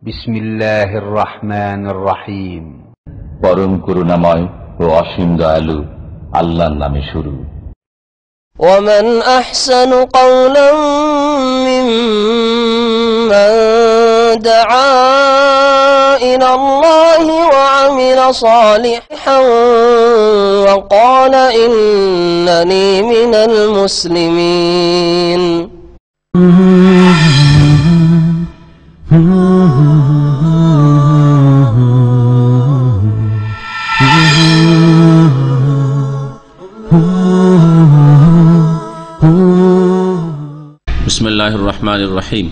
বিসমিল্লাহির রহমানির রহিম। পরম করুণাময় ও অসীম দয়ালু আল্লাহর নামে শুরু। ومن أحسن قولا ممن دعا إلى الله وعمل صالحا وقال إنني من المسلمين. বিসমিল্লাহির রহমানির রহিম।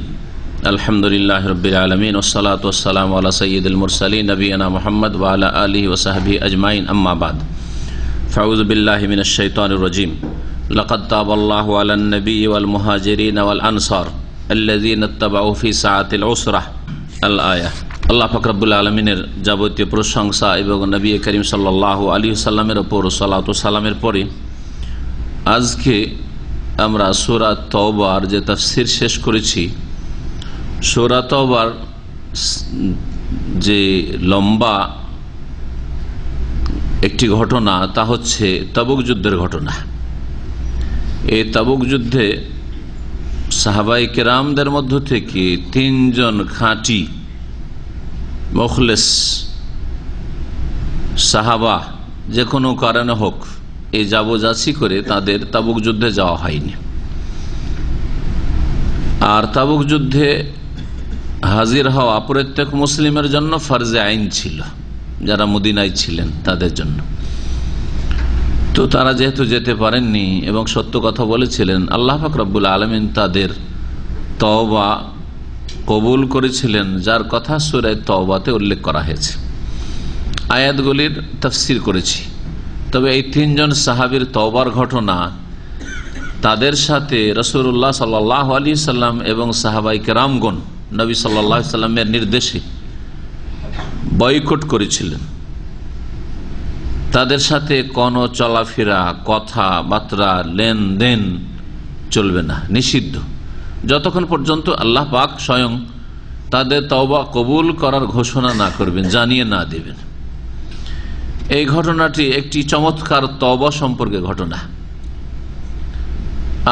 আলহামদুলিল্লাহি রাব্বিল আলামিন ওয়াসসালাতু ওয়াসসালামু আলা সাইয়্যিদিল মুরসালিন নবিয়িনা মুহাম্মদ ওয়া আলা আলিহি ওয়া সাহবিহি আজমাইন, আম্মা বাদ। ফাউযু বিল্লাহি মিনাশ শাইতানির রাজীম। লাকাদ তাবাল্লাহু আলান নাবিয়্যি ওয়াল মুহাজিরিন ওয়াল আনসার আল্লাযীনা ইত্তাবাউ ফি সাআতিল উসরা আল আয়াহ। আল্লাহ পাক রব্বুল আলামিনের যাবতীয় প্রশংসা এবং নবী করিম সাল্লাল্লাহু আলাইহি ওয়াসাল্লামের উপর সালাতু সালামের পরে আজকে আমরা সূরা তওবার যে তাফসীর শেষ করেছি, সূরা তওবার যে লম্বা একটি ঘটনা, তা হচ্ছে তাবুক যুদ্ধের ঘটনা। এই তাবুক যুদ্ধে সাহাবায়ে কেরামদের মধ্য থেকে 3 জন খাঁটি মুখলেস সাহাবা যে কোনো কারণে হোক এই যাবজাছি করে তাদের তাবুক যুদ্ধে যাওয়া হয়নি। আর তাবুক যুদ্ধে হাজির হওয়া প্রত্যেক মুসলিমের জন্য ফরজে আইন ছিল, যারা মদিনায় ছিলেন তাদের জন্য। তো তারা যেহেতু যেতে পারেননি এবং সত্য কথা বলেছিলেন, আল্লাহ পাক রব্বুল আলামিন তাদের তওবা কবুল করেছিলেন, যার কথা সূরা তওবাতে উল্লেখ করা হয়েছে। আয়াতগুলির তাফসীর করেছি। তবে এই 3 জন সাহাবীর তওবার ঘটনা, তাদের সাথে রাসূলুল্লাহ সাল্লাল্লাহু আলাইহি সাল্লাম এবং সাহাবায়ে কেরামগণ নবী সাল্লাল্লাহু আলাইহি সাল্লামের নির্দেশে বয়কট করেছিলেন। তাদের সাথে কোনো চলাফেরা, কথাবার্তা, লেনদেন চলবে না, নিষিদ্ধ, যতক্ষণ পর্যন্ত আল্লাহ পাক স্বয়ং তাদের তওবা কবুল করার ঘোষণা না করবেন, জানিয়ে না দেবেন। এই ঘটনাটি একটি চমৎকার তওবা সম্পর্কে ঘটনা।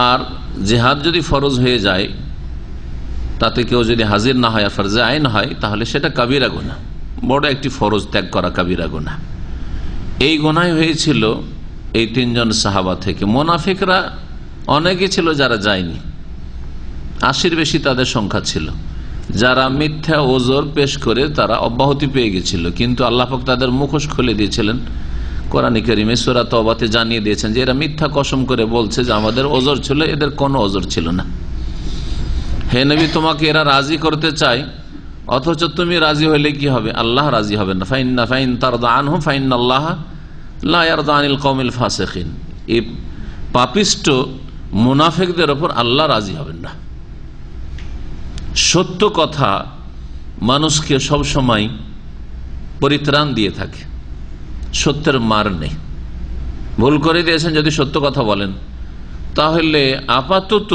আর জিহাদ যদি ফরজ হয়ে যায়, তাতে কেউ যদি হাজির না হয় আর ফরজে আইন হয়, তাহলে সেটা কাবিরা গুনাহ, বড় একটি ফরজ ত্যাগ করা কাবিরা গুনাহ। এই গুনাহ হয়েছিল এই 3 জন সাহাবা থেকে। মুনাফিকরা অনেকে ছিল যারা যায়নি, 80-র বেশি তাদের সংখ্যা ছিল, যারা মিথ্যা ওজর পেশ করে তারা অব্যাহতি পেয়ে গেছিল। কিন্তু আল্লাহ পাক তাদের মুখোশ খুলে দিয়েছিলেন। কোরআন কারীমে সূরা তওবাতে জানিয়ে দিয়েছেন যে এরা মিথ্যা কসম করে বলছে যে আমাদের ওজর ছিল, এদের কোনো ওজর ছিল না। হে নবী, তোমাকে এরা রাজি করতে চায়, অথচ তুমি রাজি হইলে কি হবে? আল্লাহ রাজি হবেন না। ফাইন তারদা আনহুম ফাইন্নাল্লাহা লা ইয়ারদা আনিল কওমিল ফাসিকিন। এই পাপিষ্ট মুনাফিকদের উপর আল্লাহ রাজি হবেন না। সত্য কথা মানুষকে সব সময় পরিত্রাণ দিয়ে থাকে, সত্যের মার নেই। ভুল করে দিয়েছেন যদি সত্য কথা বলেন, তাহলে আপাতত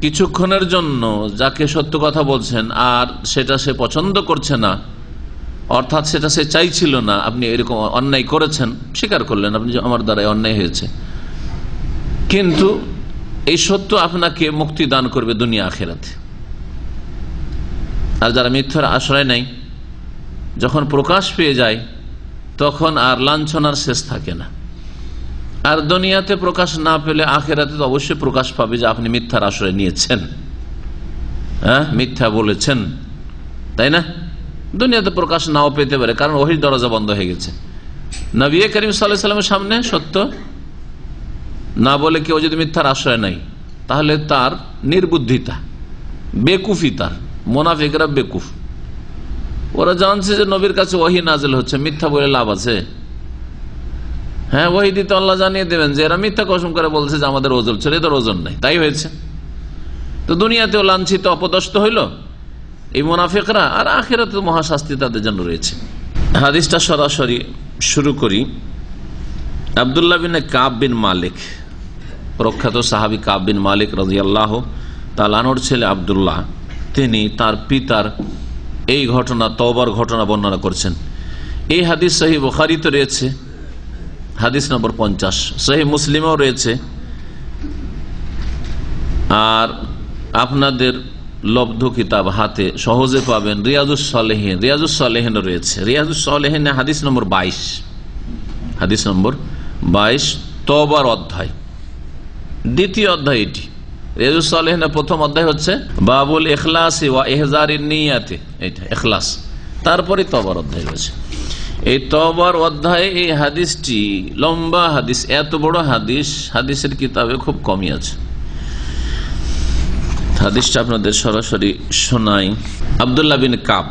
কিছুক্ষণের জন্য যাকে সত্য কথা বলছেন আর সেটা সে পছন্দ করছে না, অর্থাৎ সেটা সে চাইছিল না, আপনি এরকম অন্যায় করেছেন, স্বীকার করলেন আপনি যে আমার দ্বারা অন্যায় হয়েছে, কিন্তু এই সত্য আপনাকে মুক্তি দান করবে দুনিয়া আখিরাতে। আর যারা মিথ্যার আশ্রয় নেয়, যখন প্রকাশ পেয়ে যায় তখন আর লাঞ্ছনার শেষ থাকে না। আর দুনিয়াতে প্রকাশ না পেলে আখিরাতে তো অবশ্যই প্রকাশ পাবে যে আপনি মিথ্যার আশ্রয় নিয়েছেন, হ্যাঁ, মিথ্যা বলেছেন, তাই না? দুনিয়াতে প্রকাশ নাও পেতে পারে, কারণ ওহীর দরজা বন্ধ হয়ে গেছে। নবী করিম সাল্লাল্লাহু আলাইহি ওয়াসাল্লামের সামনে সত্য না বলে কেউ যদি মিথ্যার আশ্রয় নেয়, তাহলে তার নির্বুদ্ধিতা, বেকুফি, তার মুনাফিকরা বেকুফ। ওরা জানছে যে নবীর কাছে ওহী নাযিল হচ্ছে, মিথ্যা বলে লাভ আছে? হ্যাঁ, ওহী দিতে আল্লাহ জানিয়ে দেবেন যে এরা মিথ্যা কসম করে বলছে যে আমাদের ওজন ছিল, এদের ওজন নাই, তাই হয়েছে। তো দুনিয়াতেও লাঞ্ছিত, অপদস্থ হইল এই মুনাফিকরা, আর আখিরাতে মহাশাস্তি তাদের জন্য রয়েছে। হাদিসটা সরাসরি শুরু করি। আব্দুল্লাহ বিন কাব বিন মালিক, প্রখ্যাত সাহাবী কাব বিন মালিক রাদিয়াল্লাহু তাআলা আনহুর ছেলে আব্দুল্লাহ, তিনি তার পিতার এই ঘটনা, তওবার ঘটনা বর্ণনা করছেন। এই হাদিস সহিহ বুখারীতে রয়েছে, হাদিস নম্বর 50, সহিহ মুসলিমেও রয়েছে। আর আপনাদের লব্ধ কিতাব হাতে সহজে পাবেন রিয়াজুস সালেহিন, রিয়াজুস সালেহিন রয়েছে। রিয়াজুস সালেহিন হাদিস নম্বর 22, হাদিস নম্বর 22, তওবার অধ্যায়, দ্বিতীয় অধ্যায় এটি। রিয়াজুস সালেহিনের প্রথম অধ্যায় হচ্ছে বাবুল ইখলাস ওয়া ইহজারিন নিয়াতে, এটা ইখলাস, তারপরে তওবার অধ্যায় রয়েছে। এই তওবার অধ্যায়ে এই হাদিসটি লম্বা হাদিস, এত বড় হাদিস হাদিসের কিতাবে খুব কমই আছে। হাদিসটা আপনাদের সরাসরি শোনাই। আব্দুল্লাহ বিন কাব,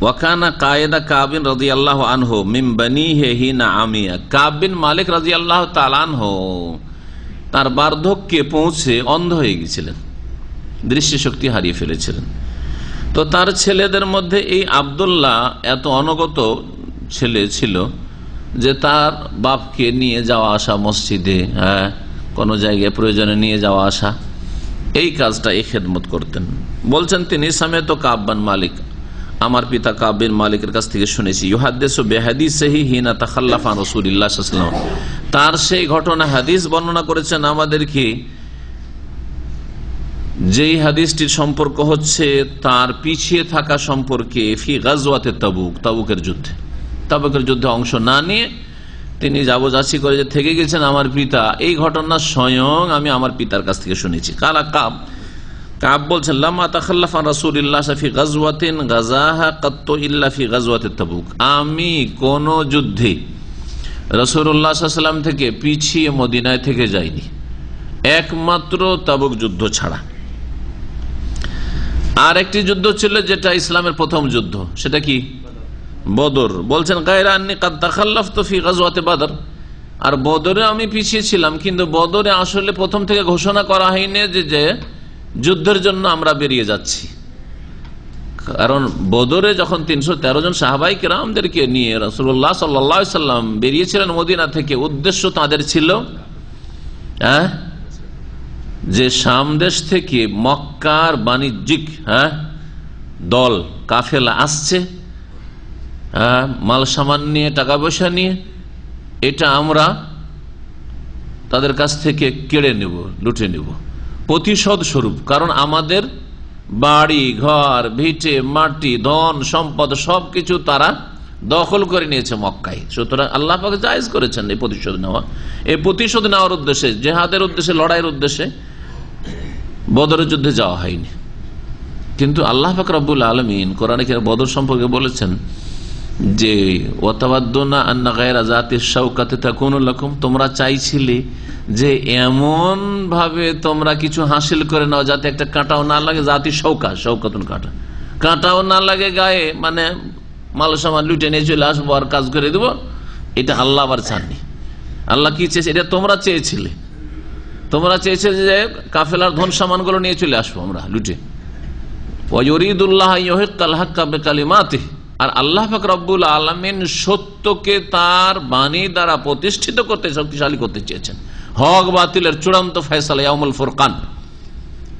ওয়াকানা কায়েদা কাবিন রাদিয়াল্লাহু আনহু মিন বানিহি হিনা আমিয়া। কাব বিন মালিক রাদিয়াল্লাহু তাআলা আনহু তার বার্ধক্যে পৌঁছে অন্ধ হয়ে গেছিলেন, দৃষ্টিশক্তি হারিয়ে ফেলেছিলেন। তো তার ছেলেদের মধ্যে এই আব্দুল্লাহ এত অনগত ছেলে ছিল যে তার বাপকে নিয়ে যাওয়া আসা মসজিদে, কোনো জায়গায় প্রয়োজনে নিয়ে যাওয়া আসা, এই কাজটা, এই খেদমত করতেন। বলছেন তিনি, সামেতো কাব বিন মালিক, আমার পিতা কাব বিন মালিকের কাছ থেকে শুনেছি, ইউহাদ্দিসু বিহাদিসিহি হিনা তাখাল্লাফা আন রাসূলিল্লাহ সাল্লাল্লাহু আলাইহি ওয়াসাল্লাম, তার সেই ঘটনা হাদিস বর্ণনা করেছেন আমাদেরকে, যেই হাদিসটির সম্পর্ক হচ্ছে তার পিছিয়ে থাকা সম্পর্কে, ফি গাজওয়াতে তাবুক, তাবুকের যুদ্ধে, তাবুকের যুদ্ধে অংশ না নিয়ে তিনি যাবজাছি করে যে থেকে গেছেন আমার পিতা। এই ঘটনা স্বয়ং আমি আমার পিতার কাছ থেকে শুনেছি। কালা কাব, কাব বলছেন, লাম্মা তাখাল্লাফা আন রাসূলিল্লাহ ফি গাজওয়াতিন গাজাহা কাত্তু ইল্লা ফি গাজওয়াতে তাবুক, আমি কোন যুদ্ধে রাসূলুল্লাহ সাল্লাল্লাহু আলাইহি ওয়াসাল্লাম থেকে পিছিয়ে মদিনায় থেকে যাইনি, একমাত্র তাবুক যুদ্ধ ছাড়া। আর একটি যুদ্ধ ছিল যেটা ইসলামের প্রথম যুদ্ধ, সেটা কি? বদর। বলছেন গায়রা আন্নী কাদ তাখাল্লাফতু ফি গাজওয়াতি বদর, আর বদরে আমি পিছিয়ে ছিলাম, কিন্তু বদরে আসলে প্রথম থেকে ঘোষণা করা হয়নি যে যুদ্ধের জন্য আমরা বেরিয়ে যাচ্ছি। কারণ বদরে যখন 313 জন সাহাবাই কেরামদেরকে নিয়ে রাসূলুল্লাহ সাল্লাল্লাহু আলাইহি ওয়াসাল্লাম বেরিয়েছিলেন মদিনা থেকে, উদ্দেশ্য তাদের ছিল যে শাম দেশ থেকে মক্কার বাণিজ্যিক দল কাফেলা আসছে, মাল সামান নিয়ে, টাকা পয়সা নিয়ে, এটা আমরা তাদের কাছ থেকে কেড়ে নেব, লুটে নেব প্রতিশোধ স্বরূপ। কারণ আমাদের বাড়ি ঘর ভিটে মাটি ধন সম্পদ সবকিছু তারা দখল করে নিয়েছে মক্কায়। সুতরাং আল্লাহ পাক জায়েজ করেছেন এই প্রতিশোধ নেওয়া। এই প্রতিশোধ নেওয়ার উদ্দেশ্যে, জেহাদের উদ্দেশ্যে, লড়াইয়ের উদ্দেশ্যে বদরের যুদ্ধে যাওয়া হয়নি। কিন্তু আল্লাহ পাক রব্বুল আলামিন কোরআনে বদর সম্পর্কে বলেছেন যে ওয়াতাওয়াদ্দুনা আন্না গায়রা যাতিশ শাওকাতি তাকুনু লাকুম, তোমরা চাইছিলে যে এমন ভাবে তোমরা কিছু হাসিল করে নাও যাতে একটা কাঁটাও না লাগে, জাতি শৌকা, শৌকাতুন কাঁটা, কাঁটাও না লাগে গায়ে, মানে মাল সামান লুটে নিয়ে চলে আসবো আর কাজ করে দেবো। এটা আল্লাহ আবার চাননি। আল্লাহ কি চেয়েছে? এটা তোমরা চেয়েছিলে, তোমরা চেয়েছে যে কাফেলার ধন সামান গুলো নিয়ে চলে আসবো আমরা লুটে। ওয়ায়ুরিদুল্লাহ ইউহিক্কাল হাক্কা বিকালিমাতিহি, আর আল্লাহ পাক রব্বুল আলামিন সত্যকে তার বাণী দ্বারা প্রতিষ্ঠিত করতে, শক্তিশালী করতে চেয়েছেন। হক বাতিলের চূড়ান্ত ফয়সালা ইয়াউমুল ফুরকান,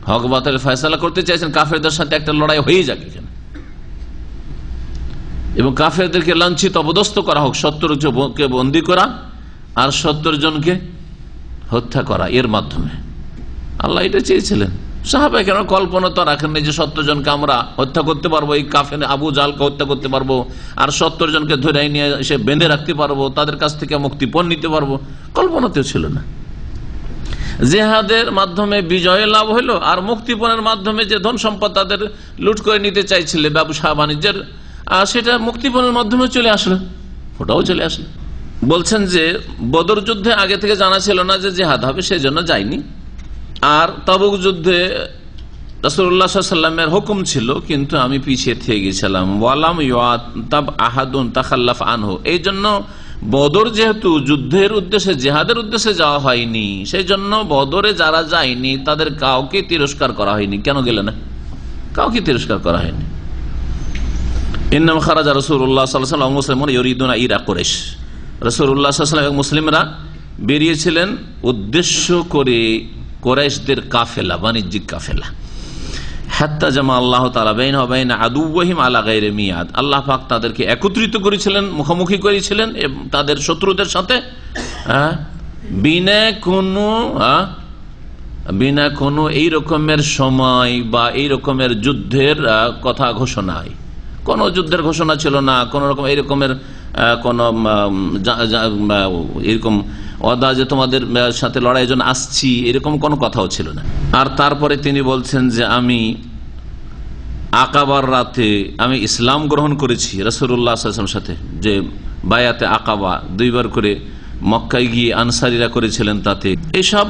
হক বাতিলের ফয়সালা করতে চেয়েছেন। কাফেরদের সাথে একটা লড়াই হয়ে যাক এখানে, এবং কাফেরদেরকে লাঞ্ছিত অপদস্থ করা হোক, 70 জনকে বন্দী করা আর 70 জনকে হত্যা করা, এর মাধ্যমে আল্লাহ এটা চেয়েছিলেন। সাহাবায়ে কেরাম কল্পনা তো রাখেননি যে 70 জনকে আমরা হত্যা করতে পারবো, এই কাফের আবু জাহলকে হত্যা করতে পারবো, আর 70 জনকে ধরে নিয়ে এসে বেঁধে রাখতে পারবো, তাদের কাছ থেকে মুক্তিপণ নিতে পারবো, কল্পনাতেও ছিল না। জেহাদের মাধ্যমে বিজয় লাভ হইলো, আর মুক্তিপণের মাধ্যমে যে ধন সম্পদ তাদের লুট করে নিতে চাইছিল ব্যবসা বাণিজ্যের, সেটা মুক্তিপণের মাধ্যমে চলে আসলো, ওটাও চলে আসলো। বলছেন যে বদর যুদ্ধে আগে থেকে জানা ছিল না যে জেহাদ হবে, সেই জন্য যায়নি। আর তাবুক যুদ্ধে রাসূলুল্লাহ সাল্লাল্লাহু আলাইহি ওয়াসাল্লামের হুকুম ছিল, কিন্তু আমি পিছিয়ে থেকে গেছিলাম। ওয়ালাম ইউতাব আহাদুন তাখাল্লাফ আনহু, এই জন্য বদর যেহেতু যুদ্ধের উদ্দেশ্যে, জেহাদের উদ্দেশ্যে যাওয়া হয়নি, সেই জন্য বদরে যারা যায়নি তাদের কাউকে তিরস্কার করা হয়নি। কেন গেলে না? কাউকে তিরস্কার করা হয়নি। ইন্নামা খারাজা রাসূলুল্লাহ সাল্লাল্লাহু আলাইহি ওয়াসাল্লাম মুসলিমুন ইউরিদুনা ইরা কুরাইশ, রাসূলুল্লাহ সাল্লাল্লাহু আলাইহি ওয়াসাল্লাম এবং মুসলিমরা বেরিয়েছিলেন উদ্দেশ্য করে কুরাইশদের কাফেলা, বাণিজ্যিক কাফেলা। হাত্তা জামা আল্লাহ তাআলা বাইনা ওয়া বাইনা আদুওয়াহিম আলা গায়রি মিয়াদ, আল্লাহ পাক তাদেরকে একত্রিত করেছিলেন, মুখোমুখি করেছিলেন তাদের শত্রুদের সাথে বিনা কোনো এই রকমের সময় বা এই রকমের যুদ্ধের কথা ঘোষণায়। কোন যুদ্ধের ঘোষণা ছিল না, কোন রকম এই রকমের কোন এরকম ওয়াদা যে তোমাদের সাথে লড়াইয়ের জন্য আসছি, এরকম কোনো কথাও ছিল না। আর তারপরে তিনি বলছেন যে আমি আকাবার রাতে আমি ইসলাম গ্রহণ করেছি রাসূলুল্লাহ সাল্লাল্লাহু আলাইহি ওয়াসাল্লামের সাথে, যে বায়াতে আকাবা 2 বার করে মক্কায় গিয়ে আনসারীরা করেছিলেন। তাতে এসব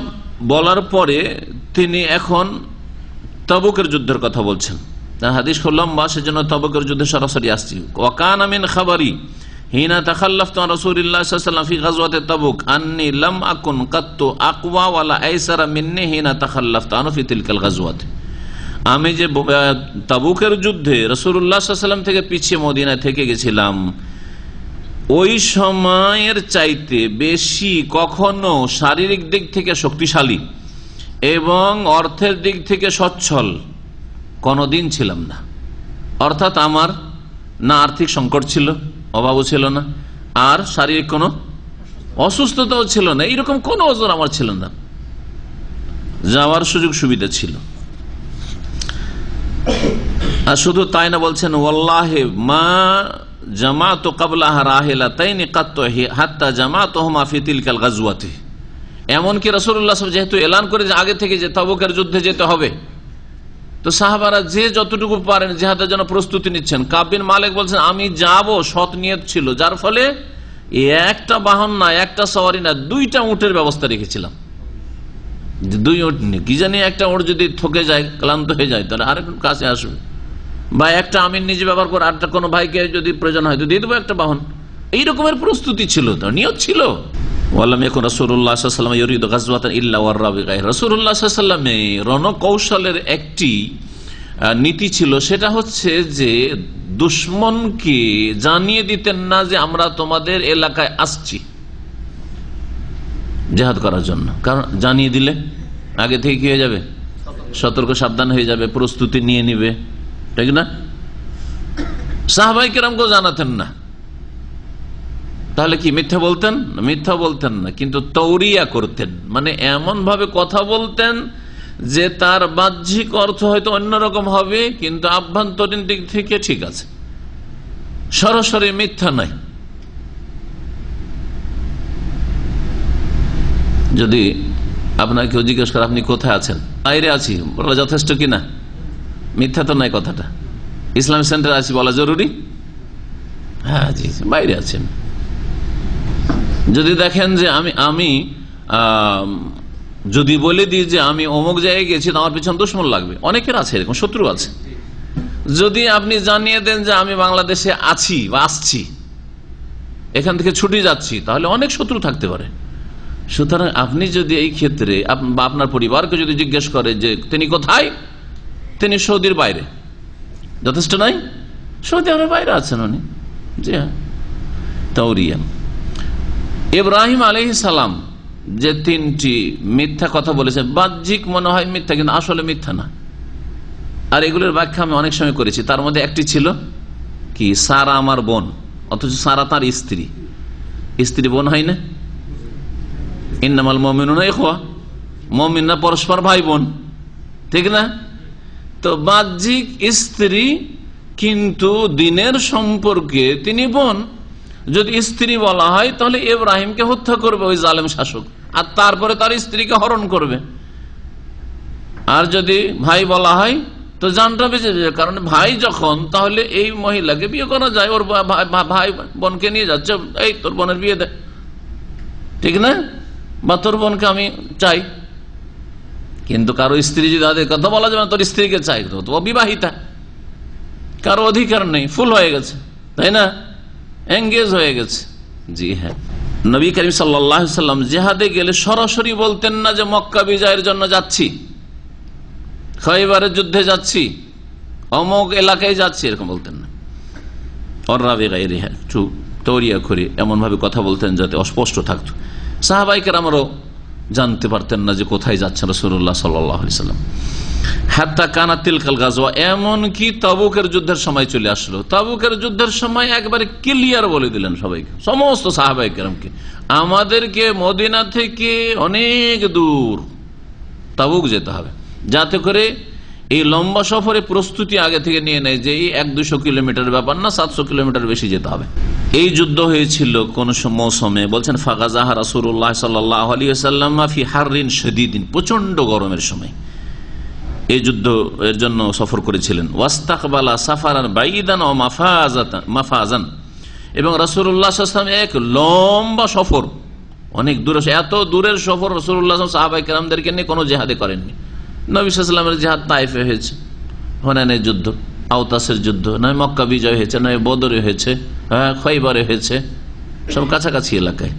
বলার পরে তিনি এখন তাবুকের যুদ্ধের কথা বলছেন। হাদিস লম্বা, সেজন্য তাবুকের যুদ্ধে সরাসরি আসছি। ওয়াকানা মিন খাবারি হিনা তাখাল্লাফতু আন রাসূলিল্লাহ সাল্লাল্লাহু আলাইহি ওয়াসাল্লাম ফি গাজওয়াতি তাবুক আন্নী লাম আকুন কাত্তু আকওয়া ওয়ালা আইসারা মিন্নি হিনা তাখাল্লাফতু আনহু ফি তিলকাল গাজওয়াত। আমি যে তাবুকের যুদ্ধে রাসূলুল্লাহ সাল্লাল্লাহু আলাইহি ওয়াসাল্লাম থেকে পিছিয়ে মদিনায় থেকে গেছিলাম, ওই সময়ের চাইতে বেশি কখনো শারীরিক দিক থেকে শক্তিশালী এবং অর্থের দিক থেকে সচ্ছল কোনদিন ছিলাম না। অর্থাৎ আমার না আর্থিক সংকট ছিল, অভাবও ছিল না, আর শারীরিক কোনো অসুস্থতাও ছিল না, এইরকম কোনো ওজোর আমার ছিল না, যাওয়ার সুযোগ সুবিধা ছিল। আর শুধু তাই না, বলছেন ওয়াল্লাহি মা জামাতু ক্বাবলাহা রাহিলাতাইনি কাত্তু হাত্তা জামাতুহুমা ফি তিলকাল গাজওয়াতি। এমনকি রাসূলুল্লাহ সাল্লাল্লাহু আলাইহি ওয়াসাল্লাম যেহেতু এলান করে যে আগে থেকে যে তাবুকের যুদ্ধে যেতে হবে, তো সাহাবারা যে যতটুকু পারেন জিহাদের জন্য প্রস্তুতি নিচ্ছেন। কাব বিন মালিক বলছেন আমি যাব, সৎ নিয়ত ছিল, যার ফলে একটা বাহন না, একটা সওয়ারি না, 2টা উটের ব্যবস্থা রেখেছিলাম। 2 উট নিয়ে কি জানি একটা উট যদি থকে যায়, ক্লান্ত হয়ে যায়, তাহলে আরেকজন কাছে আসবে, বা একটা আমি নিজে ব্যবহার করে আরেকটা কোনো ভাইকে যদি প্রয়োজন হয় তো দিয়ে দেবো একটা বাহন। এই রকমের প্রস্তুতি ছিল, তার নিয়ত ছিল। ওয়ালাম ইয়াকুন রাসূলুল্লাহ সাল্লাল্লাহু আলাইহি ওয়াসাল্লাম ইউরিদু গাজওয়াতান ইল্লা ওয়ারাবি গায়র। রাসূলুল্লাহ সাল্লাল্লাহু আলাইহি ওয়াসাল্লামের রণকৌশলের একটি নীতি ছিল, সেটা হচ্ছে যে দুশমনকে জানিয়ে দিতেন না যে আমরা তোমাদের এলাকায় আসছি জিহাদ করার জন্য। কারণ জানিয়ে দিলে আগে থেকে কি হয়ে যাবে, সতর্ক সাবধান হয়ে যাবে, প্রস্তুতি নিয়ে নিবে, ঠিক না? সাহাবায়ে কেরামকেও জানাতেন না, তাহলে কি মিথ্যা বলতেন? মিথ্যা বলতেন না, কিন্তু তৌরিয়া করতেন, মানে এমন ভাবে কথা বলতেন যে তার বাহ্যিক অর্থ হয়তো অন্যরকম হবে, কিন্তু আভ্যন্তরীণ দিক থেকে ঠিক আছে, সরাসরি মিথ্যা নাই। যদি আপনাকে কেউ জিজ্ঞেস করে আপনি কোথায় আছেন, বাইরে আছি, বলা যথেষ্ট কিনা? মিথ্যা তো নাই কথাটা। ইসলামিক সেন্টার আছি বলা জরুরি? হ্যাঁ জি, বাইরে আছেন। যদি দেখেন যে আমি যদি বলে দিই যে আমি অমুক জায়গায় গেছি, আমার পিছনে দুশমন লাগবে, অনেকের আছে এরকম, শত্রু আছে। যদি আপনি জানিয়ে দেন যে আমি বাংলাদেশে আছি বা আসছি, এখান থেকে ছুটে যাচ্ছি, তাহলে অনেক শত্রু থাকতে পারে। সুতরাং আপনি যদি এই ক্ষেত্রে বা আপনার পরিবারকে যদি জিজ্ঞেস করে যে তিনি কোথায়, তিনি সৌদির বাইরে, যথেষ্ট নাই? সৌদি আরবের বাইরে আছেন উনি, জি হ্যাঁ। তাওরিয়া ইব্রাহিম আলাইহিস সালাম যে 3টি মিথ্যা কথা বলেছে, বাহ্যিক মনে হয় মিথ্যা, কিন্তু আসলে মিথ্যা না। আর এগুলোর ব্যাখ্যা আমি অনেক সময় করেছি। তার মধ্যে একটি ছিল কি, সারা আমার বোন, অথচ সারা তার স্ত্রী। স্ত্রী বোন হয় না? ইন্নামাল মুমিনুনা ইখওয়া, মুমিনরা পরস্পর ভাই বোন, ঠিক না? তো বাহ্যিক স্ত্রী, কিন্তু দিনের সম্পর্কে তিনি বোন। যদি স্ত্রী বলা হয় তাহলে ইব্রাহিমকে হত্যা করবে ওই জালেম শাসক, আর তারপরে তার স্ত্রীকে হরণ করবে। আর যদি ভাই বলা হয় তো জানটা বেঁচে যাবে, কারণ ভাই যখন, তাহলে এই মহিলাকে বিয়ে করা যায়, ওর ভাই বোনকে নিয়ে যাচ্ছে, এই তোর বোনের বিয়ে দে, ঠিক না? বা তোর বোনকে আমি চাই। কিন্তু কারো স্ত্রী যদি তাদের কথা বলা যাবে না, তোর স্ত্রীকে চাই, তো অবিবাহিতা, কারো অধিকার নেই, ফুল হয়ে গেছে, তাই না? এঙ্গেজ হয়ে গেছে। জি হ্যাঁ, নবী করিম সাল্লাল্লাহু আলাইহি ওয়াসাল্লাম জিহাদে গেলে সরাসরি বলতেন না যে মক্কা বিজয়ের জন্য যাচ্ছি, খয়বারের যুদ্ধে যাচ্ছি, অমুক এলাকায় যাচ্ছি, এরকম বলতেন না। অর্রাবি গায়রিহা, একটু তৌরিয়া করে এমন ভাবে কথা বলতেন যাতে অস্পষ্ট থাকতো, সাহাবায়ে কেরামরাও জানতে পারতেন না যে কোথায় যাচ্ছেন রাসূলুল্লাহ সাল্লাল্লাহু আলাইহি ওয়াসাল্লাম। হাত্তা কানাত তিলকাল গাজওয়া, এমনকি তাবুকের যুদ্ধের সময় চলে আসলো। তাবুকের যুদ্ধের সময় একবারে ক্লিয়ার বলে দিলেন সবাইকে, সমস্ত সাহাবায়ে কেরামকে, আমাদেরকে মদিনা থেকে অনেক দূর তাবুক যেতে হবে, যাতে করে এই লম্বা সফরে প্রস্তুতি আগে থেকে নিয়ে নেয় যে এই 100-200 কিলোমিটার ব্যাপার না, 700 কিলোমিটার বেশি যেতে হবে। এই যুদ্ধ হয়েছিল কোন মৌসুমে, বলছেন ফাগাজাহা রাসূলুল্লাহ সাল্লাল্লাহু আলাইহি ওয়াসাল্লাম ফি হাররিন শাদীদিন, প্রচন্ড গরমের সময় এই যুদ্ধ এর জন্য সফর করেছিলেন। ওয়াস্তাকবালা সাফারান বাইদান ও মাফাজান, এবং রাসূলুল্লাহ সাল্লাল্লাহু আলাইহি ওয়াসাল্লাম এক লম্বা সফর, অনেক দূরে, এত দূরের সফর রাসূলুল্লাহ সাহাবায়ে কেরামদেরকে নিয়ে কোনো জিহাদে করেননি। নবী সাল্লাল্লাহু আলাইহি ওয়াসাল্লামের জিহাদ তায়েফে হয়েছে, হুনাইনের যুদ্ধ, আওতাসের যুদ্ধ, নয় মক্কা বিজয় হয়েছে, নয় বদরে হয়েছে, হ্যাঁ খয়বরে হয়েছে, সব কাছাকাছি এলাকায়।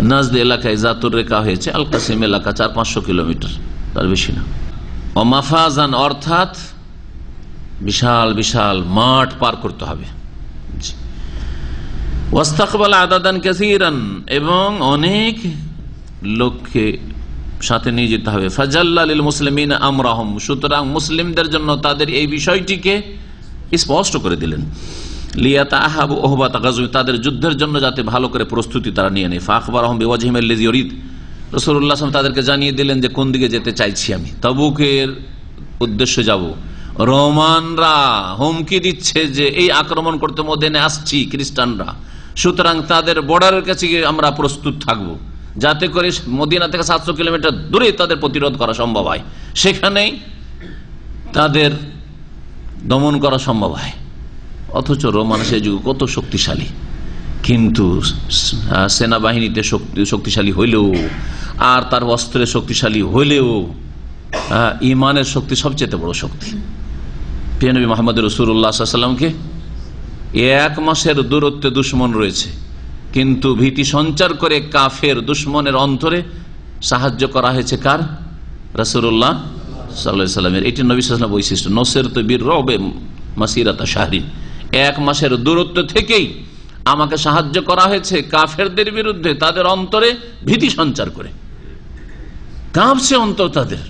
নাজদ এলাকায় জাতুর রেখা হয়েছে, আল কাসিম এলাকা 400-500 কিলোমিটার, তার বেশি না। ও মাফাজান অর্থাৎ বিশাল বিশাল মাঠ পার করতে হবে। ওয়াস্তাকবাল আদাদান কাসীরান, এবং অনেক লোককে সাথে নিয়ে যেতে হবে। ফাজাল্লা লিল মুসলিমিন আমরাহুম, সুতরাং মুসলিমদের জন্য তাদের এই বিষয়টিকে স্পষ্ট করে দিলেন। লিয়াতাহাবু ওহবাত গাজওয়া, তাদের যুদ্ধের জন্য যাতে ভালো করে প্রস্তুতি তারা নিয়ে নেয়। ফাখবারহুম বিওয়াজহিম আল্লাযী ইউরিদ, রাসূলুল্লাহ সাল্লাল্লাহু আলাইহি ওয়াসাল্লাম তাদেরকে জানিয়ে দিলেন যে কোন দিকে যেতে চাইছি আমি, তাবুকের উদ্দেশ্যে যাব। রোমানরা হুমকি দিচ্ছে যে এই আক্রমণ করতে মদিনায় আসছি খ্রিস্টানরা, সুতরাং তাদের বর্ডারের কাছে আমরা প্রস্তুত থাকব, যাতে করে মদিনা থেকে 700 কিলোমিটার দূরে তাদের প্রতিরোধ করা সম্ভব হয়, সেখানেই তাদের দমন করা সম্ভব হয়। অথচ রোমান সে যুগে কত শক্তিশালী, কিন্তু সেনাবাহিনীতে শক্তিশালী হইলেও আর তার অস্ত্রে শক্তিশালী হইলেও ইমানের শক্তি সবচেয়ে বড় শক্তি। প্রিয় নবী মুহাম্মদ রাসূলুল্লাহ সাল্লাল্লাহু আলাইহি ওয়াসাল্লামকে 1 মাসের দূরত্বে দুশমন রয়েছে, কিন্তু ভীতি সঞ্চার করে কাফের দুশমনের অন্তরে সাহায্য করা হয়েছে কার? রাসূলুল্লাহ সাল্লাল্লাহু আলাইহি ওয়াসাল্লামের। এটি নবী সাল্লাল্লাহু আলাইহি ওয়াসাল্লামের বৈশিষ্ট্য। নসরতু বির-রুব মাসিরাতা শাহরিন, 1 মাসের দূরত্ব থেকেই আমাকে সাহায্য করা হয়েছে কাফেরদের বিরুদ্ধে, তাদের অন্তরে ভীতি সঞ্চার করে। কাঁপছে অন্তর তাদের,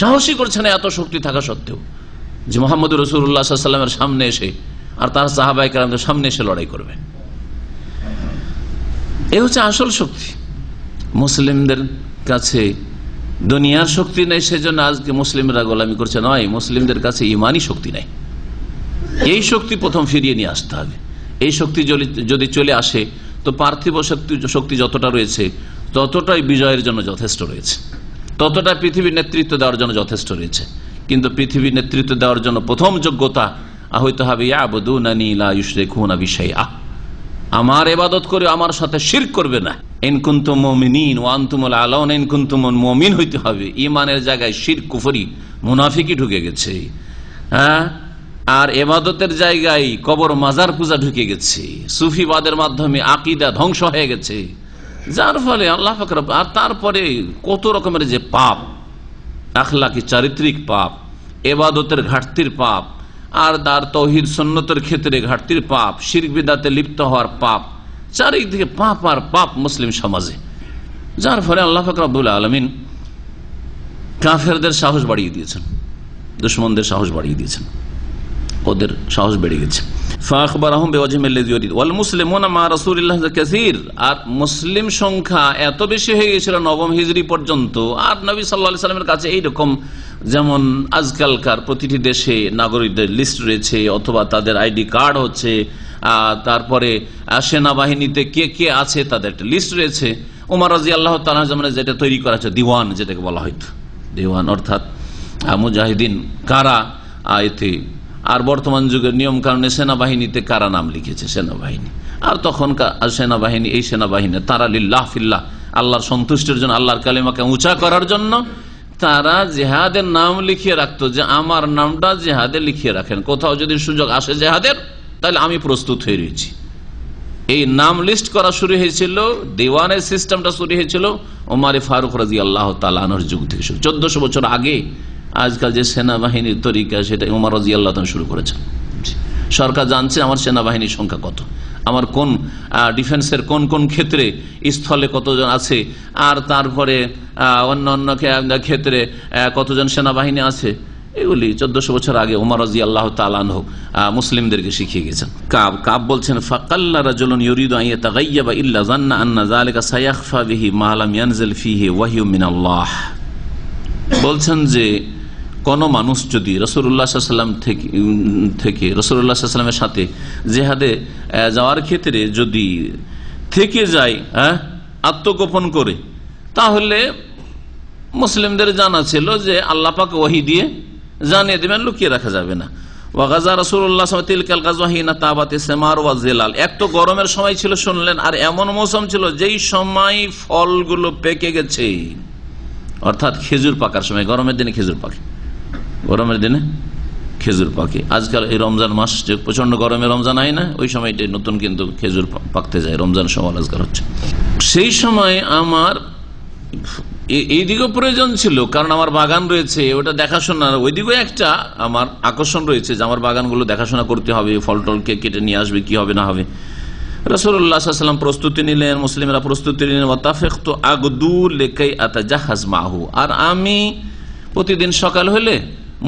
সাহসী করছে না এত শক্তি থাকা সত্ত্বেও, যে মুহাম্মদ রাসূলুল্লাহ সাল্লাল্লাহু আলাইহি ওয়াসাল্লামের সামনে এসে আর তার সাহাবায়ে কেরামদের সামনে এসে লড়াই করবে। এই হচ্ছে আসল শক্তি। মুসলিমদের কাছে দুনিয়ার শক্তি নেই, সেজন্য আজকে মুসলিমরা গোলামি করছে, নয়, মুসলিমদের কাছে ইমানি শক্তি নেই। এই শক্তি প্রথম ফিরিয়ে নিয়ে আসতে হবে। এই শক্তি যদি চলে আসে, তো পার্থিব শক্তি যতটা রয়েছে ততটাই বিজয়ের জন্য যথেষ্ট রয়েছে, ততটা পৃথিবীর নেতৃত্ব দেওয়ার জন্য যথেষ্ট রয়েছে। কিন্তু পৃথিবীর নেতৃত্ব দেওয়ার জন্য প্রথম যোগ্যতা হইতে হবে ইয়াবুদুনানি লা ইউশরিকুনা বি শাইআ, আমার ইবাদত করে আমার সাথে শিরক করবে না। ইন কুনতুম মুমিনিন ওয়া আনতুমুল আলাউনা, ইন কুনতুম মুমিন হইতে হবে। ঈমানের জায়গায় শিরক, কুফরি, মুনাফিকি ঢুকে গেছে, হ্যাঁ, আর ইবাদতের জায়গায় কবর মাজার পূজা ঢুকে গেছে, সুফিবাদের মাধ্যমে আকীদা ধ্বংস হয়ে গেছে, যার ফলে আল্লাহ পাক, আর তারপরে কত রকমের যে পাপ, আখলাকি চারিত্রিক পাপ, ইবাদতের ঘাটতির পাপ, আর তার তাওহীদ সুন্নতের ক্ষেত্রে ঘাটতির পাপ, শিরক বিদআতে লিপ্ত হওয়ার পাপ, চারিদিকে পাপ আর পাপ মুসলিম সমাজে, যার ফলে আল্লাহ পাক রব্বুল আলামিন কাফেরদের সাহস বাড়িয়ে দিয়েছেন, দুশমনদের সাহস বাড়িয়ে দিয়েছেন, ওদের সাহস বেড়ে গেছে। ফাখবারহুম বিওয়াজহিম আল্লাযী ইউরিদ ওয়াল মুসলিমুনা মা রাসূলিল্লাহ কাসীর, আর মুসলিম সংখ্যা এত বেশি হয়ে গিয়েছিল 9ম হিজরি পর্যন্ত। আর নবী সাল্লাল্লাহু আলাইহি সাল্লামের কাছে এইরকম, যেমন আজকালকার প্রতিটি দেশে নাগরিকদের লিস্ট রয়েছে, অথবা তাদের আইডি কার্ড হচ্ছে, তারপরে সেনাবাহিনীতে কে কে আছে তাদের একটা লিস্ট রয়েছে। ওমর রাদিয়াল্লাহু তাআলা জামানে যেটা তৈরি করা হয়েছে দিওয়ান, যেটাকে বলা হয়তো দিওয়ান, অর্থাৎ মুজাহিদিন কারা এতে। আর বর্তমান যুগের নিয়ম কারণে সেনাবাহিনীতে কারা নাম লিখেছে সেনাবাহিনী, আর তখনকার সেনাবাহিনী, এই সেনাবাহিনী তারা লিল্লাহ ফিল্লাহ, আল্লাহর সন্তুষ্টির জন্য, আল্লাহর কালিমাকে উঁচা করার জন্য তারা জেহাদের নাম লিখিয়ে রাখতো, যে আমার নামটা জেহাদে লিখিয়ে রাখেন, কোথাও যদি সুযোগ আসে জেহাদের তাহলে আমি প্রস্তুত হয়ে রয়েছি। এই নাম লিস্ট করা শুরু হয়েছিল, দেওয়ানের সিস্টেমটা শুরু হয়েছিল ওমরে ফারুক রাদিয়াল্লাহু তাআলা আনহুর যুগ থেকে শুরু, 1400 বছর আগে। আজকাল যে সেনাবাহিনীর তরিকা, সেটা ওমর রাদিয়াল্লাহু তাআলা শুরু করেছেন। সরকার জানছে আমার সেনাবাহিনীর সংখ্যা কত, আমার কোন ডিফেন্সের কোন কোন ক্ষেত্রে স্থলে কতজন আছে, আর তারপরে অন্য অন্য ক্ষেত্রে কতজন সেনাবাহিনী আছে, এগুলি 1400 বছর আগে ওমর রাদিয়াল্লাহু তাআলা আনহু মুসলিমদেরকে শিখিয়ে গেছেন। কাব বলছেন ফাকাল্লা রাজুলুন ইউরিদু আন ইয়াতাগায়্যাবা ইল্লা যান্না আন্না যালিকা সায়াখফা বিহি মা লাম ইয়ানজিল ফিহি ওয়াহয়ু মিনাল্লাহ। বলছেন যে কোন মানুষ যদি রাসূলুল্লাহ সাল্লাল্লাহু আলাইহি ওয়াসাল্লাম থেকে রাসূলুল্লাহ সাল্লাল্লাহু আলাইহি ওয়াসাল্লামের সাথে জিহাদে যাওয়ার ক্ষেত্রে যদি থেকে যায় আত্মগোপন করে, তাহলে মুসলিমদের জানা ছিল যে আল্লাহ পাক ওহী দিয়ে জানিয়ে দেবেন, লুকিয়ে রাখা যাবে না। ওয়াগাজা রাসূলুল্লাহ সাল্লাল্লাহু আলাইহি ওয়াসাল্লাম তিলকাল গাযওয়া হিনা তাবাতি সামার ওয়া জিলাল। এক তো গরমের সময় ছিল শুনলেন, আর এমন মৌসুম ছিল যেই সময় ফলগুলো পেকে গেছে, অর্থাৎ খেজুর পাকার সময়। গরমের দিনে খেজুর পাকে, গরমের দিনে খেজুর পাকে। আজকাল এই রমজান মাস যে প্রচন্ড গরমে রমজান হয় না, ওই সময়টাই নতুন কিন্তু খেজুর পাকতে যায়, রমজান সময় আজকাল হচ্ছে। সেই সময় আমার এই দিকেও প্রয়োজন ছিল, কারণ আমার বাগান রয়েছে, ওটা দেখাশোনার ওই দিকেও একটা আমার আকর্ষণ রয়েছে যে আমার বাগানগুলো দেখাশোনা করতে হবে, ফল টলকে কেটে নিয়ে আসবে, কি হবে না হবে। রাসূলুল্লাহ সাল্লাল্লাহু আলাইহি ওয়াসাল্লাম প্রস্তুতি নিলেন, মুসলিমরা প্রস্তুতি নিলেন। ওয়াতাফাকতু আগদু লিকাই আতাজাহাজ মাহু। আর আমি প্রতিদিন সকাল হলে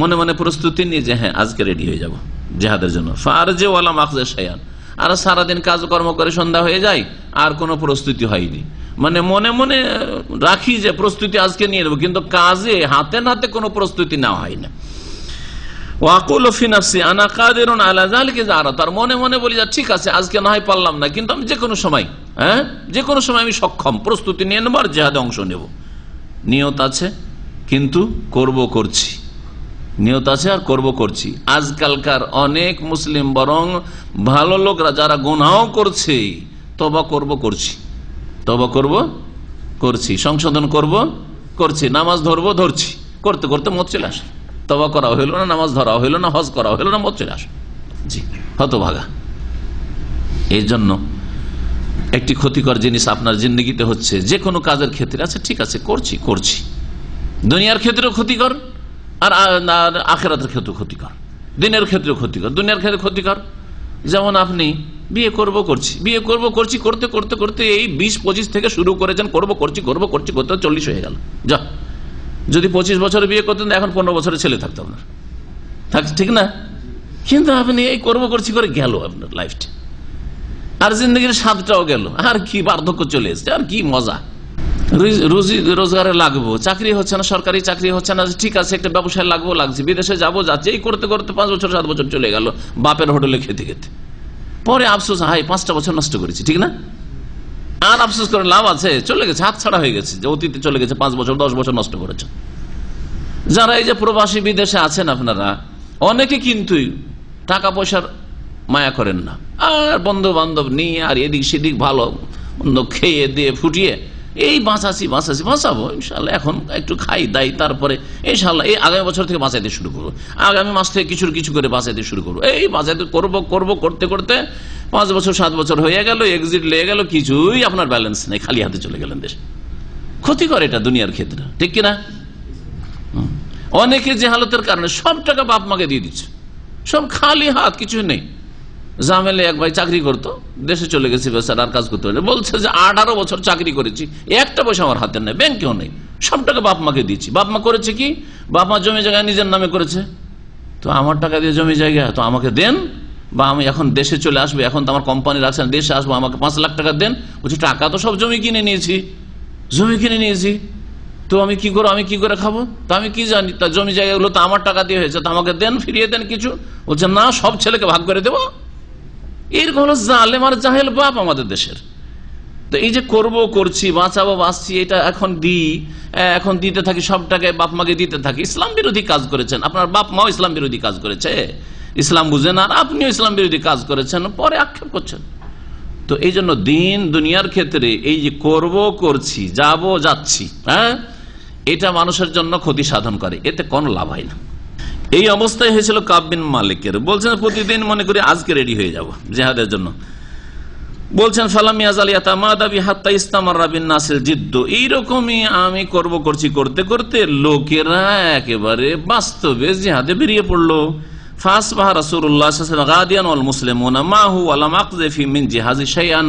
মনে মনে প্রস্তুতি নিয়ে যে হ্যাঁ আজকে রেডি হয়ে যাব জিহাদের জন্য। ফারজে ওয়ালা মাখজে শাইআন। আর সারাদিন কাজকর্ম করে সন্ধ্যা হয়ে যায়, আর কোনো প্রস্তুতি হয়নি। মানে মনে মনে রাখি যে প্রস্তুতি আজকে নিয়ে নেব, কিন্তু কাজে হাতে নাতে কোনো প্রস্তুতি নেওয়া হয় না। ওয়াকুলু ফি নাফসি আনা কাদিরুন আলা যালিকা যারা। তার মনে মনে বলি যে ঠিক আছে আজকে না হয় পারলাম না, কিন্তু আমি যে কোনো সময় যে কোনো সময় আমি সক্ষম, প্রস্তুতি নিয়ে নেব আর জিহাদে অংশ নেব। নিয়ত আছে কিন্তু করছি, নিয়ত আছে আর করছি। আজকালকার অনেক মুসলিম বরং ভালো লোকরা যারা গুনাহও করছে তওবা করছি, সংশোধন করছি, নামাজ ধরছি, করতে করতে মত চলে আসে। তওবা করা হইল না, নামাজ ধরা হইল না, হজ করা হইল না, মত চলে আসে। জি, হতভাগা। এই জন্য একটি ক্ষতিকর জিনিস আপনার জিন্দেগিতে হচ্ছে, যে কোনো কাজের ক্ষেত্রে আচ্ছা ঠিক আছে করছি, দুনিয়ার ক্ষেত্রেও ক্ষতিকর আর আখিরাতের ক্ষেত্রেও ক্ষতিকর, দিনের ক্ষেত্রেও ক্ষতিকর, দুনিয়ার ক্ষেত্রে ক্ষতিকর। যেমন আপনি বিয়ে করছি করতে করতে করতে এই 20-25 থেকে শুরু করেছেন, করছি করতে 40 হয়ে গেল। যা, যদি 25 বছরে বিয়ে করতেন এখন 15 বছরের ছেলে থাকতো আপনার, ঠিক না? কিন্তু আপনি এই করছি করে গেল আপনার লাইফটা, আর জিন্দগির স্বাদটাও গেল, আর কি বার্ধক্য চলে এসছে, আর কি মজা। রুজি রোজগারে লাগবো, চাকরি হচ্ছে না, সরকারি চাকরি হচ্ছে না, ঠিক আছে একটা ব্যবসায় লাগছে, বিদেশে যাচ্ছে, এই করতে করতে 5 বছর 7 বছর চলে গেল বাপের হোটেলে খেতে খেতে। পরে আফসোস, হাই 5টা বছর নষ্ট করেছি, ঠিক না? আর আফসোস করে লাভ আছে? চলে গেছে, হাত ছাড়া হয়ে গেছে, যে অতীতে চলে গেছে 5 বছর 10 বছর নষ্ট করেছে। যারা এই যে প্রবাসী বিদেশে আছেন আপনারা, অনেকে কিন্তু টাকা পয়সার মায়া করেন না, আর বন্ধু বান্ধব নিয়ে আর এদিক সেদিক ভালো মন্দ খেয়ে দিয়ে ফুটিয়ে এই বাঁচাবো ইনশাল্লাহ, এখন একটু খাই দাই, তারপরে ইনশাল্লাহ এই আগামী বছর থেকে বাঁচাইতে শুরু করবো, আগামী মাস থেকে কিছু করে বাঁচাইতে শুরু করবো, এই বাঁচাইতে করবো করতে করতে 5 বছর 7 বছর হয়ে গেল, এক্সিট লেগে গেল, কিছুই আপনার ব্যালেন্স নেই, খালি হাতে চলে গেলেন দেশে। ক্ষতিকর এটা দুনিয়ার ক্ষেত্রে, ঠিক কিনা? অনেকে যে হালতের কারণে সব টাকা বাপ মাকে দিয়ে দিচ্ছে, সব খালি হাত, কিছু নেই। জামেলে এক ভাই চাকরি করতো, দেশে চলে গেছে, বেচারা আর কাজ করতে পারে, বলছে যে 18 বছর চাকরি করেছি, একটা পয়সা আমার হাতে নেই, ব্যাংকেও নেই, সব টাকা বাপ মাকে দিচ্ছি। বাপ মা করেছে কি? বাপ মা জমি জায়গা নিজের নামে করেছে, তো আমার টাকা দিয়ে জমি জায়গা তো আমাকে দেন, বা আমি এখন দেশে চলে আসবো, এখন তো আমার কোম্পানি রাখছেন, দেশে আসবো, আমাকে 5 লাখ টাকা দেন। বলছি টাকা তো সব জমি কিনে নিয়েছি, তো আমি কি করে খাবো? তো আমি কি জানি, তা জমি জায়গাগুলো তো আমার টাকা দিয়ে হয়েছে, তো আমাকে দেন, ফিরিয়ে দেন কিছু। বলছে না, সব ছেলেকে ভাগ করে দেবো। এরকম হলো জালেম আর জাহেল বাপ আমাদের দেশের। তো এই যে করছি, বাঁচছি, এটা এখন দিতে থাকি, সব টাকায় বাপ মাকে দিতে থাকি। ইসলাম বিরোধী কাজ করেছেন, আপনার বাপ মাও ইসলাম বিরোধী কাজ করেছে, ইসলাম বুঝেন, আর আপনিও ইসলাম বিরোধী কাজ করেছেন, পরে আক্ষেপ করছেন। তো এই জন্য দুনিয়ার ক্ষেত্রে এই যে করছি, যাচ্ছি, এটা মানুষের জন্য ক্ষতি সাধন করে, এতে কোনো লাভ হয় না। এই অবস্থায় হয়েছিল কাব বিন মালিকের। বলছেন প্রতিদিন মনে করি আজকে রেডি হয়ে যাব জিহাদের জন্য। বলছেন ফালাম ইয়াজাল ইয়াতামাদা বিহাত্তা ইস্তামাররা বিন নাসিল জিদ্দ। এইরকমই আমি করছি করতে করতে লোকেরা একেবারে বাস্তবে জিহাদে বেরিয়ে পড়লো। ফাসবাহ রাসূলুল্লাহ সাল্লাল্লাহু আলাইহি ওয়াসাল্লাম গাদিয়ান ওয়াল মুসলিমুনা মাহু ওয়া লাম আকযফি মিন জিহাজি শাইআন।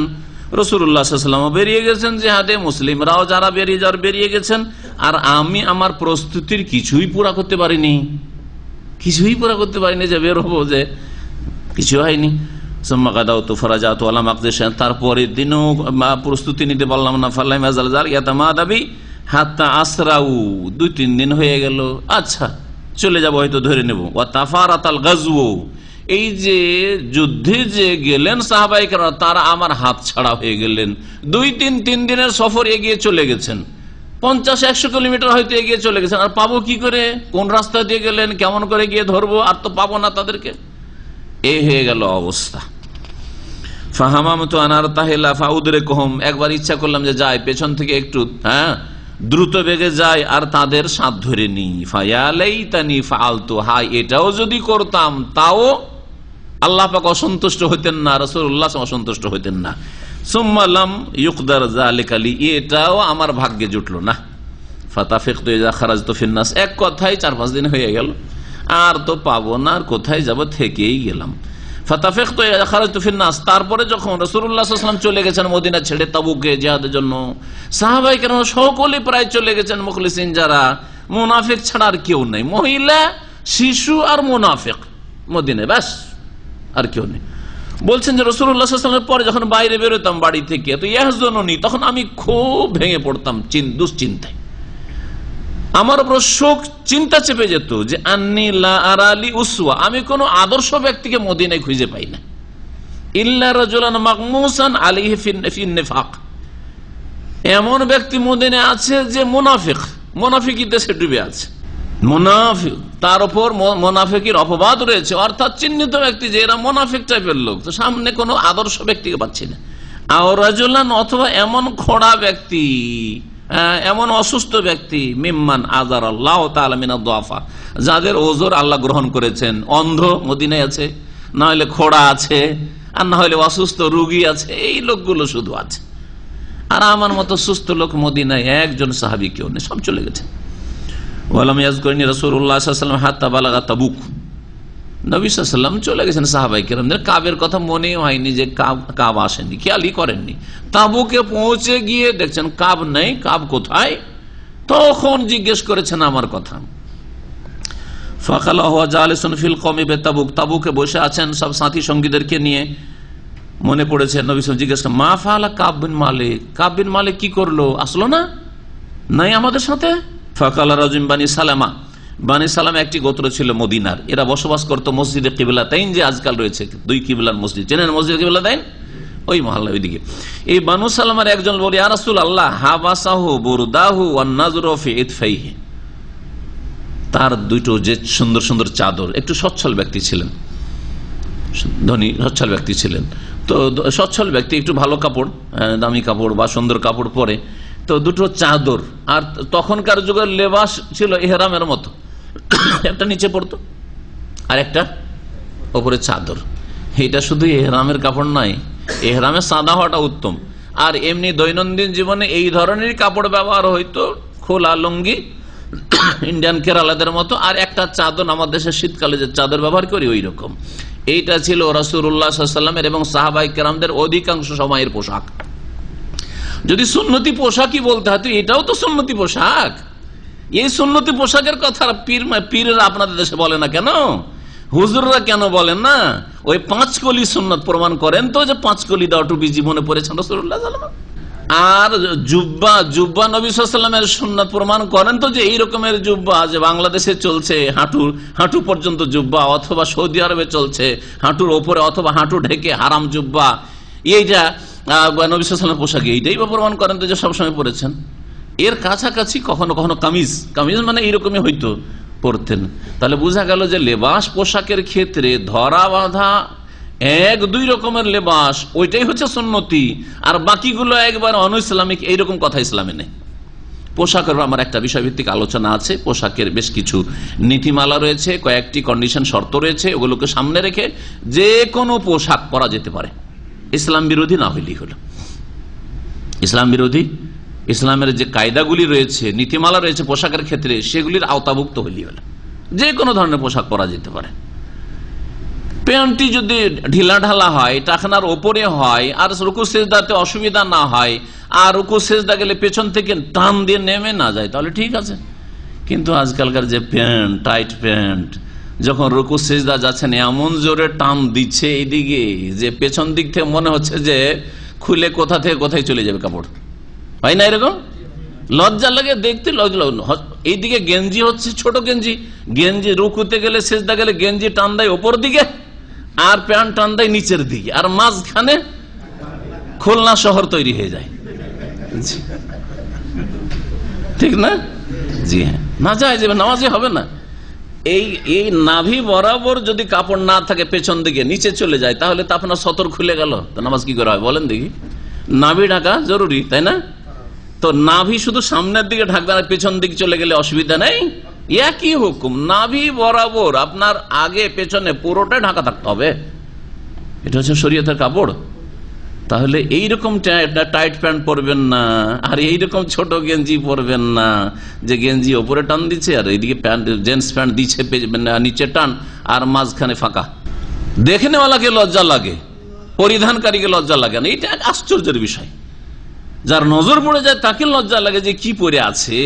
রাসূলুল্লাহ সাল্লাল্লাহু আলাইহি ওয়াসাল্লাম বেরিয়ে গেছেন জিহাদে, মুসলিমরাও যারা বেরিয়ে গেছেন, আর আমি আমার প্রস্তুতির কিছুই পুরা করতে পারিনি, যে বের হবো, যে কিছু হয়নি। তারপরের দিনও প্রস্তুতি নিতে পারলাম না। হাত্তা আসরাউ, 2-3 দিন হয়ে গেল, আচ্ছা চলে যাবো, হয়তো ধরে নেবো। তাফারাতাল গাজওয়ু, এই যে যুদ্ধে যে গেলেন সাহাবায়ে কেরাম, তারা আমার হাত ছাড়া হয়ে গেলেন। 2-3 দিনের সফর এগিয়ে চলে গেছেন, 50-100 কিলোমিটার হয়তো এগিয়ে চলে গেছেন, আর পাবো কি করে? কোন রাস্তা দিয়ে গেলেন, কেমন করে গিয়ে ধরবো, আর তো পাবো না তাদেরকে। এই হয়ে গেল অবস্থা। ফাহামামতু আনার তাহিলা ফাউদরিকুহুম, একবার ইচ্ছা করলাম যে যাই পেছন থেকে একটু দ্রুত বেগে যায় আর তাদের সাথ ধরে নি। ফায়ালাইতানি ফাআলতু, হাই এটাও যদি করতাম তাও আল্লাহ পাক অসন্তুষ্ট হইতেন না, রাসূলুল্লাহ অসন্তুষ্ট হইতেন না। সুম্মা লাম ইউকদার যালিকা লি, এটাও আমার ভাগ্যে জুটলো না। ফাতাফিকতু ইযা খারাজতু ফিন নাস, এক কথায় 4-5 দিন হয়ে গেল, আর তো পাবো না, আর কোথায় যাব, থেকেই গেলাম। ফাতাফিকতু ইযা খারাজতু ফিন নাস, তারপরে যখন রাসূলুল্লাহ সাল্লাল্লাহু আলাইহি ওয়াসাল্লাম চলে গেছেন মদিনা ছেড়ে তাবুকে জিহাদের জন্য, সাহাবায়ে কেরাম সকলে প্রায় চলে গেছেন, মুখলিসিন যারা, মুনাফিক ছাড়া আর কেউ নেই, মহিলা, শিশু আর মুনাফিক মদিনায়, ব্যাস আর কেউ নেই। বলছেন যে রাসূলুল্লাহ সাল্লাল্লাহু আলাইহি ওয়াসাল্লামের পরে যখন বাইরে বেরোতাম বাড়ি থেকে, তো ইয়াহজুনুনি, তখন আমি খুব ভেঙে পড়তাম দুশ্চিন্তায়, আমার উপর শোক চিন্তা চেপে যেত যে আন্নী লা আরালি উসওয়া, আমি কোনো আদর্শ ব্যক্তিকে মদিনায় খুঁজে পাই না। ইল্লা রাজুলান মাগমুসান আলাইহি ফিন নিফাক, এমন ব্যক্তি মদিনায় আছে যে মুনাফিকিতে সে ডুবে আছে, মুনাফিক, তার উপর মুনাফিকের অপবাদ রয়েছে, অর্থাৎ চিহ্নিত ব্যক্তি যে এরা মুনাফিক টাইপের লোক, তো সামনে কোনো আদর্শ ব্যক্তিকে পাচ্ছি না। আর রাজুলান, অথবা এমন খোড়া ব্যক্তি, এমন অসুস্থ ব্যক্তি, মিম্মান আযার আল্লাহ তাআলা মিনাদ দুআফা, যাদের ওজর আল্লাহ গ্রহণ করেছেন, অন্ধ মদিনায় আছে, না হলে খোড়া আছে, আর না হলে অসুস্থ রোগী আছে, এই লোকগুলো শুধু আছে। আর আমার মতো সুস্থ লোক মদিনায় একজন সাহাবী কেউ নেই, সব চলে গেছে। ওয়ালাম ইয়াজকুরনি রাসূলুল্লাহ সাল্লাল্লাহু আলাইহি ওয়াসাল্লাম হাত্তা বালাগা তাবুক, নবী সাল্লাল্লাহু আলাইহি ওয়াসাল্লাম চলে গেছেন, সাহাবায়ে কেরামদের কাবের কথা মনেই হয়নি যে কাব আসেনি, খেয়ালই করেননি। তাবুকে পৌঁছে গিয়ে দেখছেন কাব নেই, কাব কোথায়, তখন জিজ্ঞেস করেছেন আমার কথা। ফাকালা হুয়া জালিসুন ফিল কওমি বিতাবুক, তাবুকে বসে আছেন সব সাথী সঙ্গীদেরকে নিয়ে, মনে পড়েছে নবী সাল্লাল্লাহু আলাইহি ওয়াসাল্লাম জিজ্ঞেস করেন, মা ফাআলা কাব বিন মালিক, কাব বিন মালিক কি করলো, আসলো না, নাই আমাদের সাথে। ফাকালা রাজুম বানি সালামা, বানি সালামা একটি গোত্র ছিল মদিনার, এরা বসবাস করতো মসজিদে কিবলাতাইন, যে আজকাল রয়েছে 2 কিবলার মসজিদ, চেনেন মসজিদে কিবলাতাইন, ওই মহল্লা ওইদিকে। এই বানু সালামার একজন বলে, ইয়া রাসূলুল্লাহ হাবাসাহু বুরদাহু ওয়ান নাযরু ফি ইতফাইহি, তার 2টো যে সুন্দর সুন্দর চাদর, একটু সচ্ছল ব্যক্তি ছিলেন, ধনী সচ্ছল ব্যক্তি ছিলেন, তো সচ্ছল ব্যক্তি একটু ভালো কাপড়, দামি কাপড় বা সুন্দর কাপড় পরে, তো 2টো চাদর, আর তখনকার যুগের লেবাস ছিল ইহরামের মতো, একটা নিচে পড়তো আর একটা ওপরে চাদর। এটা শুধু ইহরামের কাপড় নয়, ইহরামে সাদা হওয়াটা উত্তম, আর এমনি দৈনন্দিন জীবনে এই ধরনের কাপড় ব্যবহার হইতো, খোলা লুঙ্গি, ইন্ডিয়ান কেরালাদের মতো, আর একটা চাদর, আমাদের দেশে শীতকালে যে চাদর ব্যবহার করি ওই রকম। এইটা ছিল রাসূলুল্লাহ সাল্লাল্লাহু আলাইহি ওয়াসাল্লামের এবং সাহাবায়ে কেরামদের অধিকাংশ সময়ের পোশাক। যদি সুন্নতি পোশাকই বলতে হয়, তো এটাও তো সুন্নতি পোশাক। এই সুন্নতি পোশাকের কথা পীররা আপনাদের দেশে বলে না কেন, হুজুররা কেন বলেন না? ওই 5 কলি সুন্নত প্রমাণ করেন তো, যে 5 কলি দাও টুপি জীবনে পড়েছেন রাসূলুল্লাহ সাল্লাল্লাহু আলাইহি ওয়াসাল্লাম। আর জুব্বা নবী সাল্লাল্লাহু আলাইহি ওয়াসাল্লামের সুন্নাত প্রমাণ করেন তো, যে এই রকমের জুব্বা যে বাংলাদেশে চলছে, হাঁটু পর্যন্ত জুব্বা, অথবা সৌদি আরবে চলছে হাঁটুর ওপরে অথবা হাঁটু ঢেকে হারাম জুব্বা, এইটা নবী সাল্লাল্লাহু আলাইহি ওয়াসাল্লামের পোশাক, এইটাই বা প্রমাণ করেন তো যে সবসময় পড়েছেন। এর কাছাকাছি কখনো কখনো কামিজ মানে এইরকমই হয়তো পড়তেন। তাহলে বোঝা গেল যে লেবাস পোশাকের ক্ষেত্রে ধরা বাঁধা 1-2 রকমের লেবাস, ওইটাই হচ্ছে সুন্নতি, আর বাকিগুলো একবার অনইসলামিক, এইরকম কথা ইসলামে নেই। পোশাকের আমার একটা বিষয়ভিত্তিক আলোচনা আছে, পোশাকের বেশ কিছু নীতিমালা রয়েছে, কয়েকটি কন্ডিশন শর্ত রয়েছে, ওগুলোকে সামনে রেখে যে কোনো পোশাক পরা যেতে পারে, ইসলাম বিরোধী না হইলেই হলো। ইসলাম বিরোধী, ইসলামের যে কায়দাগুলি রয়েছে, নীতিমালা রয়েছে পোশাকের ক্ষেত্রে, সেগুলির আওতাভুক্ত হইলেই হলো, যে কোনো ধরনের পোশাক পরা যেতে পারে। প্যান্টটি যদি ঢিলা ঢালা হয়, টাকনার ওপরে হয়, আর রুকু সেজদাতে অসুবিধা না হয়, আর রুকু সেজদা গেলে পেছন থেকে টান দিয়ে নেমে না যায়, তাহলে ঠিক আছে। কিন্তু আজকালকার যে প্যান্ট, টাইট প্যান্ট, যখন রুকু সেজদা যাচ্ছেন এমন জোরে টান দিচ্ছে এইদিকে যে পেছন দিক থেকে মনে হচ্ছে যে খুলে কোথা থেকে কোথায় চলে যাবে কাপড়, হয় না এরকম? লজ্জা লাগে দেখতে, এইদিকে গেঞ্জি হচ্ছে, ছোট গেঞ্জি, গেঞ্জি রুকুতে গেলে সেজদা গেলে গেঞ্জি টান দেয় ওপর দিকে, আর প্যান্ট টান দেয় নিচের দিকে, আর মাঝখানে খুলনা শহর তৈরি হয়ে যায়। ঠিক না? জি হ্যাঁ, না যায় যাবে, নামাজে হবে না। এই নাভি বরাবর যদি কাপড় না থাকে পেছন দিকে নিচে চলে যায়, তাহলে তো আপনার সতর খুলে গেল, তো নামাজ কি করা হয় বলেন দেখি? নাভি ঢাকা জরুরি, তাই না? তো নাভি শুধু সামনের দিকে ঢাকবে আর পেছন দিকে চলে গেলে অসুবিধা নেই, একই হুকুম। নাভি বরাবর আপনার আগে পেছনে পুরোটা ঢাকা থাকতে হবে, এটা হচ্ছে শরীয়তের কাপড়। তাহলে এইরকম টাইট প্যান্ট পরবেন না, আর এইরকম ছোট গেঞ্জি পরবেন না যে গেঞ্জি ওপরে টান দিচ্ছে আর এইদিকে প্যান্ট, জেন্টস প্যান্ট দিচ্ছে নিচে টান আর মাঝখানে ফাঁকা। দেখে নেওয়ালাকে লজ্জা লাগে, পরিধানকারীকে লজ্জা লাগে না, এটা এক আশ্চর্যের বিষয়। যার নজর পড়ে যায় তাকে লজ্জা লাগে যে কি পরে আছে,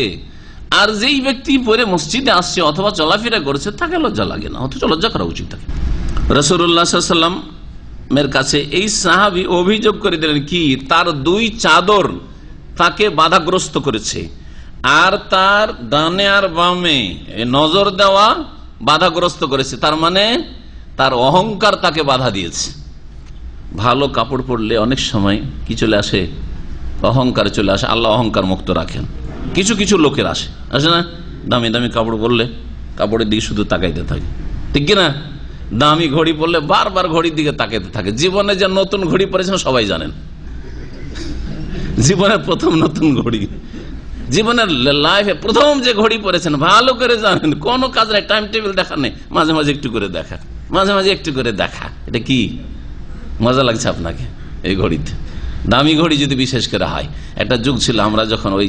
আর যেই ব্যক্তি পরে মসজিদে আসছে অথবা চলাফেরা করছে তাকে লজ্জা লাগে না, অথচ লজ্জা করা উচিত থাকে। রাসূলুল্লাহ সাল্লাল্লাহু আলাইহি ওয়াসাল্লাম এর কাছে এই সাহাবী অভিযোগ করে দিলেন কি তার দুই চাদর তাকে বাধাগ্রস্ত করেছে, আর তার ডানে আর বামে নজর দেওয়া বাধাগ্রস্ত করেছে, তার মানে তার অহংকার তাকে বাধা দিয়েছে। ভালো কাপড় পরলে অনেক সময় কি চলে আসে? অহংকার চলে আসে। আল্লাহ অহংকার মুক্ত রাখেন। কিছু কিছু লোকের আসে না, দামি দামি কাপড় পরলে কাপড়ের দিকে শুধু তাকাইতে থাকে, ঠিক কিনা? দামি ঘড়ি পরলে বারবার ঘড়ির দিকে তাকাইতে থাকে। জীবনে যে নতুন ঘড়ি পরেছেন সবাই জানেন, জীবনের প্রথম নতুন ঘড়ি, জীবনের লাইফে প্রথম যে ঘড়ি পরেছেন ভালো করে জানেন, কোন কাজ নেই, টাইম টেবিল দেখা নেই, মাঝে মাঝে একটু করে দেখা, মাঝে মাঝে একটু করে দেখা। এটা কি মজা লাগছে আপনাকে এই ঘড়িতে? দামি ঘড়ি যদি বিশেষ করে হয়, একটা যুগ ছিল আমরা যখন ওই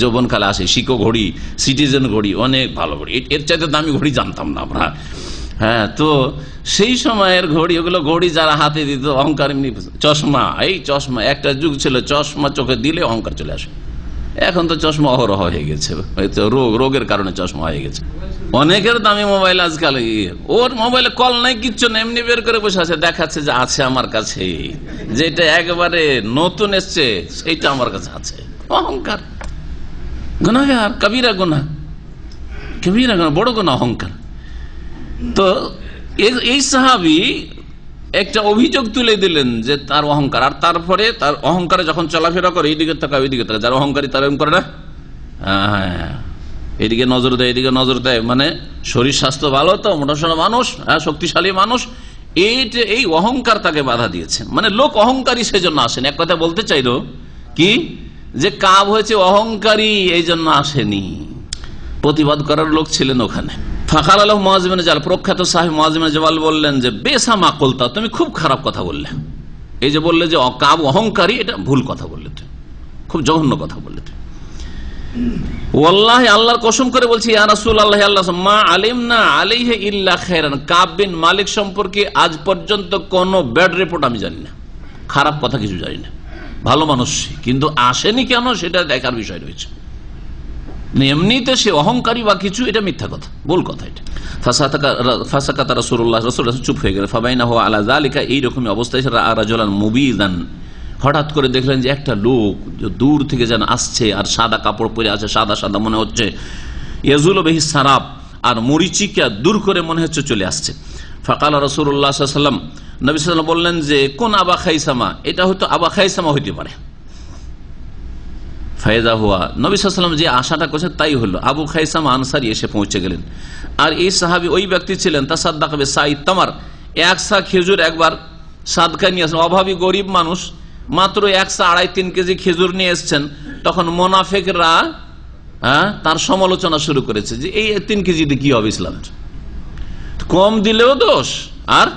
যৌবনকালে আসে, শিকো ঘড়ি, সিটিজেন ঘড়ি, অনেক ভালো ঘড়ি, এর চাইতে দামি ঘড়ি জানতাম না আমরা। হ্যাঁ, তো সেই সময়ের ঘড়ি, ওগুলো ঘড়ি যারা হাতে দিত অহংকার। এমনি চশমা, এই চশমা একটা যুগ ছিল, চশমা চোখে দিলে অহংকার চলে আসে। এখন তো চশমা অহরহ হয়ে গেছে, হয়তো রোগের কারণে চশমা হয়ে গেছে। অনেকের দামি মোবাইল আজকাল, ওর মোবাইলে কল নাই, কিচ্ছু নেই, এমনি বের করে বসে আছে, দেখাচ্ছে যে আছে আমার কাছে, যেটা একবারে নতুন এসছে সেইটা আমার কাছে আছে। অহংকার, গুনাহগার, কবিরা গুনাহ, কবিরা গুনাহ, বড় গুনাহ অহংকার। তো এই সাহাবী একটা অভিযোগ তুলে দিলেন যে তার অহংকার, আর তারপরে তার অহংকারে যখন চলাফেরা করে এইদিকে তাকায় ওইদিকে তাকায়, যারা অহংকারী তারা এরকম করে না, হ্যাঁ এইদিকে নজর দেয়, এইদিকে নজর দেয়, মানে শরীর স্বাস্থ্য ভালো তো, মোটাসোটা মানুষ, শক্তিশালী মানুষ, এই অহংকার তাকে বাধা দিয়েছে। মানে লোক অহংকারী সেজন্য আসেন। এক কথা বলতে চাইল কি যে কাব হয়েছে অহংকারী এই জন্য আসেনি, প্রতিবাদ করার লোক ছিলেন ওখানে। ফাকাল আলাহু মুআয ইবনে জাবাল, প্রখ্যাত সাহাবী মুআয ইবনে জাবাল বললেন যে বেসা মা কুলতা, তুমি খুব খারাপ কথা বললে। এই যে বললে যে কাব অহংকারী, এটা ভুল কথা বললে, খুব জঘন্য কথা বললে। ওয়াল্লাহি, আল্লাহর কসম করে বলছি, ইয়া রাসূলুল্লাহ, আল্লাহ মা আলিমনা আলাইহি ইল্লা খায়রান, কাব বিন মালিক সম্পর্কে আজ পর্যন্ত কোন ব্যাড রিপোর্ট আমি জানি না, খারাপ কথা কিছু জানি না, ভালো মানুষ, কিন্তু আসেনি কেন সেটা দেখার বিষয় রয়েছে। এমনিতে সে অহংকারী বা কিছু, এটা মিথ্যা কথা, ভুল কথা এটা। ফাসাকাতা রাসূলুল্লাহ, রাসূলুল্লাহ চুপ হয়ে গেলেন। ফাবাইনাহু আলা যালিকা, এইরকমই অবস্থায় রাজুলান মুবিদান, হঠাৎ করে দেখলেন যে একটা লোক দূর থেকে যেন আসছে, আর সাদা কাপড় পরে আছে, সাদা সাদা মনে হচ্ছে, ইয়াজুলু বিহি সারাব, আর মরিচিকা দূর করে মনে হচ্ছে চলে আসছে। ফাকাল রাসূলুল্লাহ সাল্লাল্লাহু আলাইহি ওয়াসাল্লাম, নবী সাল্লাল্লাহু আলাইহি ওয়াসাল্লাম বললেন যে কোন আবা খাইসামা, এটা হয়তো আবা খাইসামা হইতে পারে। ফায়দা হুয়া, নবী সাল্লাল্লাহু আলাইহি ওয়াসাল্লাম যে আশাটা করছেন তাই হলো, আবু খাইসামা আনসারী এসে পৌঁছে গেলেন। আর এই সাহাবী ওই ব্যক্তি ছিলেন তাসাদ্দাক বিসাই তামার, এক সা খেজুর একবার সাদকা নিয়ে আসেন। অভাবী গরিব মানুষ, মাত্র 1.5-3 কেজি খেজুর নিয়ে এসছেন। তখন মোনাফেকরা তার সমালোচনা শুরু করেছে যে এই 3 কেজিতে কি হবে ইসলামের, কম দিলেও দোষ আর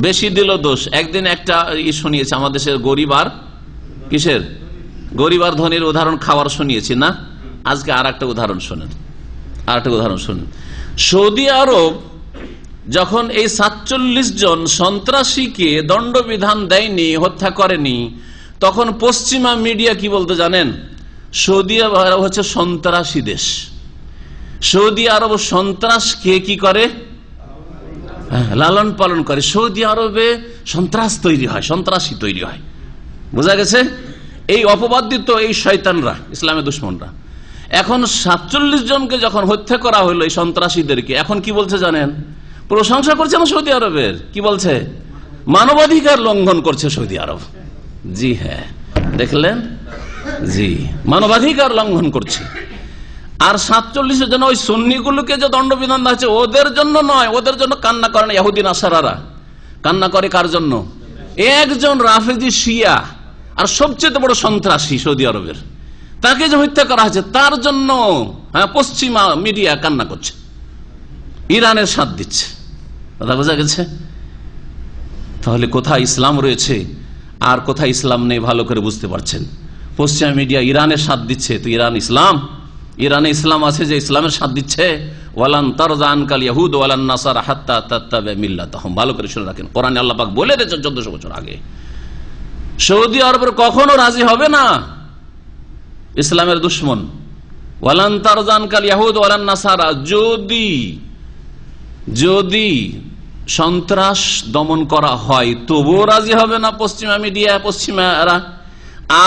বেশি দিলেও দোষ। একদিন একটা শুনিয়েছে আমাদের দেশের গরিব আর কিসের, গরিব আর ধনীর উদাহরণ খাওয়ার শুনিয়েছি না, আজকে আর একটা উদাহরণ শোনেন, সৌদি আরব যখন এই 47 জন সন্ত্রাসীকে দণ্ডবিধান দেয়নি, হত্যা করেনি, তখন পশ্চিমা মিডিয়া কি বলতে জানেন? সৌদি আরব হচ্ছে সন্ত্রাসী দেশ। সৌদি আরব সন্ত্রাসকে কি করে? লালন পালন করে। সৌদি আরবে সন্ত্রাস তৈরি হয়, সন্ত্রাসী তৈরি হয়। বোঝা গেছে? এই অপবাদ দিত এই শয়তানরা, ইসলামের দুশ্মনরা। এখন 47 জনকে যখন হত্যা করা হলো এই সন্ত্রাসীদেরকে, এখন কি বলছে জানেন? প্রশংসা করছে না সৌদি আরবের। কি বলছে? মানবাধিকার লঙ্ঘন করছে সৌদি আরব। জি হ্যাঁ, দেখলেন? জি, মানবাধিকার লঙ্ঘন করছে। আর 47 জন ওই সুন্নিগুলোকে যে দণ্ডবিধান দেওয়া হচ্ছে ওদের জন্য নয়, ওদের জন্য কান্না করে না ইহুদি নাসারারা। কান্না করে কার জন্য? একজন রাফেজি শিয়া আর সবচেয়ে বড় সন্ত্রাসী সৌদি আরবের, তাকে যে হত্যা করা হয়েছে তার জন্য পশ্চিমা মিডিয়া কান্না করছে, ইরানের সাথ দিচ্ছে। কথা বোঝা গেছে? তাহলে কোথায় ইসলাম রয়েছে আর কোথায় ইসলাম নেই ভালো করে বুঝতে পারছেন। পশ্চিমা মিডিয়া ইরানের সাথ দিচ্ছে, তো ইরান ইসলাম? ইরানে ইসলাম আছে যে ইসলামের সাথ দিচ্ছে? ওয়ালান তারযা আনকাল ইয়াহুদ ওয়ালান নাসারা হাত্তা তাত্তাবি'a মিল্লাতাহুম। ভালো করে শুনে রাখেন, কোরআনে আল্লাহ পাক বলে দিয়েছেন 1400 বছর আগে। সৌদি আরবের কখনো রাজি হবে না ইসলামের দুশ্মন। ওয়ালান তারযা আনকাল ইয়াহুদ ওয়ালান নাসারা, যদি সন্ত্রাস দমন করা হয় তবুও রাজি হবে না পশ্চিমা মিডিয়া, পশ্চিমারা।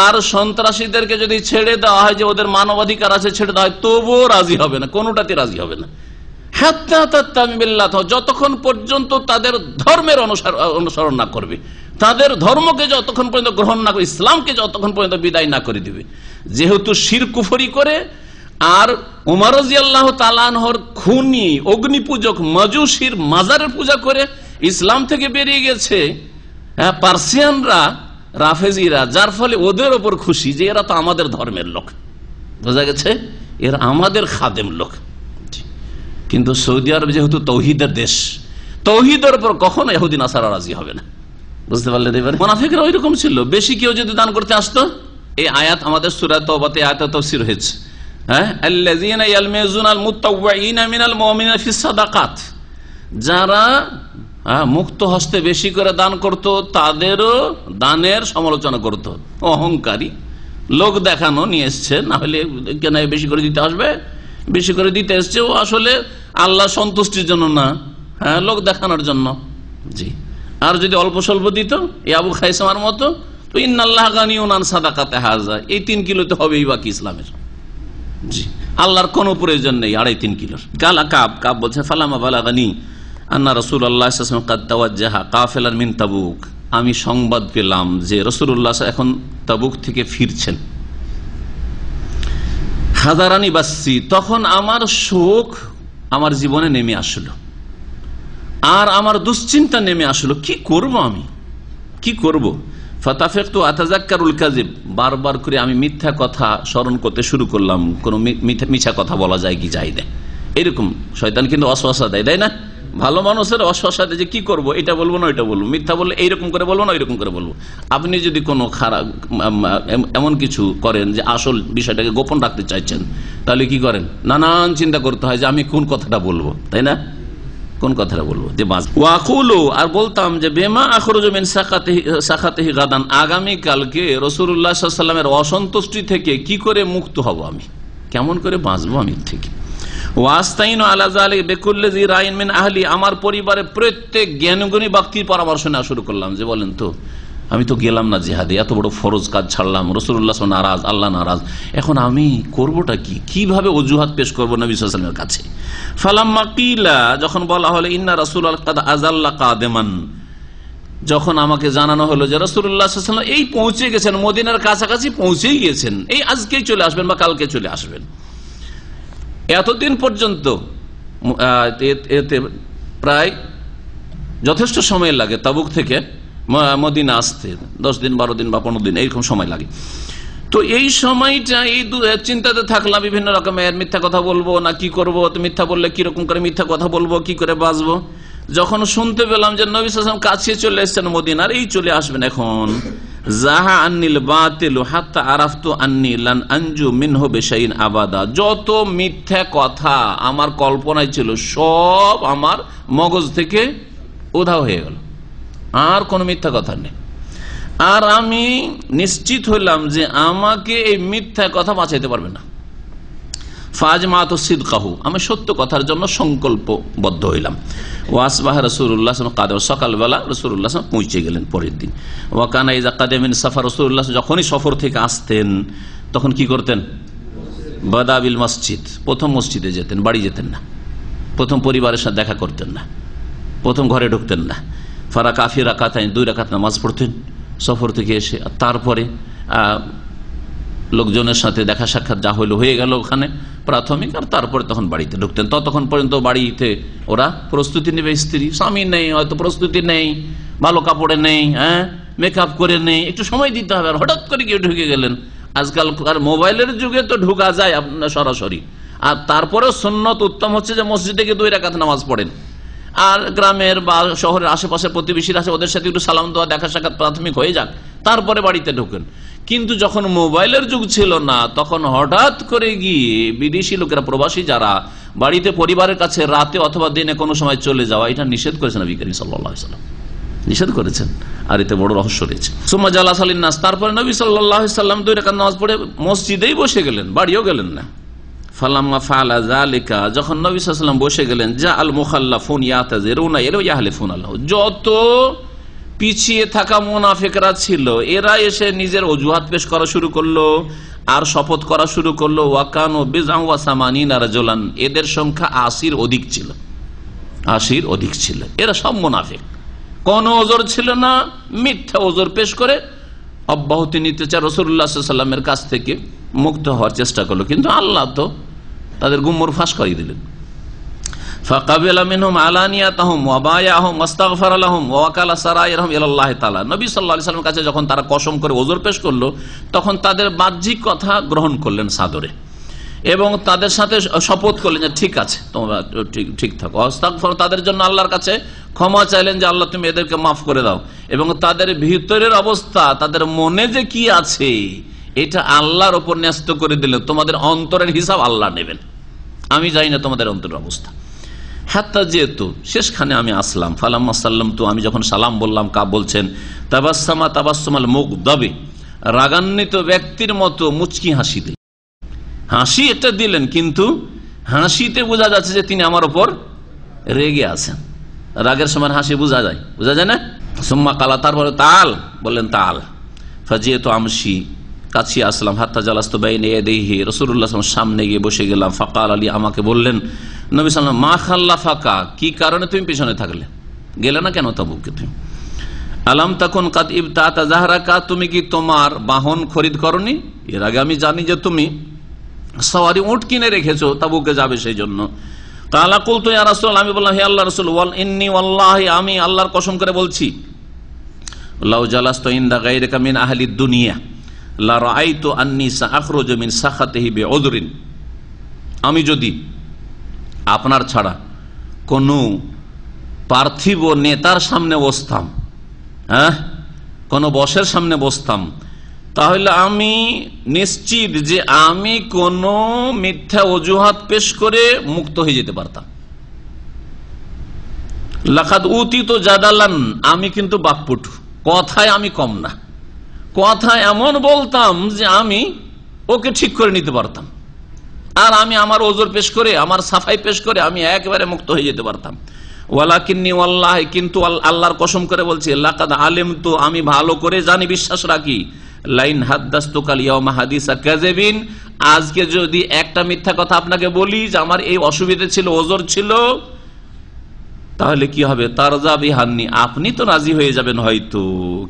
আর সন্ত্রাসীদেরকে যদি ছেড়ে দেওয়া হয়, যে ওদের মানবাধিকার আছে, ছেড়ে দেওয়া হয়, তবুও রাজি হবে না, কোনোটাতে রাজি হবে না। হাত্তা তাত্তাবি'a মিল্লাতাহুম, যতক্ষণ পর্যন্ত তাদের ধর্মের অনুসরণ না করবে, তাদের ধর্মকে যতক্ষণ পর্যন্ত গ্রহণ না করে, ইসলামকে যতক্ষণ পর্যন্ত বিদায় না করে দিবে। যেহেতু শিরক কুফরি করে আর উমর রাদিয়াল্লাহু তাআলা আনহুর খুনি অগ্নিপূজক মাজুসির মাজারের পূজা করে ইসলাম থেকে বেরিয়ে গেছে পার্সিয়ানরা, রাফেজিরা, যার ফলে ওদের ওপর খুশি যে এরা তো আমাদের ধর্মের লোক। বোঝা গেছে? এরা আমাদের খাদেম লোক। কিন্তু সৌদি আরব যেহেতু তৌহিদের দেশ, তৌহিদের উপর কখনো ইহুদি নাসারা রাজি হবে না। বুঝতে পারলেন? এবারে মুনাফিকরা ওইরকম ছিল। বেশি কেউ যদি দান করতে আসতো, এই আয়াত আমাদের সূরা তাওবাতে আয়াতে তাফসীর হয়েছে, আল্লাযীনা ইয়ালমিজুনাল মুতাওয়্যিনা মিনাল মুমিনিনা ফিস সাদাকাত, যারা মুক্ত হস্তে বেশি করে দান করত তাদেরও দানের সমালোচনা করত। অহংকারী লোক দেখানো নিয়ে এসছে, না হলে কেন বেশি করে দিতে আসবে? বেশি করে দিতে এসছে ও আসলে আল্লাহ সন্তুষ্টির জন্য না, লোক দেখানোর জন্য। জি, আর যদি অল্প স্বল্প দিত এই আবু খাইসামার মতো, তো ইন্নাল্লাহ গানিয়ুন আন সাদাকাতি হাযা, এই 3 কিলোতে হবেই বাকি ইসলামের। জি, আল্লাহর কোনো প্রয়োজন নেই 2.5-3 কিলোর। কালা কাব বলছে ফালামা বালাগানি আন্না রাসূলুল্লাহ সাল্লাল্লাহু আলাইহি ওয়াসাল্লাম কাদ তাওয়াজ্জাহা কাফিলান মিন তাবুক, আমি সংবাদ পেলাম যে রাসূলুল্লাহ এখন তাবুক থেকে ফিরছেন। হাজারানি বাসি, তখন আমার শোক আমার জীবনে নেমে আসলো আর আমার দুশ্চিন্তা নেমে আসলো। কি করব আমি, কি করব? ফাতাফাকতু আতাযাক্কারুল কাযিব, বারবার করে আমি মিথ্যা কথা স্মরণ করতে শুরু করলাম। কোন মিথ্যা কথা বলা যায় কি যায় না, এরকম শয়তান কিন্তু ওয়াসওয়াসা দেয় না? ভালো মানুষের ওয়াসওয়াসা দেয় যে কি করব, এটা বলবো না ওইটা বলবো, মিথ্যা বললে এইরকম করে বলবো না ওইরকম করে বলবো। আপনি যদি কোনো খারাপ এমন কিছু করেন যে আসল বিষয়টাকে গোপন রাখতে চাইছেন, তাহলে কি করেন? নানান চিন্তা করতে হয় যে আমি কোন কথাটা বলবো, তাই না? কোন কথাটা বলবো যে ওয়াকুলু, আর বলতাম যে বেমা আখরুজু মিন সাখাতিহি গাদান, আগামী কালকে রাসূলুল্লাহ সাল্লাল্লাহু আলাইহি ওয়াসাল্লামের অসন্তুষ্টি থেকে কি করে মুক্ত হব, আমি কেমন করে বাঁচবো আমি থেকে। ওয়াস্তাইনু আলা যালিকা বিকুল্লি জি রাইন মিন আহলি, আমার পরিবারের প্রত্যেক জ্ঞানগুণী ব্যক্তির পরামর্শ নেওয়া শুরু করলাম যে বলেন তো, আমি তো গেলাম না জিহাদে, এত বড় ফরজ কাজ ছাড়লাম, রাসূলুল্লাহ সাল্লাল্লাহু আলাইহি ওয়াসাল্লাম নারাজ, আল্লাহ নারাজ, এখন আমি করবোটা কি, কিভাবে অজুহাত পেশ করবো নবী সাল্লাল্লাহু আলাইহি ওয়াসাল্লামের কাছে। ফালাম্মা কিলা, যখন বলা হলো ইন্না রাসূলাল্লাহ কাদ আযাল্লা কাদিমান, যখন আমাকে জানানো হলো যে রাসূলুল্লাহ সাল্লাল্লাহু আলাইহি ওয়াসাল্লাম এই পৌঁছে গেছেন, মদিনার কাছাকাছি পৌঁছেই গেছেন, এই আজকেই চলে আসবেন বা কালকে চলে আসবেন। এতদিন পর্যন্ত এতে প্রায় যথেষ্ট সময় লাগে তাবুক থেকে মদিনা আসতে, 10 দিন 12 দিন বা 15 দিন এইরকম সময় লাগে। তো এই সময়টা এই চিন্তাতে থাকলাম বিভিন্ন রকমের, মিথ্যা কথা বলবো না কি করবো, তো মিথ্যা বললে কিরকম করে মিথ্যা কথা বলবো, কি করে বাঁচবো। যখন শুনতে পেলাম যে নবী সাল্লাল্লাহু আলাইহি ওয়াসাল্লাম কাছে চলে এসেছেন মদিনার, এই চলে আসবেন এখন, জাহা আন্নিল বাতিল হাত্তা আরাফতু আন্নি লান আনজু মিনহু বিশাইইন আবাদা। যত মিথ্যা কথা আমার কল্পনায় ছিল সব আমার মগজ থেকে উধাও হয়ে গেল, আর কোনো মিথ্যা কথা নেই। আর আমি নিশ্চিত হইলাম যে আমাকে এই মিথ্যা কথা বাঁচাইতে পারবে না। ফাজমাত সিদকাহু, আমি সত্য কথার জন্য সংকল্পবদ্ধ হইলাম। ওয়াসবাহ রাসূলুল্লাহ কাদের, সকালবেলা রাসূলুল্লাহ পৌঁছে গেলেন পরের দিন। ওয়াকানা ইযা কাদামিন সাফার, রাসূলুল্লাহ যখনই সফর থেকে আসতেন তখন কি করতেন? বাদাবিল মসজিদ, প্রথম মসজিদে যেতেন, বাড়ি যেতেন না, প্রথম পরিবারের সাথে দেখা করতেন না, প্রথম ঘরে ঢুকতেন না। ফারা কাফি রাকাতাইন, 2 রাকাত নামাজ পড়তেন সফর থেকে এসে। তারপরে লোকজনের সাথে দেখা সাক্ষাৎ যা হইলো হয়ে গেল ওখানে প্রাথমিক, আর তারপরে তখন বাড়িতে ঢুকতেন। ততক্ষণ পর্যন্ত বাড়িতে ওরা প্রস্তুতি নেবে, স্ত্রী স্বামী নেই, হয়তো প্রস্তুতি নেই, ভালো কাপড়ে নেই, হ্যাঁ মেকআপ করে নেই, একটু সময় দিতে হবে। আর হঠাৎ করে কেউ ঢুকে গেলেন, আজকাল আর মোবাইলের যুগে তো ঢুকা যায় আপনার সরাসরি। আর তারপরেও সুন্নত উত্তম হচ্ছে যে মসজিদে গিয়ে 2 রাকাত নামাজ পড়েন, আর গ্রামের বা শহরের আশেপাশে প্রতিবেশীরা আছে ওদের সাথে একটু সালাম দেওয়া, দেখা সাক্ষাৎ প্রাথমিক হয়ে যাক, তারপরে বাড়িতে ঢোকেন। কিন্তু যখন মোবাইলের যুগ ছিল না, তখন হঠাৎ করে গিয়ে বিদেশি লোকেরা, প্রবাসী যারা বাড়িতে পরিবারের কাছে রাতে অথবা দিনে কোনো সময় চলে যাওয়া, এটা নিষেধ করেছেন নবী করিম সাল্লাল্লাহু আলাইহি ওয়াসাল্লাম, নিষেধ করেছেন। আর এতে বড় রহস্য রয়েছে। সুম্মা জালাসা লিন-নাস, তারপরে নবী সাল্লাল্লাহু আলাইহি ওয়াসাল্লাম 2 রাকাত নামাজ পড়ে মসজিদেই বসে গেলেন, বাড়িও গেলেন না। ফালাম্মা ফাআলা যালিকা, যখন নবী সাল্লাল্লাহু আলাইহি ওয়াসাল্লাম বসে গেলেন, জা আল মুখাল্লাফুন ইয়াতাজিরুনা ইলা ইয়াহলিফুন আল্লাহ, যত পিছিয়ে থাকা মুনাফিকরা ছিল এরা এসে নিজের অজুহাত পেশ করা শুরু করলো আর শপথ করা শুরু করলো। ওয়াকানু বিজআ ওয়া সামানিনা রাজুলান, এদের সংখ্যা 80-র অধিক ছিল, 80-র অধিক ছিল। এরা সব মুনাফিক, কোনো ওজর ছিল না, মিথ্যা ওজর পেশ করে অব্যাহতি নিতে চায় রাসূলুল্লাহ সাল্লাল্লাহু আলাইহি ওয়াসাল্লামের কাছ থেকে মুক্ত হওয়ার চেষ্টা করলো, কিন্তু আল্লাহ তো তাদের গুম্মর ফাঁস করিয়ে দিলেন। ফাকাবিলা মিনহুম আলানিয়াতাহুম ওয়া বায়াহুম ওয়াস্তাগফারা লাহুম ওয়া ওয়াকালা সারাইরহুম ইলাল্লাহি তাআলা। নবী সাল্লাল্লাহু আলাইহি ওয়াসাল্লামের কাছে যখন তারা কসম করে ওজর পেশ করলো, তখন তাদের বাহ্যিক কথা গ্রহণ করলেন সাদরে এবং তাদের সাথে শপথ করলেন যে ঠিক আছে তোমরা ঠিক থাকো। ওয়াস্তাগফার, তাদের জন্য আল্লাহর কাছে ক্ষমা চাইলেন যে আল্লাহ তুমি এদেরকে মাফ করে দাও, এবং তাদের ভিতরের অবস্থা, তাদের মনে যে কি আছে এটা আল্লাহর উপর ন্যস্ত করে দিলেন। তোমাদের অন্তরের হিসাব আল্লাহ নেবেন, আমি জানি না তোমাদের অন্তরের অবস্থা। হাত্তা যেহেতু শেষখানে আমি আসলাম, ফালাম্মা সাল্লাম, তো আমি যখন সালাম বললাম, কা বলছেন তাবাসসামা তাবাসসুমাল মুগদাবি, রাগান্বিত ব্যক্তির মতো মুচকি হাসি দিলেন। হাসি এটা দিলেন, কিন্তু হাসিতে বোঝা যাচ্ছে যে তিনি আমার উপর রেগে আছেন। রাগের সময় হাসি বোঝা যায়, বোঝা যায় না? সুম্মা কালা, তারপরে তাল বললেন, তাল। ফাজিয়েতু আমশি, কাছে আসলাম। হাত্তা জালাস্তু বাইনা ইয়াদাইহি, রাসূলুল্লাহ সাল্লাল্লাহু আলাইহি ওয়াসাল্লাম সামনে গিয়ে বসে গেলাম। ফাকাল আলী, আমাকে বললেন নবী সাল্লাল্লাহু আলাইহি ওয়াসাল্লাম, মা খাল্লাফাকা, কি কারণে তুমি পিছনে থাকলে, গেলে না কেন তাবুকে তুমি? আলাম তাকুন কাদ ইবতাতা যাহরাকা, তুমি কি তোমার বাহন খরিদ করনি? এর আগে আমি জানি যে তুমি সওয়ারি উট কিনে রেখেছো, তাবুকে যাবে সেই জন্য। কালা কুলতু ইয়া রাসূল, আমি বললাম হে আল্লাহর রাসূল, ওয়াল ইন্নী ওয়াল্লাহি, আমি আল্লাহর কসম করে বলছি, লাউ জালাস্তু ইনদা গায়রিকা মিন আহলিদ দুনিয়া লা রাআইতু আন্নী সাআখরুজু মিন সাখাতিহি বিউযরিন, আমি যদি আপনার ছাড়া কোন পার্থিব নেতার সামনে বসতাম, হ্যাঁ কোন বসের সামনে বসতাম, তাহলে আমি নিশ্চিত যে আমি কোন মিথ্যা অজুহাত পেশ করে মুক্ত হয়ে যেতে পারতাম। লাকাদ উতিতু জাদালান, আমি কিন্তু বাকপটু, কথায় আমি কম না, কথা এমন বলতাম যে আমি ওকে ঠিক করে নিতে পারতাম, আর আমি আমার ওজর পেশ করে, আমার সাফাই পেশ করে আমি একেবারে মুক্ত হয়ে যেতে পারতাম। ওয়ালাকিন্নী ওয়াল্লাহি, কিন্তু আল্লাহর কসম করে বলছি, লাকাদ আলিমতু, আমি ভালো করে জানি, বিশ্বাস রাখি, লাইন হাদ্দাসতুকাল ইয়াউমা হাদিসা কাযিবিন, আজকে যদি একটা মিথ্যা কথা আপনাকে বলি যে আমার এই অসুবিধা ছিল, ওজর ছিল, তাহলে কি হবে? তারজা বিহান্নি, আপনি তো রাজি হয়ে যাবেন হয়তো,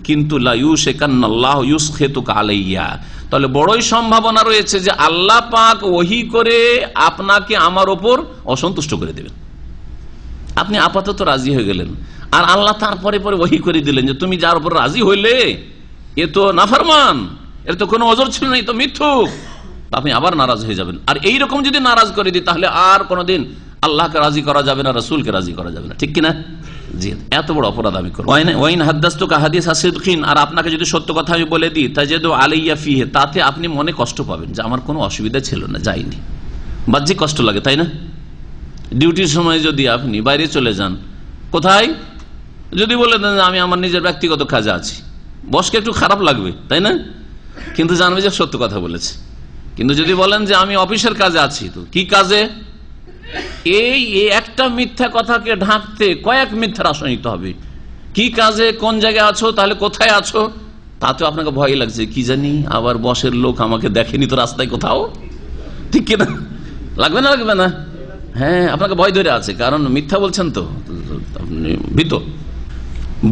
কিন্তু লা ইউশিকান্নাল্লাহু ইউসখিতুকা আলাইয়া, তাহলে বড়ই সম্ভাবনা রয়েছে যে আল্লাহ পাক ওহী করে আপনাকে আমার উপর অসন্তুষ্ট করে দেবেন। আপনি আপাতত রাজি হয়ে গেলেন, আর আল্লাহ তারপরে পরে ওহী করে দিলেন যে তুমি যার উপর রাজি হইলে এ তো নাফরমান, এর তো কোনো ওজর ছিল না, এ তো মিথ্যুক, আপনি আবার নারাজ হয়ে যাবেন। আর এইরকম যদি নারাজ করে দিই, তাহলে আর কোনোদিন আল্লাহকে রাজি করা যাবে না, রাসূলকে রাজি করা যাবে না, ঠিক কিনা? জি, এত বড় অপরাধ আমি করব। ওয়াইন হাদ্দাসতুকা হাদিসা সিদকিন, আর আপনাকে যদি সত্য কথা আমি বলে দিই, তাজিদু আলাইয়া ফিহি, তাতে আপনি মনে কষ্ট পাবেন যে আমার কোনো অসুবিধা ছিল না, যাইনি, বাহ্যিক কষ্ট লাগে, তাই না? ডিউটির সময় যদি আপনি বাইরে চলে যান, কোথায় যদি বলে দেন আমি আমার নিজের ব্যক্তিগত কাজে আছি, বসকে একটু খারাপ লাগবে, তাই না? কিন্তু জানবে যে সত্য কথা বলেছে। কিন্তু যদি বলেন যে আমি অফিসের কাজে আছি, তো কি কাজে? এই একটা মিথ্যা কথাকে ঢাকতে কয়েক মিথ্যা রাসায়ন নিতে হবে। কি কাজে, কোন জায়গায় আছো, তাহলে কোথায় আছো, তাতে আপনাকে ভয় লাগছে, কি জানি আবার বসের লোক আমাকে দেখেনি তো রাস্তায় কোথাও, ঠিক কিনা? লাগবে না, লাগবে না? হ্যাঁ, আপনাকে ভয় ধরে আছে, কারণ মিথ্যা বলছেন তো আপনি ভীত।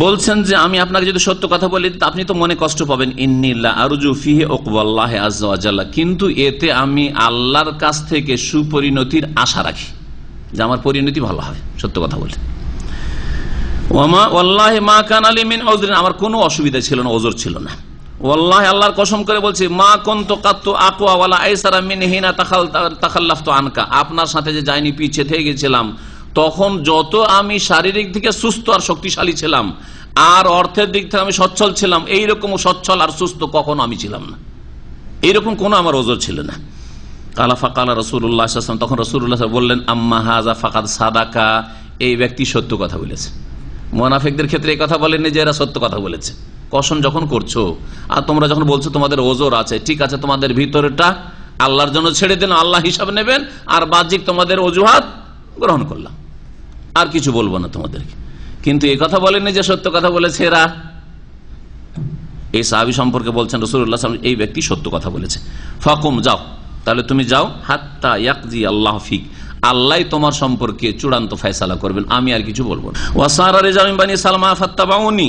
বলছেন যে আমি আপনাকে যদি সত্য কথা বলি আপনি তো মনে কষ্ট পাবেন। ইন্নিল্লা আরজু ফিহি উকবাল্লাহি আযজা ওয়া জাল্লা, কিন্তু এতে আমি আল্লাহর কাছ থেকে সুপরিণতির আশা রাখি, যে আমার পরিণতি ভালো হবে সত্য কথা বলে। ওয়ামা ওয়াল্লাহি মা কানা লি মিন উযরিন, আমার কোনো অসুবিধা ছিল না, ওজর ছিল না। ওয়াল্লাহি, আল্লাহর কসম করে বলছি, মা কুনতু কাত্তু আকওয়া ওয়ালা আইসারা মিন হিনা তাখাল্লাফতু আনকা, আপনার সাথে যে যাইনি পিছিয়ে থেকে গেছিলাম, তখন যত আমি শারীরিক দিকে সুস্থ আর শক্তিশালী ছিলাম, আর অর্থের দিক থেকে আমি সচ্ছল ছিলাম, এইরকম সচ্ছল আর সুস্থ কখনো আমি ছিলাম না, এইরকম কোনো আমার ওজর ছিল না। কালা ফাকালা রাসূলুল্লাহ সাল্লাল্লাহু আলাইহি ওয়াসাল্লাম, তখন রাসূলুল্লাহ বললেন, আম্মা হাযা ফাকাদ সাদাকা, এই ব্যক্তি সত্য কথা বলেছে। মুনাফিকদের ক্ষেত্রে এই কথা বলেননি যে এরা সত্য কথা বলেছে। কসম যখন করছো আর তোমরা যখন বলছো তোমাদের ওজর আছে, ঠিক আছে, তোমাদের ভিতরেটা আল্লাহর জন্য ছেড়ে দিন, আল্লাহ হিসাব নেবেন, আর বাহ্যিক তোমাদের অজুহাত গ্রহণ করলাম, আর কিছু বলবো না তোমাদেরকে। কিন্তু এই কথা বলেননি যে সত্য কথা বলেছে এরা। এই সাহাবী সম্পর্কে বলছেন রাসূলুল্লাহ সাল্লাল্লাহু আলাইহি ওয়াসাল্লাম, এই ব্যক্তি সত্য কথা বলেছে। ফাকুম, যাও, তাহলে তুমি যাও, হাত্তা ইয়াকজি আল্লাহ ফিক, আল্লাহ তোমার সম্পর্কে চূড়ান্ত ফয়সালা করবেন, আমি আর কিছু বলবো না। ওয়াসারা রিজালুম বানি সালমা ফাত্তাবাউনি,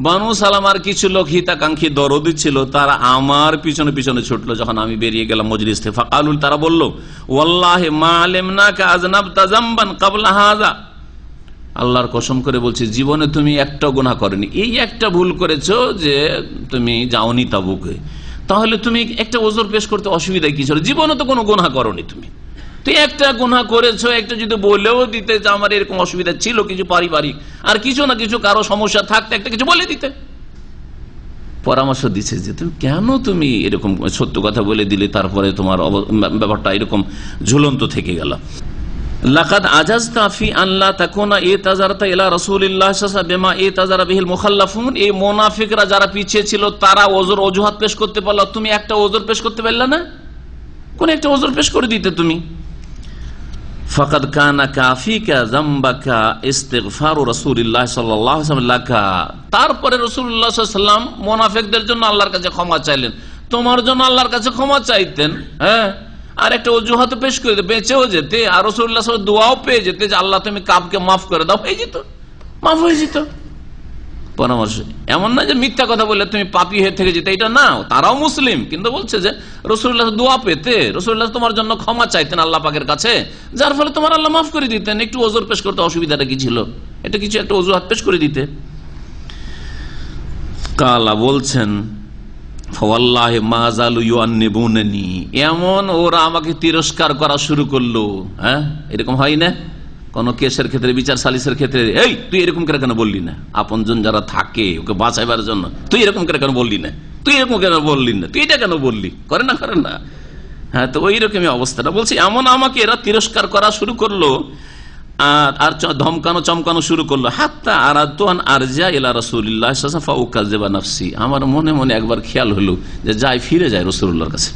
বানু সালামার কিছু লোক হিতাকাঙ্ক্ষী দরদি ছিল, তারা আমার পিছনে পিছনে ছুটলো যখন আমি বেরিয়ে গেলাম মজলিস থেকে। ফাকালুল, তারা বলল, ওয়াল্লাহি মা আলিমনাকা আযনাবতা যামবান ক্বাবলা হাযা, আল্লাহর কসম করে বলছি জীবনে তুমি একটা গুনাহ করনি, এই একটা ভুল করেছো যে তুমি যাওনি তাবুকে, তাহলে তুমি একটা ওজর পেশ করতে অসুবিধা কি ছিল? জীবনে তো কোনো গুনাহ করনি তুমি, তুই একটা গুনাহ করেছো, একটা যদি বলেও দিতে যে আমার এরকম অসুবিধা ছিল কিছু পারিবারিক, আর কিছু না কিছু কারো সমস্যা থাকতে একটা কিছু বলে দিতে। পরামর্শ দিচ্ছে যে তুমি এরকম সত্য কথা বলে দিলে, তারপরে তোমার ব্যাপারটা এরকম ঝুলন্ত থেকে গেল। লাকাদ আজাজতা ফি আন লা তাকুনা ইতাজারতা ইলা রাসূলিল্লাহ সাল্লাল্লাহু আলাইহি ওয়াসাল্লাম বিমা ইতাজারা বিহিল মুখাল্লাফুন, এই মুনাফিকরা যারা পিছিয়ে ছিল তারা অজুহাত পেশ করতে পারলো, তুমি একটা ওজর পেশ করতে পারলে না? কোন একটা ওজর পেশ করে দিতে তুমি। ফাকাদ কানা কাফিকা যামবাকা ইস্তিগফারু রাসূলিল্লাহ সাল্লাল্লাহু আলাইহি ওয়াসাল্লাম লাকা, তারপরে রাসূলুল্লাহ সাল্লাল্লাহু আলাইহি ওয়াসাল্লাম মুনাফিকদের জন্য আল্লাহর কাছে ক্ষমা চাইলেন, তোমার জন্য আল্লাহর কাছে ক্ষমা চাইতেন। হ্যাঁ, আর একটা অজুহাত পেশ করে দিতে, বেঁচেও যেতে, আর রাসূলুল্লাহ সাল্লাল্লাহু আলাইহি ওয়াসাল্লাম দোয়াও পেয়ে যেতে যে আল্লাহ তুমি কাবকে মাফ করে দাও, হয়ে যেত, মাফ হয়ে যেত। পরামর্শ এমন না যে মিথ্যা কথা বললে তুমি পাপী হয়ে থেকে যেতে, এটা না, তারাও মুসলিম, কিন্তু বলছে যে রাসূলুল্লাহ দোয়া পেতে, রাসূলুল্লাহ তোমার জন্য ক্ষমা চাইতেন আল্লাহ পাকের কাছে, যার ফলে তোমার আল্লাহ মাফ করে দিতেন, একটু ওজর পেশ করতে অসুবিধাটা কি ছিল? এটা কিছু একটা অজুহাত পেশ করে দিতে। কালা বলছেন, ফাওয়াল্লাহি মা যালু ইউআন্নিবুনানি, এমন ওরা আমাকে তিরস্কার করা শুরু করলো। হ্যাঁ, এরকম হয় না কোন কেসের ক্ষেত্রে, বিচার সালিসের ক্ষেত্রে, এই তুই এরকম করে কেন বললি না? আপনজন যারা থাকে ওকে বাঁচাইবার জন্য, তুই এরকম করে কেন বললি না, তুই এরকম কেন বললি না, তুই এটা কেন বললি, করে না, করেন না? হ্যাঁ, তো ওই রকমই অবস্থাটা। বলছি এমন আমাকে এরা তিরস্কার করা শুরু করলো আর ধমকানো চমকানো শুরু করলো। হাত্তা আরাদতু আন আরজা ইলা রাসূলিল্লাহ সাল্লাল্লাহু আলাইহি ওয়াসাল্লাম ফাউকাযিবা নাফসি, আমার মনে মনে একবার খেয়াল হলো যে যাই ফিরে যায় রাসূলুল্লাহর কাছে,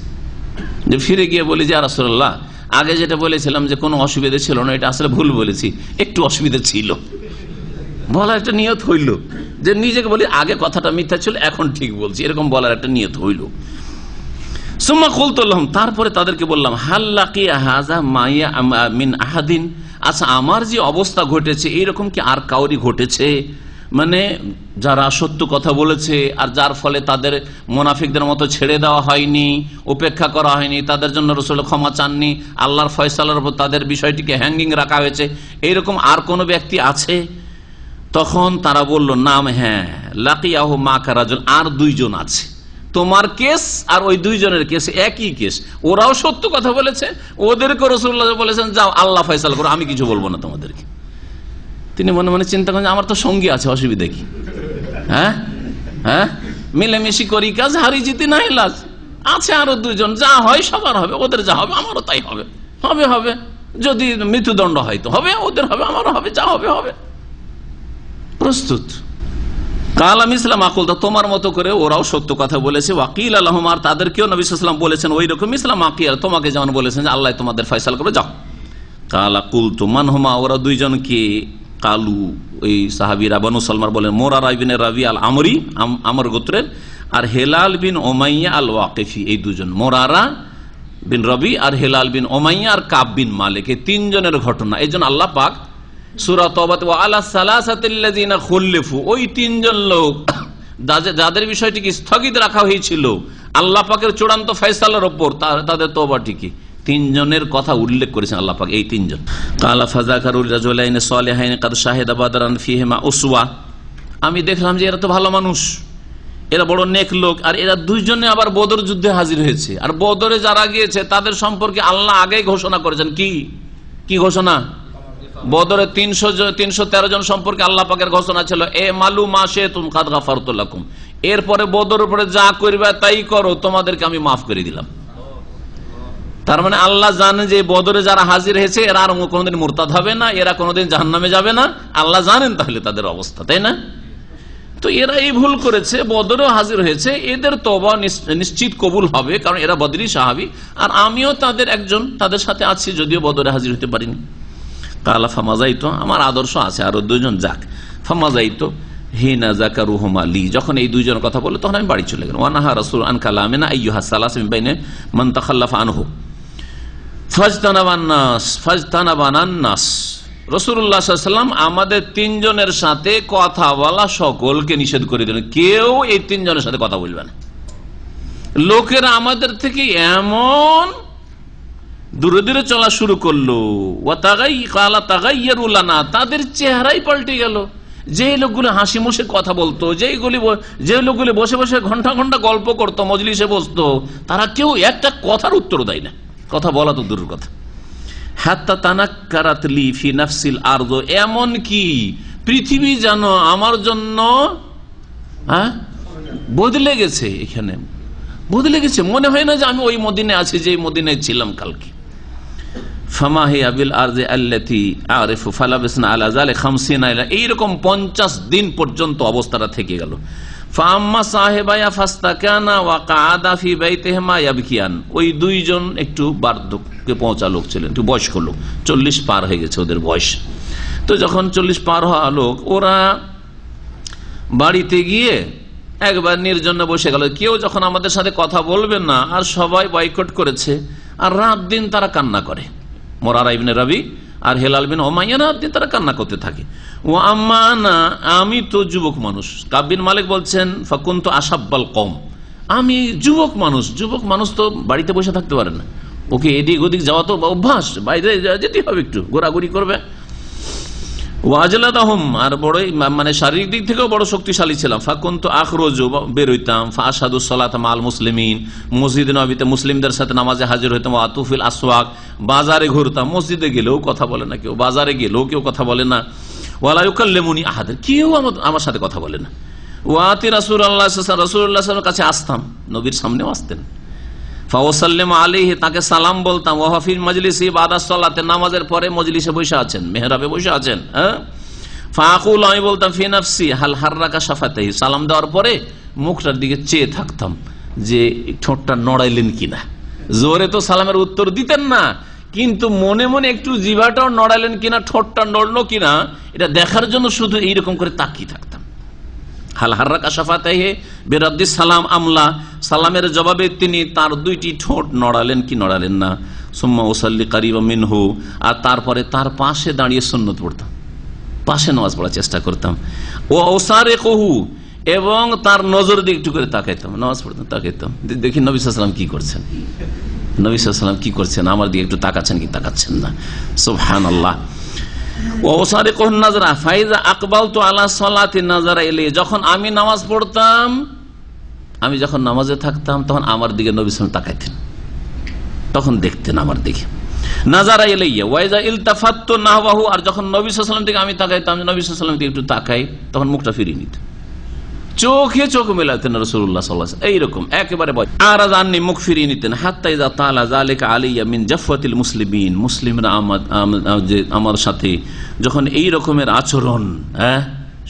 যে ফিরে গিয়ে বলি যে ইয়া রাসূলুল্লাহ, আগে যেটা বলেছিলাম যে কোনো অসুবিধা ছিল না, এটা আসলে ভুল বলেছি, একটু অসুবিধা ছিল, বলার একটা নিয়ত হইল, যে নিজেকে বলি আগে কথাটা মিথ্যা ছিল এখন ঠিক বলছি, এরকম বলার একটা নিয়ত হইল। সুম্মা কুলতু লাহুম, তারপরে তাদেরকে বললাম, হাল লাকিয়া হাযা মাইয়া মিন আহাদিন, আচ্ছা আমার যে অবস্থা ঘটেছে এইরকম কি আর কাউরি ঘটেছে? মানে যারা সত্য কথা বলেছে আর যার ফলে তাদের মুনাফিকদের মতো ছেড়ে দেওয়া হয়নি, উপেক্ষা করা হয়নি, তাদের জন্য রাসূল ক্ষমা চাননি, আল্লাহর ফয়সালার উপর তাদের বিষয়টিকে হ্যাঙ্গিং রাখা হয়েছে, এইরকম আর কোন ব্যক্তি আছে? তখন তারা বলল, নাম, হ্যাঁ, লাকিয়াহু মাকা রাজুল, আর দুইজন আছে, তোমার কেস আর ওই দুইজনের কেস একই কেস, ওরাও সত্য কথা বলেছে, ওদেরকে রাসূলুল্লাহ বলেছেন যাও আল্লাহ ফয়সালা করো, আমি কিছু বলবো না তোমাদেরকে। তিনি মনে মনে চিন্তা করেন আমার তো সঙ্গী আছে, অসুবিধা কি? হ্যাঁ হ্যাঁ, মিলেমিশি করি কাজ, হারি জিতি না লাজ আছে আরো দুজন, যা হয় সবার হবে, ওদের যা হবে আমারও তাই হবে, হবে হবে, যদি মৃত্যুদণ্ড হয় তো হবে, ওদের হবে আমারও হবে, যা হবে হবে, প্রস্তুত। কাল আমি ইসলাম আকুল, তোমার মতো করে ওরাও সত্য কথা বলেছে। ওয়াকিল আলহম, আর তাদেরকেও নবী সাল্লাল্লাহু আলাইহি ওয়াসাল্লাম বলেছেন ওই রকম ইসলাম আকিল, তোমাকে যেমন বলেছেন যে আল্লাহ তোমাদের ফয়সালা করে যাও। কাল আকুল তুমান হুমা, ওরা দুইজনকে, কালু ওই সাহাবীরা বনু সালমান বলেন, মুরারা ইবনে রাবি আল আমরি, আমর গোত্রের, আর হেলাল বিন উমাইয়া আল ওয়াকিফি, এই দুজন, মুরারা বিন রবি আর হেলাল বিন উমাইয়া আর কাব বিন মালিক, এই তিনজনের ঘটনা। এই জন্য আল্লাহ পাক সূরা তওবাতে ওয়া আলা সালাসাতিল্লাযিনা খুল্লিফু, ওই তিনজন লোক যাদের বিষয়টিকে স্থগিত রাখা হয়েছিল আল্লাহ পাকের চূড়ান্ত ফয়সালার উপর, তাদের তওবাটিকে তিনজনের কথা উল্লেখ করেছেন আল্লাহ পাক, এই তিনজন। কালা ফাযাকারুল রাজুলাইনি সালিহাইনি কাদ শাহিদা বাদরান ফীহিমা উসওয়া, আমি দেখলাম যে এরা তো ভালো মানুষ, এরা বড় নেক লোক, আর এরা দুইজনে আবার বদর যুদ্ধে হাজির হয়েছে, আর বদরে যারা গিয়েছে তাদের সম্পর্কে আল্লাহ আগেই ঘোষণা করেছেন। কি ঘোষণা? বদরে 313 জন সম্পর্কে আল্লাহ পাকের ঘোষণা ছিল, এ মালু মাসে তুম কাদ গাফারতু লাকুম, এরপরে বদর উপরে যা করবে তাই করো, তোমাদেরকে আমি মাফ করে দিলাম। তার মানে আল্লাহ জানেন যে বদরে যারা হাজির হয়েছে এরা আর কোনোদিন মুরতাদ হবে না, এরা কোনোদিন জাহান্নামে যাবে না, আল্লাহ জানেন তাহলে তাদের অবস্থা, তাই না? তো এরা এই ভুল করেছে, বদরেও হাজির হয়েছে, এদের তওবা নিশ্চিত কবুল হবে, কারণ এরা বদরি সাহাবী, আর আমিও তাদের একজন, তাদের সাথে আছি, যদিও বদরে হাজির হতে পারিনি। কালা ফামাজাইতো, আমার আদর্শ আছে আরো দুজন যাক, ফামাজাইতো হিনা যাকারুহুমা লি, যখন এই দুইজন কথা বলে তখন আমি বাড়ি চলে গেলাম। ওয়ানাহা রাসূল আন কালামিনা আইয়ুহা সালাস মিন বাইনে মান তাখাল্লাফা আনহু ফাজতানাবান নাস, রাসূলুল্লাহ সাল্লাল্লাহু আলাইহি ওয়াসাল্লাম আমাদের তিনজনের সাথে কথা বলা সকলকে নিষেধ করে দিলেন, কেউ এই তিনজনের সাথে কথা বলবে না। লোকেরা আমাদের থেকে এমন দূরে দূরে চলা শুরু করলো, তাদের চেহারাই পাল্টে গেল। যে লোকগুলো হাসি মুখে কথা বলতো, যে লোকগুলি বসে বসে ঘন্টা ঘন্টা গল্প করতো, মজলিসে বসতো, তারা কেউ একটা কথার উত্তর দেয় না, কথা বলা তো দূরের কথা। হাত্তা তানাক্কারাত লি ফি নাফসিল আরদ, এমন কি পৃথিবী যেন আমার জন্য বদলে গেছে, এখানে বদলে গেছে, মনে হয় না যে আমি ওই মদিনে আছি যে মদিনায় ছিলাম কালকে। এইরকম 50 দিন পর্যন্ত অবস্থাটা থেকে গেল। ওই দুইজন একটু বার্ধক্যে পৌঁছা লোক ছিলেন, একটু বয়স্ক লোক, 40 পার হয়ে গেছে ওদের বয়স। তো যখন 40 পার হওয়া লোক, ওরা বাড়িতে গিয়ে একবার নির্জনে বসে গেল। কেউ যখন আমাদের সাথে কথা বলবে না, আর সবাই বয়কট করেছে, আর রাত দিন তারা কান্না করে। মুরারা ইবনে রাবি আর হেলাল বিন উমাইয়া রাত দিন তারা কান্না করতে থাকে। ও আম্মানা, আমি তো যুবক মানুষ। কাব বিন মালিক বলছেন, ফাকুনতু আশাব্বাল কওম, আমি যুবক মানুষ তো বাড়িতে বসে থাকতে পারে না, ওকে এদিক ওদিক যাওয়া তো অভ্যাস, বাইরে যেতে হবে, একটু ঘোরাঘুরি করবে। ওয়াজলাদাহুম, আর বড়ই মানে শারীরিক দিক থেকেও বড় শক্তিশালী ছিলাম। ফাকুনতু আখরুজু, বের হইতাম, ফাআশহাদু সালাতা মাল মুসলিমিন, মসজিদ নববীতে মুসলিমদের সাথে নামাজে হাজির হইতাম। আতুফিল আসওয়াক, বাজারে ঘুরতাম, মসজিদে গেলেও কথা বলে না কেউ, বাজারে গেলেও কেউ কথা বলে না। ওয়ালা ইউকাল্লিমুনি আহাদ, কেউ আমার সাথে কথা বলে না। ওয়াতি রাসূলুল্লাহ সাল্লাল্লাহু আলাইহি ওয়াসাল্লামের কাছে আসতাম, নবীর সামনেও আসতেন। ফাওয়াসাল্লামু আলাইহি, তাকে সালাম বলতাম। ওয়া হাফিল মাজলিসি বাদা সালাতে, নামাজের পরে মজলিসে বসে আছেন, মেহরাবে বসে আছেন। ফাকুল, আমি বলতাম ফি নাফসি হাল হাররাকা শাফাতাহি, সালাম দেওয়ার পরে মুখটার দিকে চেয়ে থাকতাম যে ঠোঁটটা নড়াইলেন কিনা। জোরে তো সালামের উত্তর দিতেন না, কিন্তু মনে মনে একটু জিভাটাও নড়াইলেন কিনা, ঠোঁটটা নড়লো কিনা, এটা দেখার জন্য শুধু এইরকম করে তাকিয়ে থাকতাম। হাল হাররাকা শাফাতাহি বিরাদ্দিস সালাম আমলা, সালামের জবাবে তিনি তার দুইটি ঠোঁট নড়ালেন কি নড়ালেন না। সুম্মা উসাল্লি কারিবা মিনহু, আর তারপরে তার পাশে দাঁড়িয়ে সুন্নত পড়তাম, পাশে নামাজ পড়ার চেষ্টা করতাম। ও ওসারিকুহু, এবং তার নজর দিয়ে একটু করে তাকাইতাম, নামাজ পড়তাম তাকাইতাম, দেখি নবী সাল্লাল্লাহু আলাইহি ওয়াসাল্লাম কি করছেন, নবী সাল্লাল্লাহু আলাইহি ওয়াসাল্লাম কি করছেন, আমার দিকে একটু তাকাচ্ছেন কি তাকাচ্ছেন না। সুবহানাল্লাহ। যখন আমি নামাজ পড়তাম, আমি যখন নামাজে থাকতাম, তখন আমার দিকে নবী সাল্লাল্লাহু আলাইহি ওয়াসাল্লাম তাকাইতেন, তখন দেখতেন আমার দিকে। নাজারা ইলাইয়া ওয়াইজা ইলতাফাততু নাহওয়াহু, আর যখন নবী সাল্লাল্লাহু আলাইহি ওয়াসাল্লাম দিকে আমি তাকাইতাম, নবী সাল্লাল্লাহু আলাইহি ওয়াসাল্লাম দিকে একটু তাকাই, তখন মুখটা ফিরিয়ে নিত, চোখে চোখ মেলাতেন রাসূলুল্লাহ সাল্লাল্লাহু আলাইহি ওয়াসাল্লাম, এইরকম একেবারে আর আননি, মুখ ফিরিয়ে নিতেন। হাত্তা ইযা তাআলা যালিকা আলাইয়া মিন জাফওয়াতিল মুসলিমিন, মুসলিমরা আমার সাথে যখন এই রকমের আচরণ,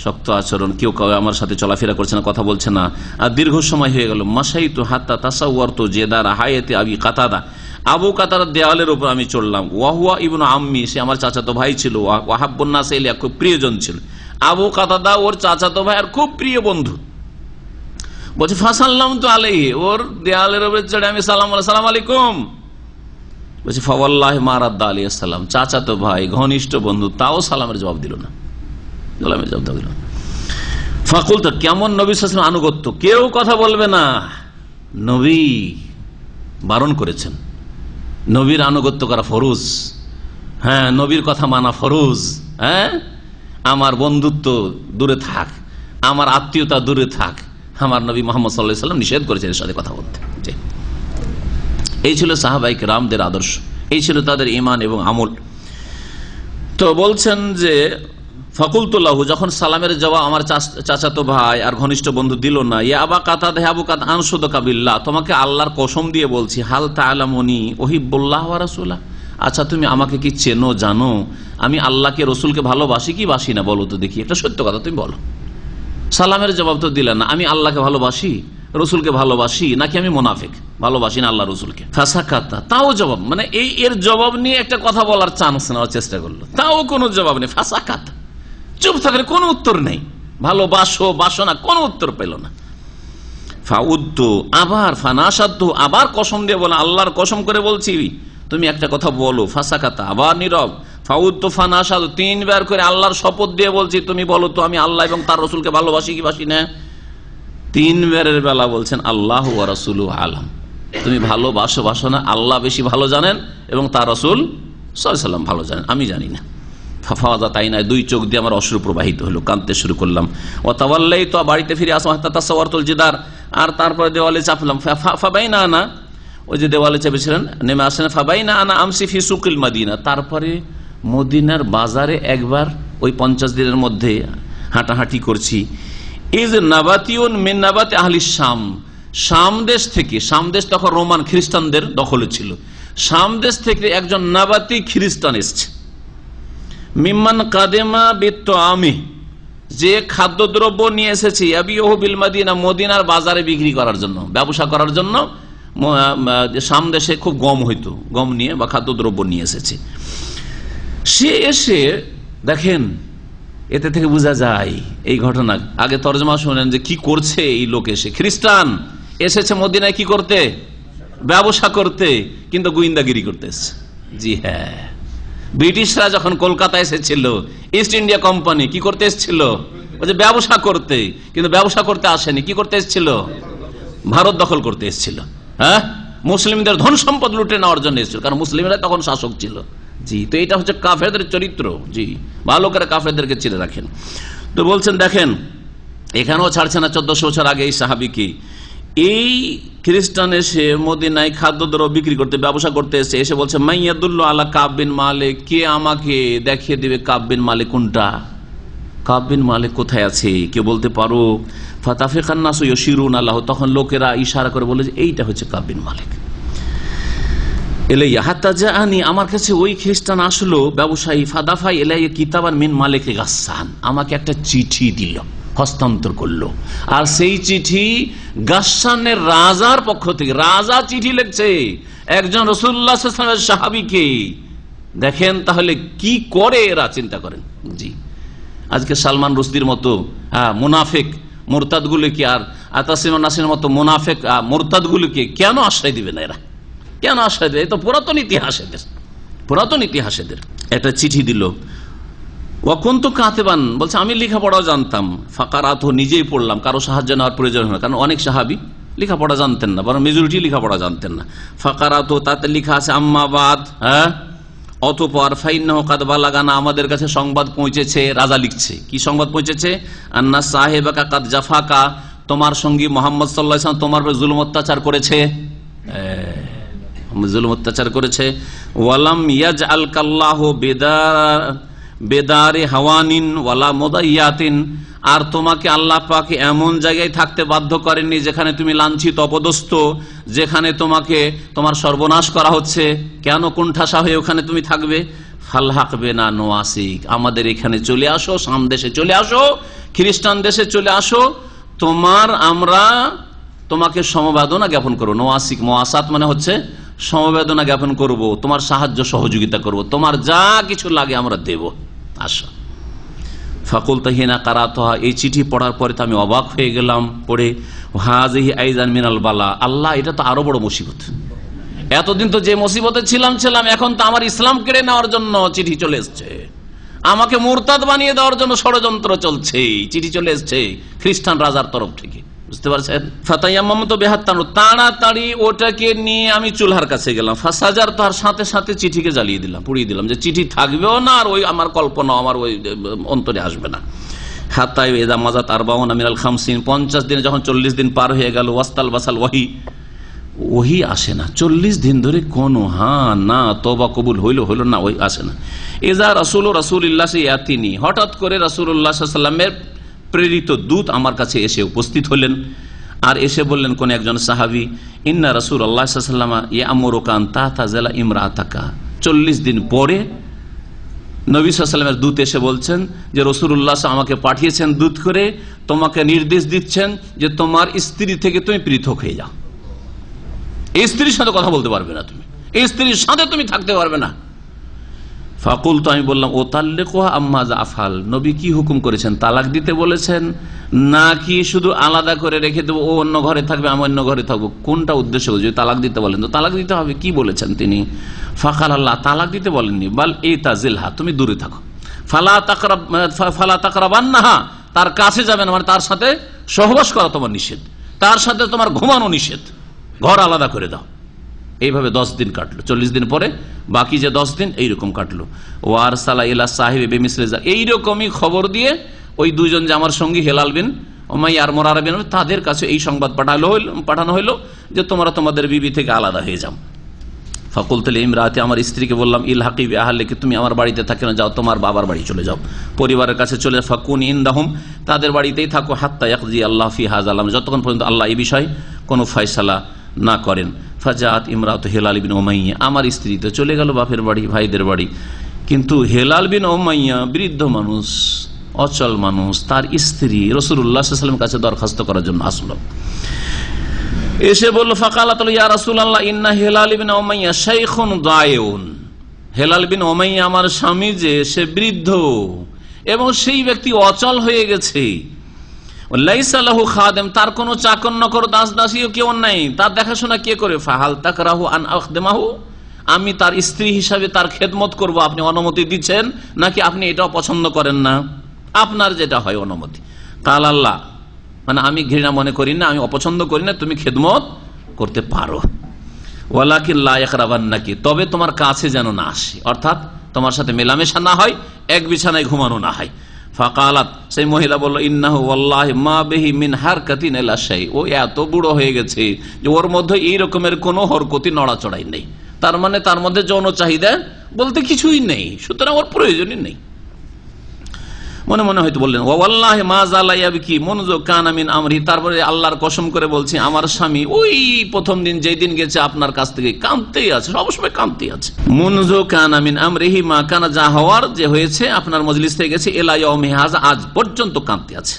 শক্ত আচরণ, কেউ আমার সাথে চলাফেরা করছে না, কথা বলছে না, আর দীর্ঘ সময় হয়ে গেল, মাসাইতু হাত্তা তাসাওয়ারতু জিদার হায়াতি আবি কাতাদা, আবু কাতাদার দেওয়ালের উপর আমি চললাম। ওয়াহুয়া ইবনু আম্মি, সে আমার চাচাতো ভাই ছিল। ওয়াহাব্বুন নাস ইলাইয়া, খুব প্রিয়জন ছিল। আবু কাতাদা ওর চাচাতো ভাই আর খুব প্রিয় বন্ধু। বলছে ফাসাল্লামতু আলাইহি, ওর দেওয়ালের উপরে চড়ে আমি সালাম আলাইকুম। বলছে ফাওয়াল্লাহি মা রাদ্দা আলাইহিস সালাম, চাচাতো ভাই, ঘনিষ্ঠ বন্ধু, তাও সালামের জবাব দিল না, সালামের জবাব দিল না। ফাকুলতু, কেমন নবী সাল্লাল্লাহু আলাইহি ওয়াসাল্লাম আনুগত্য, কেউ কথা বলবে না, নবী বারণ করেছেন। নবীর আনুগত্য করা ফরজ, হ্যাঁ, নবীর কথা মানা ফরজ। হ্যাঁ, আমার বন্ধুত্ব দূরে থাক, আমার আত্মীয়তা দূরে থাক, আমার নবী মুহাম্মদ সাল্লাল্লাহু আলাইহি ওয়াসাল্লাম নিষেধ করেছেন এর সাথে কথা বলতে। এই ছিল সাহাবায়ে কেরামদের আদর্শ, এই ছিল তাদের ঈমান এবং আমল। তো বলছেন যে ফাকুলতু লাহু, যখন সালামের জবাব আমার চাচাতো ভাই আর ঘনিষ্ঠ বন্ধু দিল না, ইয়া আবা কাতাদা, হে আবু কাতাদা, আনশুদুকা বিল্লাহ, তোমাকে আল্লাহর কসম দিয়ে বলছি, হাল তা'লামুনি উহিব্বুল্লাহ ওয়া রাসূলা, আচ্ছা তুমি আমাকে কি চেনো, জানো আমি আল্লাহকে রসুলকে ভালোবাসি কি বাসি না, বলো তো দেখি, একটা সত্য কথা তুমি বলো। সালামের জবাব তো দিলে না, আমি আল্লাহকে ভালোবাসি, রসুলকে ভালোবাসি, নাকি আমি মুনাফিক, ভালোবাসি না আল্লাহ রসুলকে। ফাসাকাতা, তাও জবাব, মানে এর জবাব নিয়ে একটা কথা বলার চান্স নেওয়ার চেষ্টা করলো, তাও কোনো জবাব নেই। ফাসাকাতা, চুপ থাকলে কোনো উত্তর নেই, ভালোবাসো বাসো না, কোনো উত্তর পেল না। ফাউদ্দু, আবার ফানাসাদ্দু, আবার কসম দিয়ে বলে, আল্লাহর কসম করে বলছি তুমি একটা কথা বলো। ফাসাকাতা, আবার নীরব। ফাউদ্দু ফানাসাদ্দু, 3 বার করে আল্লাহর শপথ দিয়ে বলছি, তুমি বলো তো আমি আল্লাহ এবং তার রসুলকে ভালোবাসি কি বাসি না। 3 বারের বেলা বলছেন আল্লাহ ওয়া রাসূলুহু আলাম, তুমি ভালোবাসো বাসো না, আল্লাহ বেশি ভালো জানেন এবং তার রসুল সাল্লাল্লাহু আলাইহি ওয়াসাল্লাম ভালো জানেন, আমি জানি না। ফাফাওয়াজা, তাই নয়, 2 চোখ দিয়ে আমার অশ্রু প্রবাহিত হলো, কাঁদতে শুরু করলাম। ও তাওয়াল্লাই, তো বাড়িতে ফিরে আসলাম। হাত্তা তাসাওয়ারতুল জিদার, আর তারপরে দেওয়ালে চাপলাম। ফাবাইনা আনা, ওই যে দেওয়ালে চেপেছিলেন, নেমে আসেন। ফাবাইনা আনা আমসি ফি সুকিল মদিনা, তারপরে মদিনার বাজারে একবার ওই 50 দিনের মধ্যে হাঁটাহাঁটি করছি। ইজ নাবাতিউন মিন নাবাতি আহলি শাম, শাম দেশ থেকে, শাম দেশ তখন রোমান খ্রিস্টানদের দখলে ছিল, শাম দেশ থেকে একজন নাবাতি খ্রিস্টান এসছে। মিম্মান কাদেমা বিত্ত আমি, যে খাদ্যদ্রব্য নিয়ে এসেছে, আবিয়হু বিল মদিনা, মদিনার বাজারে বিক্রি করার জন্য, ব্যবসা করার জন্য। শাম দেশে খুব গম হইতো, গম নিয়ে বা খাদ্যদ্রব্য নিয়ে এসেছে। সে এসে দেখেন, এতে থেকে বোঝা যায় এই ঘটনা। আগে তর্জমা শুনেন যে কি করছে এই লোক, এসে খ্রিস্টান এসেছে মদিনায় কি করতে, ব্যবসা করতে, কিন্তু গোয়েন্দাগিরি করতে এসেছে। জি হ্যাঁ, ব্রিটিশরা যখন কলকাতা এসেছিল, ইস্ট ইন্ডিয়া কোম্পানি কি করতে এসেছিল, ওই যে ব্যবসা করতে, কিন্তু ব্যবসা করতে আসেনি, কি করতে এসেছিল, ভারত দখল করতে এসেছিল। হ্যাঁ, মুসলিমদের ধন সম্পদ লুটে নেওয়ার জন্য এসেছিল, কারণ মুসলিমরা তখন শাসক ছিল। জি, তো এটা হচ্ছে কাফেরদের চরিত্র। জি, ভালো করে কাফেরদেরকে চিনে রাখেন। তো বলছেন দেখেন, এখানেও ছাড়ছে না 1400 বছর আগে এই সাহাবীকে। এই খ্রিস্টান এসে মদিনায় খাদ্যদ্রব্য বিক্রি করতে, ব্যবসা করতে এসে এসে বলছে মাইয়াদুল্লাহ আলা কাব বিন মালিক, কে আমাকে দেখিয়ে দিবে কাব বিন মালিক কোনটা, কাব বিন মালিক কোথায় আছে, কে বলতে পারো। ফাতাফিকান নাসু ইয়াশিরুন আল্লাহ, তখন লোকেরা ইশারা করে বলে যে এইটা হচ্ছে কাব বিন মালিক। এলাইয়া হাত্তা জাআনি, আমার কাছে ওই খ্রিস্টান আসলো ব্যবসায়ী। ফাদাফাই এলাইয়া কিতাবান মিন মালিক গাসসান, আমাকে একটা চিঠি দিল, হস্তান্তর করলো। আর সেই চিঠি গাসসানের রাজার পক্ষ থেকে, রাজা চিঠি লিখছে একজন রাসূলুল্লাহ সাল্লাল্লাহু আলাইহি ওয়াসাল্লামের সাহাবীকে। দেখেন তাহলে কি করে এরা, চিন্তা করেন। জি, আজকে সালমান রুশদির মতো মুনাফিক মুরতাদগুলোকে, আর আতাসিমা নাসিরের মতো মুনাফিক মুরতাদগুলোকে কেন আশ্রয় দিবে না এরা, কেন আশ্রয় দেবে? এই তো পুরাতন ইতিহাসেদের, পুরাতন ইতিহাসেদের একটা চিঠি দিল। ওয়াকুন্ত কাতেবান, বলছে আমি লেখাপড়াও জানতাম। ফাকারাত, নিজেই পড়লাম, কারো সাহায্য নেওয়ার প্রয়োজন হয় না, কারণ অনেক সাহাবী লেখাপড়া জানতেন না, বরং মেজরিটি লেখাপড়া জানতেন না। ফাকারাত, তাতে লেখা আছে আম্মাবাদ, হ্যাঁ, অতঃপর ফাইন্নাহু কাদ বালাগানা, আমাদের কাছে সংবাদ পৌঁছেছে। রাজা লিখছে, কি সংবাদ পৌঁছেছে? আন্না সাহেবাকা কাদ জাফাকা, তোমার সঙ্গী মুহাম্মদ সাল্লাল্লাহু আলাইহি ওয়াসাল্লাম তোমার উপর জুলুম অত্যাচার করেছে। জুলুম অত্যাচার করেছে। ওয়ালাম ইয়াজআল কাল্লাহু বেদারে হাওয়ানিন ওয়ালা মুদাইয়াতিন, আর তোমাকে আল্লাহ পাক এমন জায়গায় থাকতে বাধ্য করেননি যেখানে তুমি লাঞ্ছিত অপদস্থ, যেখানে তোমাকে তোমার সর্বনাশ করা হচ্ছে। কেন কোণঠাসা হয়ে ওখানে তুমি থাকবে? ফালহাক বিনা নোয়াসিক, আমাদের এখানে চলে আসো, শাম দেশে চলে আসো, খ্রিস্টান দেশে চলে আসো, আমরা তোমাকে সমবেদনা জ্ঞাপন করবো। নোয়াসিক মোয়াসাত মানে হচ্ছে সমবেদনা জ্ঞাপন করব, তোমার সাহায্য সহযোগিতা করব, তোমার যা কিছু লাগে আমরা দেব, আসো। ফাকুল তাহিনা কারাতহা, এই চিঠি পড়ার পরে তো আমি অবাক হয়ে গেলাম পড়ে। হাজিহি আইজান মিনাল বালা, আল্লাহ এটা তো আরো বড় মুসিবত। এতদিন তো যে মুসিবতে ছিলাম, এখন তো আমার ইসলাম কেড়ে নেওয়ার জন্য চিঠি চলে এসছে, আমাকে মুরতাদ বানিয়ে দেওয়ার জন্য ষড়যন্ত্র চলছে, চিঠি চলে এসছে খ্রিস্টান রাজার তরফ থেকে, বুঝতে পারছেন। ফাতায়াম্মাম তো বেহাত্তানু, তাড়াতাড়ি ওটাকে নিয়ে আমি চুলহার কাছে গেলাম। ফাসাজার, তার সাথে সাথে চিঠিকে জ্বালিয়ে দিলাম, পুড়িয়ে দিলাম, যে চিঠি থাকবেও না আর ওই আমার কল্পনা আমার ওই অন্তরে আসবে না। হাত্তাই এদা মাজাত আরবাউনা মিনাল খামসিন, 50 দিনে যখন 40 দিন পার হয়ে গেল, ওয়াস্তাল বাসাল ওহি আসে না 40 দিন ধরে, কোনো না তওবা কবুল হইল না, ওই আসে না। এজা রাসূলুল্লাহ ইয়াতিনি, হঠাৎ করে রাসূলুল্লাহ সাল্লাল্লাহু আলাইহি ওয়াসাল্লামের প্রেরিত দূত আমার কাছে এসে উপস্থিত হলেন, আর এসে বললেন কোন একজন সাহাবী, ইন্না রাসূলুল্লাহ সাল্লাল্লাহু আলাইহি ওয়াসাল্লাম ইয়ামুরুকা আন তাতাযালা ইমরাতাকা। 40 দিন পরে নবী সাল্লাল্লাহু আলাইহি ওয়াসাল্লামের দূত এসে বলছেন যে রাসূলুল্লাহ আমাকে পাঠিয়েছেন দূত করে, তোমাকে নির্দেশ দিচ্ছেন যে তোমার স্ত্রী থেকে তুমি পৃথক হয়ে যাও, এই স্ত্রীর সাথে কথা বলতে পারবে না, তুমি এই স্ত্রীর সাথে তুমি থাকতে পারবে না। ফাকুল, তো আমি বললাম, ও তাল্লিকুহা আম্মা আফাল, নবী কি হুকুম করেছেন, তালাক দিতে বলেছেন নাকি শুধু আলাদা করে রেখে দেবো, ও অন্য ঘরে থাকবে আমি অন্য ঘরে থাকবো, কোনটা উদ্দেশ্য? যদি তালাক দিতে বলেন তো তালাক দিতে হবে, কি বলেছেন তিনি? ফাকাল, আল্লাহ তালাক দিতে বলেননি, বাল ইতাজিলহা, তুমি দূরে থাকো, ফালা তাকরাবান্নাহা, তার কাছে যাবে না, মানে তার সাথে সহবাস করা তোমার নিষেধ, তার সাথে তোমার ঘুমানো নিষেধ, ঘর আলাদা করে দাও। এইভাবে 10 দিন কাটলো, 40 দিন পরে বাকি যে 10 দিন এইরকম কাটলো। ওয়ারসালা ইলা সাহিবে বেমিসলিজা, এইরকমই খবর দিয়ে ওই দুজন যে আমার সঙ্গী হেলাল বিন উমাইয়া আর মুরারা বিন, তাদের কাছে এই সংবাদ পাঠানো হইলো যে তোমরা তোমাদের বিবি থেকে আলাদা হয়ে যাও। ফাকুলতু লিমরাতি, আমার স্ত্রীকে বললাম, ইলহাকি বিআহলিকি, তুমি আমার বাড়িতে থাকো না, যাও তোমার বাবার বাড়ি চলে যাও, পরিবারের কাছে চলে, ফাকুন ইনদাহুম, তাদের বাড়িতেই থাকো, হাত্তা ইয়াকজি আল্লাহ ফি হাযাল আমর, যতক্ষণ পর্যন্ত আল্লাহ এই বিষয়ে কোনো ফয়সালা না করেন। ফাজাত ইমরাতু হিলাল বিন উমাইয়া, আমার স্ত্রী তো চলে গেল বাপের বাড়ি, ভাইদের বাড়ি, কিন্তু হিলাল বিন উমাইয়া বৃদ্ধ মানুষ, অচল মানুষ, তার স্ত্রী রাসূলুল্লাহ সাল্লাল্লাহু আলাইহি ওয়াসাল্লামের কাছে দরখাস্ত করার জন্য আসলো। এসে বলল, ফাকালাত ইয়া রাসূলুল্লাহ ইন্না হিলাল বিন উমাইয়া শাইখুন দায়ুন, হিলাল বিন উমাইয়া আমার স্বামী যে সে বৃদ্ধ এবং সেই ব্যক্তি অচল হয়ে গেছে, লাইসা লাহু খাদেম, তার কোনো চাকর নকর দাস দাসীও কেউ নাই, তার দেখাশোনা কে করে? ফাহাল তাকরাহু আন আখদেমাহু, আমি তার স্ত্রী হিসাবে তার খেদমত করব, আপনি অনুমতি দিচ্ছেন নাকি আপনি এটাও পছন্দ করেন না? আপনার যেটা হয় অনুমতি। কাল আল্লাহ, মানে আমি ঘৃণা মনে করি না, আমি অপছন্দ করি না, তুমি খেদমত করতে পারো। ওয়ালাকিন লা ইয়াকরাবান্নাকি, তবে তোমার কাছে যেন না আসে, অর্থাৎ তোমার সাথে মেলামেশা না হয়, এক বিছানায় ঘুমানো না হয়। ফাকালাত, সেই মহিলা বলল, ইন্নাহু ওয়াল্লাহি মা বিহি মিন হারকাতিন ইলা শাই, ও এত বুড়ো হয়ে গেছে যে ওর মধ্যে এই রকমের কোনো হরকতি নড়াচড়াই নেই, তার মানে তার মধ্যে যৌন চাহিদা বলতে কিছুই নেই, সুতরাং ওর প্রয়োজনই নেই। মনে মনে হয়তো বললেন, ওয়াল্লাহি মা যালা ইয়াবকি মুনযু কানা মিন আমরি, তারপরে আল্লাহর কসম করে বলছি আমার স্বামী ওই প্রথম দিন যেই দিন গেছে আপনার কাছ থেকে কাঁদতেই আছে, সবসময় কাঁদতেই আছে। মুনযু কানা মিন আমরিহি মা কানা, যা হওয়ার যে হয়েছে আপনার মজলিস থেকে গেছে, ইলা ইয়াউমি হাযা, আজ পর্যন্ত কাঁদতে আছে।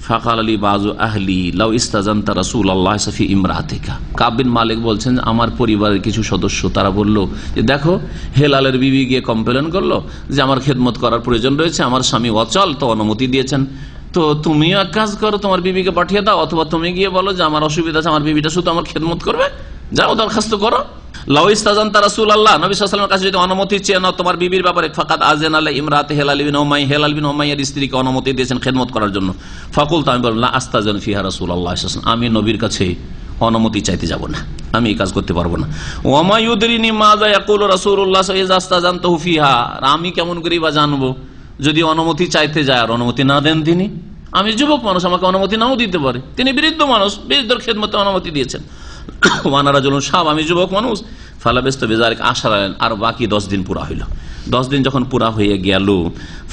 ফাকাল আলী বাজু আহলি লাউ ইস্তাজানতা রাসূলুল্লাহ ফি ইমরাতিকা, কাব বিন মালিক বলছেন আমার পরিবারের কিছু সদস্য তারা বলল যে দেখো হেলালের বিবি গিয়ে কমপ্লেন করলো যে আমার খেদমত করার প্রয়োজন রয়েছে, আমার স্বামী অচল, তো অনুমতি দিয়েছেন, তো তুমিও এক কাজ করো, তোমার বিবিকে পাঠিয়ে দাও, অথবা তুমি গিয়ে বলো যে আমার অসুবিধা আছে, আমার বিবিটা শুধু আমার খেদমত করবে, যাও দরখাস্ত করো। লাউ ইস্তাজানতা রাসূলুল্লাহ, নবী সাল্লাল্লাহু আলাইহি ওয়াসাল্লামের কাছে যদি অনুমতি চেয়ে নাও তোমার বিবির ব্যাপারে, ফাকাদ আযানা লা ইমরাতি হিলাল বিন উমাইয়া, হিলাল বিন উমাইয়ার স্ত্রীকে অনুমতি দিয়েছেন খেদমত করার জন্য। ফাকুলতু, আমি বললাম, লা আস্তাজান ফিহা রাসূলুল্লাহ সাল্লাল্লাহু আলাইহি ওয়াসাল্লাম, আমি নবীর কাছে অনুমতি চাইতে যাব না, আমি এই কাজ করতে পারবো না। ওয়া মা ইউদরিনি মাযা ইয়াকুলু রাসূলুল্লাহ ইযা আস্তাজানতুহু ফিহা, আমি কেমন করি বা জানবো যদি অনুমতি চাইতে যায় আর অনুমতি না দেন তিনি? আমি যুবক মানুষ, আমাকে অনুমতি নাও দিতে পারে, তিনি বৃদ্ধ মানুষ, বৃদ্ধর খেদমতে অনুমতি দিয়েছেন। ওয়ানা রাজুলুন শাব, আমি যুবক মানুষ। ফালাবেস্ত বেজারিক আশারান, আর বাকি 10 দিন পুরা হইল। 10 দিন যখন পুরা হয়ে গেল,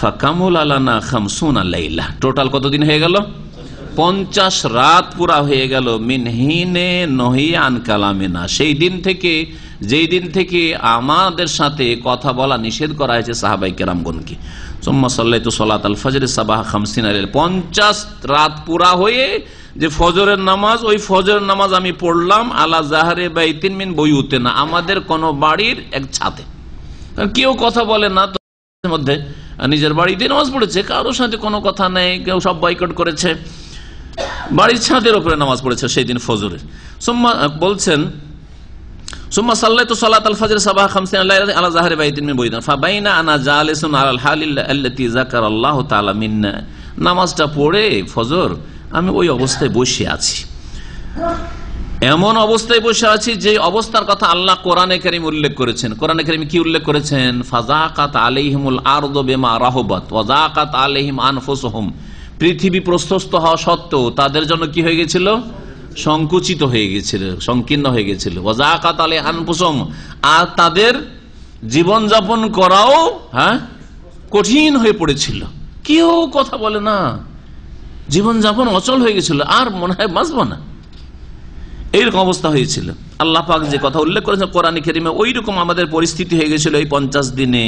ফাকামুল আলানা খামসুনা লাইলা, টোটাল কতদিন হয়ে গেল? 50 রাত পুরা হয়ে গেল। মিনহিনে নহিয়ান কালামিনা, সেই দিন থেকে, যেই দিন থেকে আমাদের সাথে কথা বলা নিষেধ করা হয়েছে সাহাবাই কেরামগণকে। সুম্মা সাল্লাইতু সালাতাল ফজর সাবাহ 50 লাইলা, 50 রাত পুরা হয়ে যে ফজরের নামাজ, ওই ফজরের নামাজ আমি পড়লাম আলা জাহরে বাইতিন মিন বুয়ুতিনা, আমাদের কোন বাড়ির এক ছাদে। কেউ কথা বলে না তো মধ্যে, নিজের বাড়িতে নামাজ পড়েছে, কারোর সাথে কোনো কথা নেই, কেউ সব বয়কট করেছে, বাড়ির ছাদের উপরে নামাজ পড়েছে সেই দিন ফজরের। সুম্মা বলছেন সুম্মা সাল্লাতু সালাতাল ফজর সাবাহ 50 লাইলা আলা জাহরি বাইতিন মিন বুয়ুতিনা ফাবাইনা আনা জালিসুন আলাল হালিল আল্লাতী যাকারাল্লাহু তাআলা মিন্না, নামাজটা পড়ে ফজর আমি ওই অবস্থায় বসে আছি, এমন অবস্থায় বসে আছি যে অবস্থার কথা আল্লাহ কোরআনে কারীম উল্লেখ করেছেন। কোরআনে কারীমে কি উল্লেখ করেছেন? ফাযাকাত আলাইহিমুল আরদু বিমা রাহাবাত ওয়া যাকাত আলাইহিম আনফুসুহুম, পৃথিবী প্রশস্ত হওয়া সত্ত্বেও তাদের জন্য কি হয়ে গেছিল? সংকুচিত হয়ে গেছিল, সংকীর্ণ হয়ে গেছিল। ওয়া যাকাত আলাইহিম আনফুসুহুম, আর তাদের জীবন যাপন করাও কঠিন হয়ে পড়েছিল, কেউ কথা বলে না, জীবন যাপন অচল হয়ে গেছিল, আর মনে হয় বাঁচবো না, এইরকম অবস্থা হয়েছিল। আল্লাহ পাক যে কথা উল্লেখ করেছেন কোরআন কারীমে, ওই রকম আমাদের পরিস্থিতি হয়ে গেছিল এই 50 দিনে।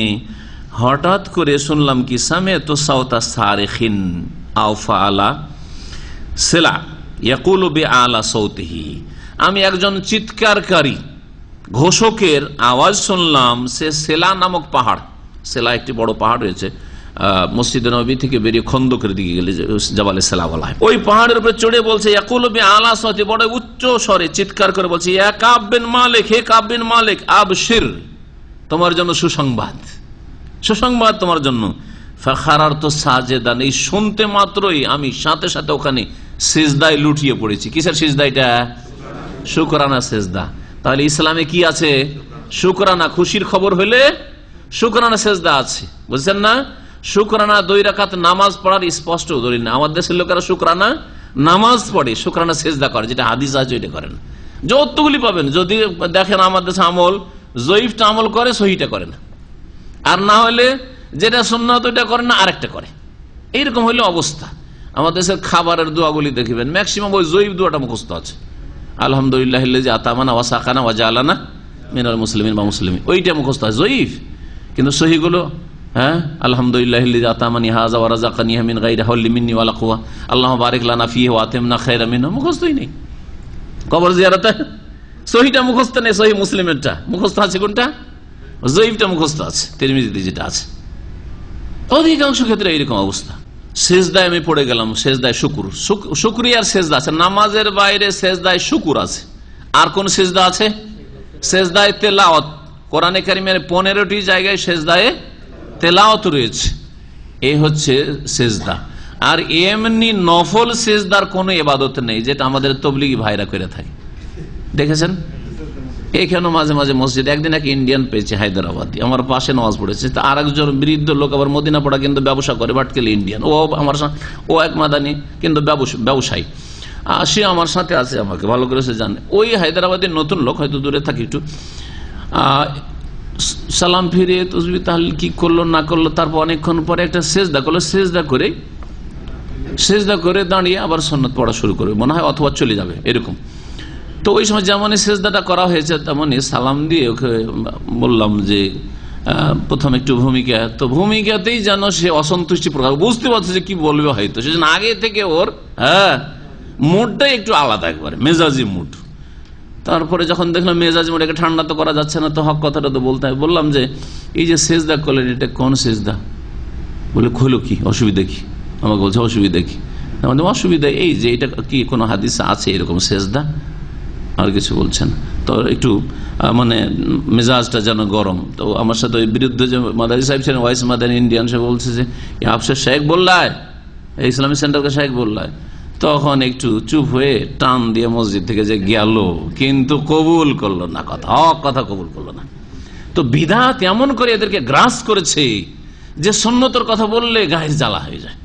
হঠাৎ করে শুনলাম কি সামিআতু সাওতা সারিখিন আও ফাআলা সিলা ইয়াকুলু বিআলা সাওতিহি, আমি একজন চিৎকারকারী ঘোষকের আওয়াজ শুনলাম। সে সেলা নামক পাহাড়, সেলা একটি বড় পাহাড় রয়েছে মসজিদ নববী থেকে বেরিয়ে খন্দকের দিকে গেলে জাবালে সেলা বলা হয়, ওই পাহাড়ের উপরে চড়ে বলছে ইয়াকুলু বিআলা সাওতি, বড় উচ্চ স্বরে চিৎকার করে বলছে, ইয়া কাব বিন মালিক, হে কাব বিন মালিক, আবশির, তোমার জন্য সুসংবাদ, সুসংবাদ তোমার জন্য। ফাখারারতু সাজেদান, এই শুনতে মাত্রই আমি সাথে সাথে ওখানে সিজদায় লুটিয়ে পড়েছি। কিসের সিজদা এটা? শুকরানা সিজদা। তাহলে ইসলামে কি আছে? শুকরানা, খুশির খবর হলে শুকরানা সিজদা আছে, বুঝছেন না? শুকরানা 2 রাকাত নামাজ পড়ার স্পষ্ট দলিল না। আমাদের দেশের লোকেরা শুকরানা নামাজ পড়ে, শুকরানা সিজদা করে, যেটা হাদিস আছে ওইটা করেন। যতগুলি পাবেন, যদি দেখেন আমাদের দেশে আমল, জয়ীফটা আমল করে, সহিটা করে না, আর না হলে যেটা সুন্নাত ওইটা করে না, আরেকটা করে, এইরকম হইলে অবস্থা। আমাদের দেশের খাবারের দোয়াগুলি দেখবেন ম্যাক্সিমাম ওই জয়ীফ দোয়াটা মুখস্থ আছে, আলহামদুলিল্লাহিল্লাযী আতামানা ওয়া সাকানা ওয়া জাআলানা মিনাল মুসলিমিন বা মুসলিমিন, ওইটা মুখস্থ আছে জয়ীফ। কিন্তু সহিগুলো আলহামদুলিল্লাহিল্লাযী আতামানি হাযা ওয়া রাযাকানি মিন গায়রি হাওলি মিন্নি ওয়ালা কুওয়া, আল্লাহুম্মা বারিক লানা ফীহি ওয়া আতিমনা খায়রা মিনহু, মুখস্থই নেই। কবর জিয়ারতে সহিটা মুখস্থ নেই, সহি মুসলিমেরটা মুখস্থ আছে, কোনটা? জয়ীফটা মুখস্থ আছে, তিরমিজিতে যেটা আছে। অধিকাংশ ক্ষেত্রে এইরকম অবস্থা। সেজদায় আমি পড়ে গেলাম, সেজদায় শুকুর, শুকরিয়ার সেজদা আছে, নামাজের বাইরে সেজদায় শুকুর আছে। আর কোন সেজদা আছে? সেজদায় তেলাওয়াত, কোরআনে কারীমের 15টি জায়গায় সেজদায় তেলাওয়াত রয়েছে, এই হচ্ছে সেজদা। আর এমনি নফল সেজদার কোনো ইবাদত নেই, যেটা আমাদের তবলিগি ভাইরা করে থাকে, দেখেছেন? এখানে মাঝে মাঝে মসজিদ, একদিন এক ইন্ডিয়ান পেয়েছে হায়দ্রাবাদী, আমার পাশে নামাজ পড়েছে, তা আর একজন বৃদ্ধ লোক, আবার মদিনা পড়া, কিন্তু ব্যবসা করে, বাটকেল ইন্ডিয়ান, ও আমার সাথে, ও এক মাদানি কিন্তু ব্যবসায়ী, সে আমার সাথে আছে, আমাকে ভালো করে সে জানে। ওই হায়দ্রাবাদের নতুন লোক, হয়তো দূরে থাকি একটু, সালাম ফিরে তসবিহ তাহলিল কি করলো না করলো, তারপর অনেকক্ষণ পরে একটা সেজদা করলো, সেজদা করে দাঁড়িয়ে আবার সুন্নাত পড়া শুরু করবে মনে হয়, অথবা চলে যাবে এরকম। তো ওই সময় যেমনই সেজদাটা করা হয়েছে তেমনই সালাম দিয়ে ওকে বললাম যে প্রথম একটু ভূমিকা, তো ভূমিকাতেই যেন সে অসন্তুষ্টি প্রকাশ, বুঝতে পারছে যে কি বলবে হয়তো, সেজন্য আগে থেকে ওর মুডটাই একটু আলাদা, একবারে মেজাজি মুড। তারপরে যখন দেখলাম মেজাজ মুড, একে ঠান্ডা তো করা যাচ্ছে না, তো হক কথাটা তো বলতে হয়। বললাম যে এই যে সেজদা করলেন, এটা কোন সেজদা? বলে খোলো, কি অসুবিধা কি? আমাকে বলছে অসুবিধা কি? আমাদের অসুবিধা এই যে এটা কি কোনো হাদিসে আছে এরকম সেজদা? আর কিছু বলছেন। তো একটু মানে মেজাজটা যেন গরম। তো আমার সাথে ওই বিরুদ্ধে যে মাদারি সাহেব ছিলেন, ওয়াইস মাদারি ইন্ডিয়ান, সে বলছে যে আফসার শেখ বললায়, ইসলামিক সেন্টারকে শেখ বললায়। তখন একটু চুপ হয়ে টান দিয়ে মসজিদ থেকে যে গেল, কিন্তু কবুল করলো না কথা, হক কথা কবুল করলো না। তো বিদআত এমন করে এদেরকে গ্রাস করেছে যে সুন্নতের কথা বললে গায়ের জ্বালা হয়ে যায়,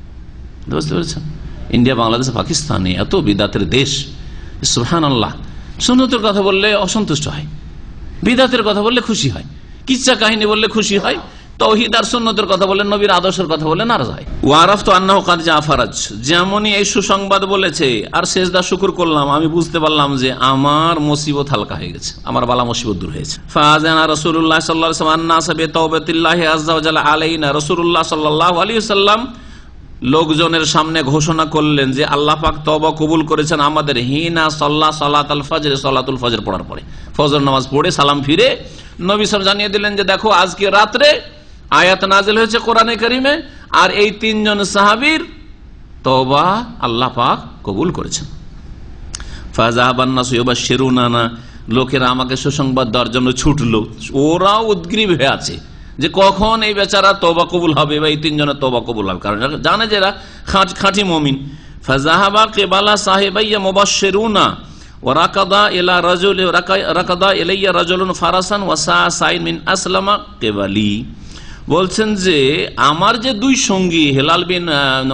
বুঝতে পেরেছেন? ইন্ডিয়া, বাংলাদেশ, পাকিস্তানে এত বিদআতের দেশ, সুবহানাল্লাহ, সুন্নতের কথা বললে অসন্তুষ্ট হয়। বিদআতের কথা বললে খুশি হয়, কিচ্ছা কাহিনী বললে খুশি হয়, তাওহীদ আর সুন্নতের কথা বললে, নবীর আদর্শের কথা বললে নারাজ হয়। ওয়ারাফতু আন্নাহু কাদ জা ফারাজ, যেমনই এই সুসংবাদ বলেছে আর সেজদা শুকর করলাম, আমি বুঝতে পারলাম যে আমার মুসিবত হালকা হয়ে গেছে, আমার বালা মুসিবত দূর হয়েছে। ফাযানা রাসূলুল্লাহ সাল্লাল্লাহু আলাইহি ওয়াসাল্লাম আন-নাস বিতাওবাতিল্লাহি আযজা ওয়া জাল্লা আলাইনা, রাসূলুল্লাহ সাল্লাল্লাহু আলাইহি ওয়াসাল্লাম লোকজনের সামনে ঘোষণা করলেন যে আল্লাহ পাক তওবা কবুল করেছেন আমাদের। হিনা সাল্লা সালাতুল ফজর, সালাতুল ফজর পড়ার পরে, ফজর নামাজ পড়ে সালাম ফিরে নবী সাল্লাল্লাহু জানিয়ে দিলেন যে দেখো আজকে রাত্রে আয়াত নাযিল হয়েছে কোরআনে কারিমে, আর এই তিনজন সাহাবীর তওবা আল্লাহ পাক কবুল করেছেন। ফাযাহাবান নাসু ইউবাশশিরুনা, লোকেরা আমাকে সুসংবাদ দেওয়ার জন্য ছুটলো, ওরাও উদ্গ্রীব হয়ে আছে যে কখন এই বেচারা তওবা কবুল হবে বা এই তিনজনের তওবা কবুল হবে, কারণ জানে যে এরা খাঁটি মুমিন। ফাযাহাবা কিবালা সাহিবাইয়া মুবাশশিরুনা ওয়া রাকাদা ইলা রাজুল রাকাদা ইলাইয়া রাজুলুন ফারাসান ওয়া সাইন মিন আসলামা কিবালি, বলছেন যে আমার যে দুই সঙ্গী হেলাল বিন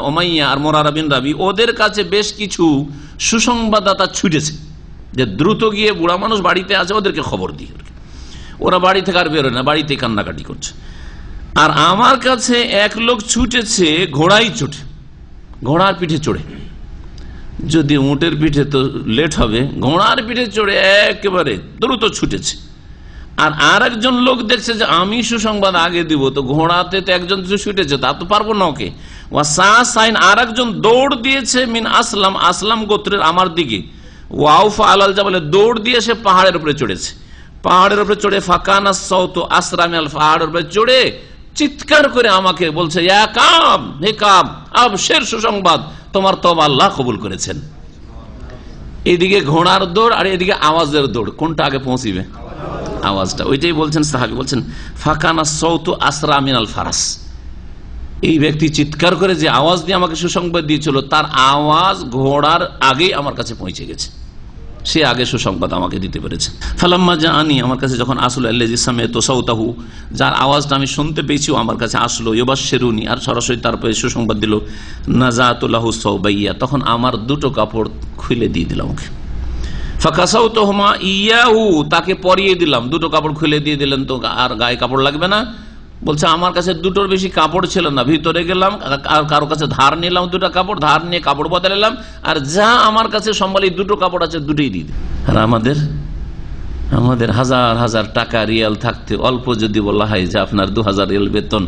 উমাইয়া আর মুরারা বিন রাবি, ওদের কাছে বেশ কিছু সুসংবাদদাতা ছুটেছে যে দ্রুত গিয়ে বুড়া মানুষ বাড়িতে আছে, ওদেরকে খবর দিয়ে। ওরা বাড়ি থেকে আর বেরোয় না, বাড়িতে কান্নাকাটি করছে। আর আমার কাছে এক লোক ছুটেছে ঘোড়াই চড়ে, ঘোড়ার পিঠে চড়ে, যদি উটের পিঠে তো লেট হবে, ঘোড়ার পিঠে চড়ে একেবারে দ্রুত ছুটেছে। আর একজন লোক দেখছে যে আমি সুসংবাদ আগে দিব, তো ঘোড়াতে তো একজন ছুটেছে, তা তো পারবো না ওকে। ওয়াসাইন, আর একজন দৌড় দিয়েছে মিন আসলাম, আসলাম গোত্রের আমার দিকে। ওয়াউফা আলাল জাবালে, দৌড় দিয়ে সে পাহাড়ের উপরে চড়েছে। পাহাড়ের উপরে চড়ে ফাকানা সাউতু আসরা মিনাল, পাহাড়ের উপরে চড়ে চিৎকার করে আমাকে বলছে ইয়া কাব, হে কাব, আবশির, সুসংবাদ, তোমার তওবা আল্লাহ কবুল করেছেন। এদিকে ঘোড়ার দৌড় আর এদিকে আওয়াজের দৌড়, কোনটা আগে পৌঁছিবে? আওয়াজটা। ওইটাই বলছেন সাহাবী, বলছেন ফাকানা সাউতু আসরা মিনাল ফারাস, এই ব্যক্তি চিৎকার করে যে আওয়াজ দিয়ে আমাকে সুসংবাদ দিয়েছিল, তার আওয়াজ ঘোড়ার আগেই আমার কাছে পৌঁছে গেছে, সে আগে সুসংবাদ আমাকে দিতে পেরেছে। ফালাম্মা জাআনি, আমার কাছে যখন আসলো, আল্লাযী সামি'তু সাউতাহু, যার আওয়াজটা আমি শুনতে পেয়েছি, আমার কাছে আসলো, ইউবাশশিরুনি, আর সরাসরি তারপরে সুসংবাদ দিল। নাযাতু লাহু সাওবাইয়া, তখন আমার দুটো কাপড় খুলে দিয়ে দিলাম ওকে। ফাকাসাউতুহুমা ইয়াহু, তাকে পরিয়ে দিলাম, দুটো কাপড় খুলে দিয়ে দিলেন, তো আর গায়ে কাপড় লাগবে না। বলছে আমার কাছে দুটোর বেশি কাপড় ছিল না, ভিতরে গেলাম আর কারো কাছে ধার নিলাম, দুটো কাপড় ধার নিয়ে কাপড় বদলালাম, আর যা আমার কাছে সম্বলি দুটো কাপড় আছে দুটোই দিয়ে দিই। আর আমাদের হাজার হাজার টাকা রিয়াল থাকতে অল্প যদি বলা হয় যে আপনার 2000 রিয়াল বেতন,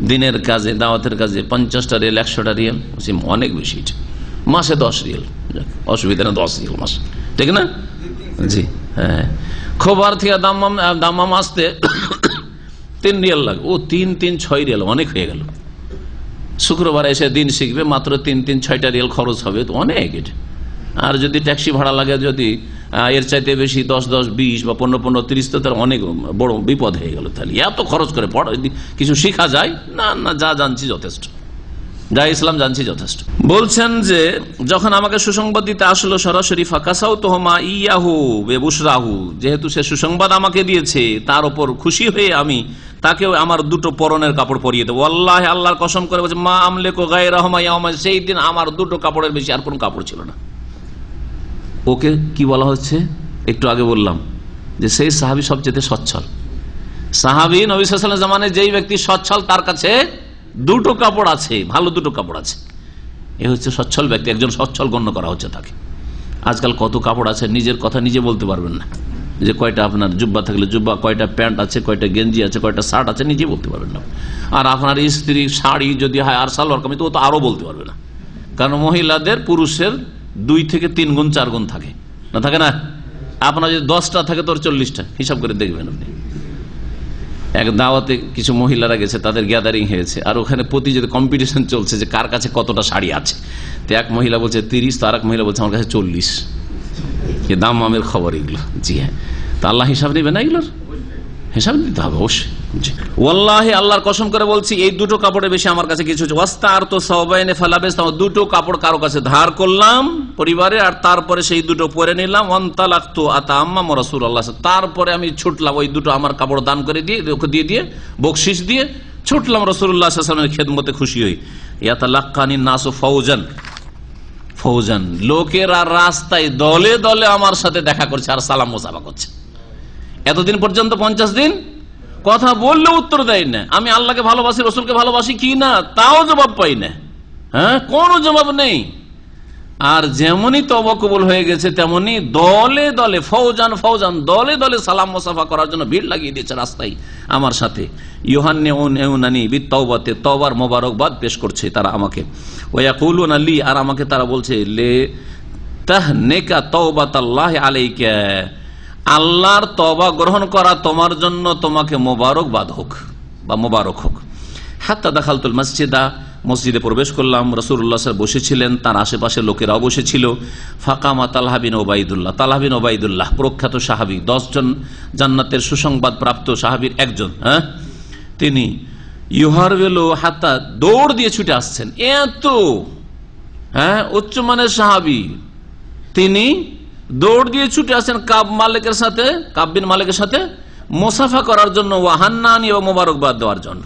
দিনের কাজে দাওয়াতের কাজে 50টা রিয়াল 100টা রিয়াল, অনেক বেশি, মাসে 10 রিয়াল, অসুবিধা না, 10 রিয়াল মাস, ঠিক না? জি হ্যাঁ, খবর থেকে দাম্মাম আসতে 3 রিয়াল লাগে, ও 3 6 রিয়াল, অনেক হয়ে গেল। শুক্রবার এসে দিন শিখবে, মাত্র 3 6টা রিয়াল খরচ হবে, তো অনেক এটা। আর যদি ট্যাক্সি ভাড়া লাগে, যদি এর চাইতে বেশি 10 10 20 বা 15 15 30, তো তার অনেক বড় বিপদ হয়ে গেল। তাহলে এত খরচ করে কিছু শিখা যায় না? না, যা জানছি যথেষ্ট, যা ইসলাম জানছি যথেষ্ট। বলছেন যে যখন আমাকে সুসংবাদ দিতে আসলো সরাসরি, ফাকাসাউতুহুমা ইয়াহু বিবুশরাহু, যেহেতু সে সুসংবাদ আমাকে দিয়েছে, তার উপর খুশি হয়ে আমি তাকে আমার দুটো পরনের কাপড় পরিয়ে দেবো। ওয়াল্লাহি, আল্লাহর কসম করে বলছে, মা আমলিকু গায়রাহুমা ইয়াওমা, সেই দিন আমার দুটো কাপড়ের বেশি আর কোনো কাপড় ছিল না। ওকে কি বলা হচ্ছে? একটু আগে বললাম যে সেই সাহাবী সবচেয়ে সচ্ছল সাহাবী। নবী সাল্লাল্লাহু আলাইহি ওয়াসাল্লাম জামানে যেই ব্যক্তি সচ্ছল, তার কাছে দুটো কাপড় আছে, ভালো দুটো কাপড় আছে, এ হচ্ছে সচ্ছল ব্যক্তি, একজন সচ্ছল গণ্য করা হচ্ছে তাকে। আজকাল কত কাপড় আছে, নিজের কথা নিজে বলতে পারবেন না, যে কয়টা আপনার জুব্বা থাকলে জুব্বা, কয়টা প্যান্ট আছে, কয়টা গেঞ্জি আছে, কয়টা শার্ট আছে, নিজে বলতে পারবেন না। আর আপনার স্ত্রী শাড়ি যদি হয় আর সালোয়ার কামিজ, তো আরো বলতে পারবে না, কারণ মহিলাদের পুরুষের 2 থেকে 3 গুণ 4 গুণ থাকে না, থাকে না? আপনার যদি 10টা থাকে, তোর 40টা, হিসাব করে দেখবেন আপনি। এক দাওয়াতে কিছু মহিলারা গেছে, তাদের গ্যাদারিং হয়েছে, আর ওখানে প্রতিযোগিতা কম্পিটিশন চলছে যে কার কাছে কতটা শাড়ি আছে। তো এক মহিলা বলছে 30, তো আর এক মহিলা বলছে আমার কাছে 40। এ দাম মামের খবর এগুলো। জি হ্যাঁ, তা আল্লাহ হিসাব নেবে না, এগুলোর হিসাব দিতে হবে অবশ্যই। ওয়াল্লাহি, আল্লাহর কসম করে বলছি, এই দুটো কাপড়ের বেশি আমার কাছে কিছু। ওয়াস্তারতু সাওবাইনে ফালাবিস, দুটো কাপড় কারো কাছে ধার করলাম পরিবারে, আর তারপরে সেই দুটো পরে নিলাম। ওয়ান্তালাকতু আতাআম্মামু রাসূলুল্লাহ, তারপরে আমি ছুটলাম, ওই দুটো আমার কাপড় দান করে দিয়ে বকশিশ দিয়ে ছুটলাম রাসূলুল্লাহ সাল্লাল্লাহু আলাইহি ওয়াসাল্লামের খেদমতে খুশি হই। ইয়াতালাক্কানিন নাসু ফৌজান, লোকেরা রাস্তায় দলে দলে আমার সাথে দেখা করছে আর সালাম মুসাফা করছে। এতদিন পর্যন্ত 50 দিন কথা বললে উত্তর দেয় না। আমি আল্লাহকে ভালোবাসি, রসুলকে ভালোবাসি কি না তাও জবাব পাই না। হ্যাঁ, কোনো জবাব নেই। আর যেমনই তওবা কবুল হয়ে গেছে তেমনি দলে দলে ফৌজান ফৌজান দলে দলে সালাম মুসাফা করার জন্য ভিড় লাগিয়ে দিয়েছে রাস্তায় আমার সাথে। ইউহান্নানি বিত্তাওবাতে, তওবার মোবারকবাদ পেশ করছে তারা আমাকে। ওয়ায়াকুলুনা লি, আর আমাকে তারা বলছে লে তাহনিকা তাওবাতাল্লাহি আলাইকা, আল্লাহর তওবা গ্রহণ করা তোমার জন্য তোমাকে মোবারকবাদ হোক বা মোবারক হোক। হাত্তা দাখালতুল মসজিদা, মসজিদে প্রবেশ করলাম। রাসূলুল্লাহ সাল্লাল্লাহু আলাইহি ওয়াসাল্লাম বসেছিলেন, তার আশেপাশে লোকেরাও বসেছিল। ফাকামা তালহা বিন ওবাইদুল্লাহ, তালহা বিন ওবাইদুল্লাহ প্রখ্যাত সাহাবী, 10 জন জান্নাতের সুসংবাদ প্রাপ্ত সাহাবীর একজন। হ্যাঁ, তিনি ইউহারবেলো হাত্তা, দৌড় দিয়ে ছুটে আসছেন। এত উচ্চমানের সাহাবী, তিনি দৌড় দিয়ে ছুটে আসছেন কাব বিন মালিকের সাথে মুসাফা করার জন্য, ওয়াহান্নানি ও মোবারকবাদ দেওয়ার জন্য।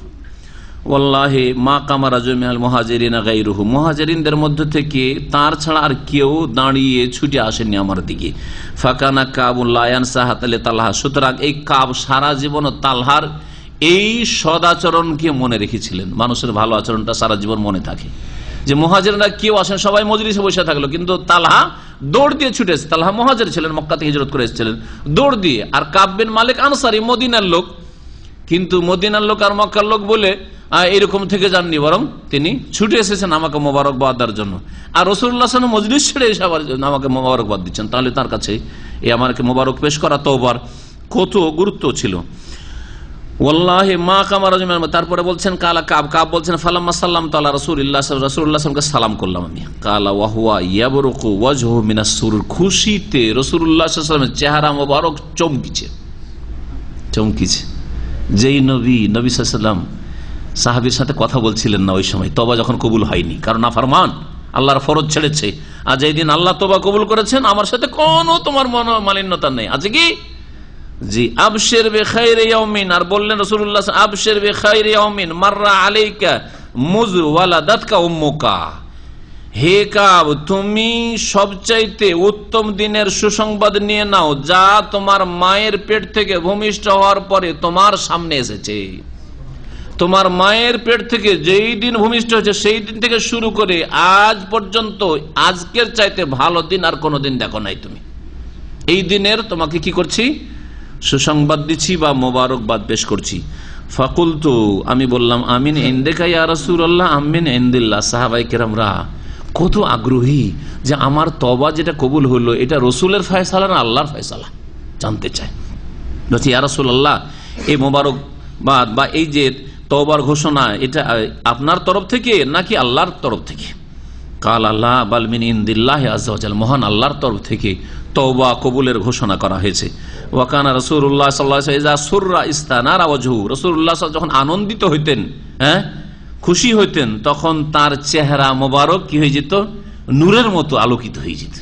ওয়াল্লাহি মা কামা রাজুল মিনাল মুহাজিরিনা গায়রুহু, মুহাজিরিনদের মধ্য থেকে তার ছাড়া আর কেউ দাঁড়িয়ে ছুটে আসেনি আমার দিকে। ফাকানা কাবুল লা ইয়ানসা হাতালে তালহা, সুতরাং এই কাব সারা জীবন তালহার এই সদাচরণকে মনে রেখেছিলেন। মানুষের ভালো আচরণটা সারা জীবন মনে থাকে, যে মুহাজিররা কেউ আসেন, সবাই মজলিসে বসে থাকলো, কিন্তু তালহা দৌড় দিয়ে ছুটেছে। তালহা মুহাজির ছিলেন, মক্কা থেকে হিজরত করে এসেছিলেন দৌড় দিয়ে। আর কাব বিন মালিক আনসারী, মদিনার লোক, কিন্তু মদিনার লোক আর মক্কার লোক বলে এরকম থেকে যাননি, বরং তিনি ছুটে এসেছেন আমাকে মোবারকবাদ দেওয়ার জন্য। আর রাসূলুল্লাহ সাল্লাল্লাহু আলাইহি ওয়াসাল্লাম মজলিস ছেড়ে এসে আবার আমাকে মোবারকবাদ দিচ্ছেন। তাহলে তার কাছে এই আমাকে মোবারক পেশ করা তওবার কত গুরুত্ব ছিল। ওয়াল্লাহি মা কামা রাজুল, তারপরে বলছেন কালা কাব বলছেন ফালাম্মা সাল্লামতু আলা রাসূলিল্লাহ, রাসূলুল্লাহ সাল্লাল্লাহু আলাইহি ওয়াসাল্লামকে সালাম করলাম আমি। কালা ওয়া হুয়া ইয়াবরুকু ওয়াজহু মিনাস সুরুর, খুশিতে রাসূলুল্লাহ সাল্লাল্লাহু আলাইহি ওয়াসাল্লামের চেহারা মোবারক চমকিছে। যেই নবী সাল্লাল্লাহু আলাইহি ওয়াসাল্লাম সাহাবীর সাথে কথা বলছিলেন না ওই সময়, তওবা যখন কবুল হয়নি, কারণ নাফরমান, আল্লাহর ফরজ ছেড়েছে। আর যেই দিন আল্লাহ তওবা কবুল করেছেন, আমার সাথে কোনো তোমার মনোমালিন্যতা নেই, আছে কি? জি, আবশির বিখাইরি ইয়াউমিন, আর বললেন রাসূলুল্লাহ আবশির বিখাইরি ইয়াউমিন মাররা আলাইকা মুয ওয়ালাদাতকা উম্মুকা, হে কাব তুমি সবচাইতে উত্তম দিনের সুসংবাদ নিয়ে নাও, যা তোমার মায়ের পেট থেকে ভূমিষ্ঠ হওয়ার পরে তোমার সামনে এসেছে। তোমার মায়ের পেট থেকে যেই দিন ভূমিষ্ঠ হয়েছে সেই দিন থেকে শুরু করে আজ পর্যন্ত আজকের চাইতে ভালো দিন আর কোনোদিন দেখো নাই তুমি। এই দিনের তোমাকে কি করছি? সুসংবাদ দিচ্ছি বা মোবারকবাদ পেশ করছি। ফাকুলতু, আমি বললাম আমিন ইনদিকা ইয়া রাসূলুল্লাহ, আমিন ইনদিল্লাহ। সাহাবায়ে কেরামরা কত আগ্রহী যে আমার তওবা যেটা কবুল হলো এটা রসুলের ফয়সালা না আল্লাহর ফয়সালা, জানতে চায়। বলছি ইয়া রাসূলুল্লাহ, এই মোবারকবাদ বা এই যে তওবার ঘোষণা এটা আপনার তরফ থেকে নাকি আল্লাহর তরফ থেকে? কাল আল্লাহ বাল মিন ইনদিল্লাহি আযজা ওয়া জাল্লা, মহান আল্লাহর তরফ থেকে তওবা কবুলের ঘোষণা করা হয়েছে। ওয়া কানা রাসূলুল্লাহ সাল্লাল্লাহু আলাইহি ওয়াসাল্লাম ইযা সুররা ইস্তানারা ওয়াজহু, রাসূলুল্লাহ যখন আনন্দিত হইতেন, খুশি হইতেন, তখন তার চেহারা মোবারক কি হয়ে যেত? নূরের মতো আলোকিত হয়ে যেত।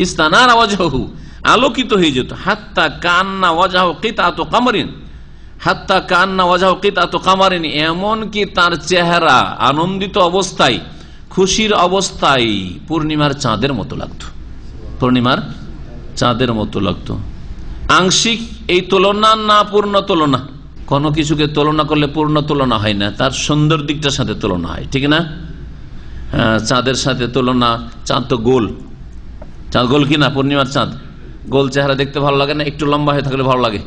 ইস্তানারা ওয়াজহু, আলোকিত হয়ে যেত। হাত্তা কান্না ওয়াজহু কিতাতু কামারিন, হাত্তা কান্না ওয়াজহু কিতাতু কামারিন, এমন কি তার চেহারা আনন্দিত অবস্থায়, খুশির অবস্থায় পূর্ণিমার চাঁদের মতো লাগতো, পূর্ণিমার চাঁদের মতো লাগতো। আংশিক এই তুলনা না পূর্ণ তুলনা, কোনো কিছুকে তুলনা করলে পূর্ণ তুলনা হয় না, তার সুন্দর দিকটার সাথে তুলনা হয়, ঠিক না? চাঁদের সাথে তুলনা, চাঁদ তো গোল, চাঁদ গোল কিনা? পূর্ণিমার চাঁদ গোল, চেহারা দেখতে ভালো লাগে না? একটু লম্বা হয়ে থাকলে ভালো লাগে,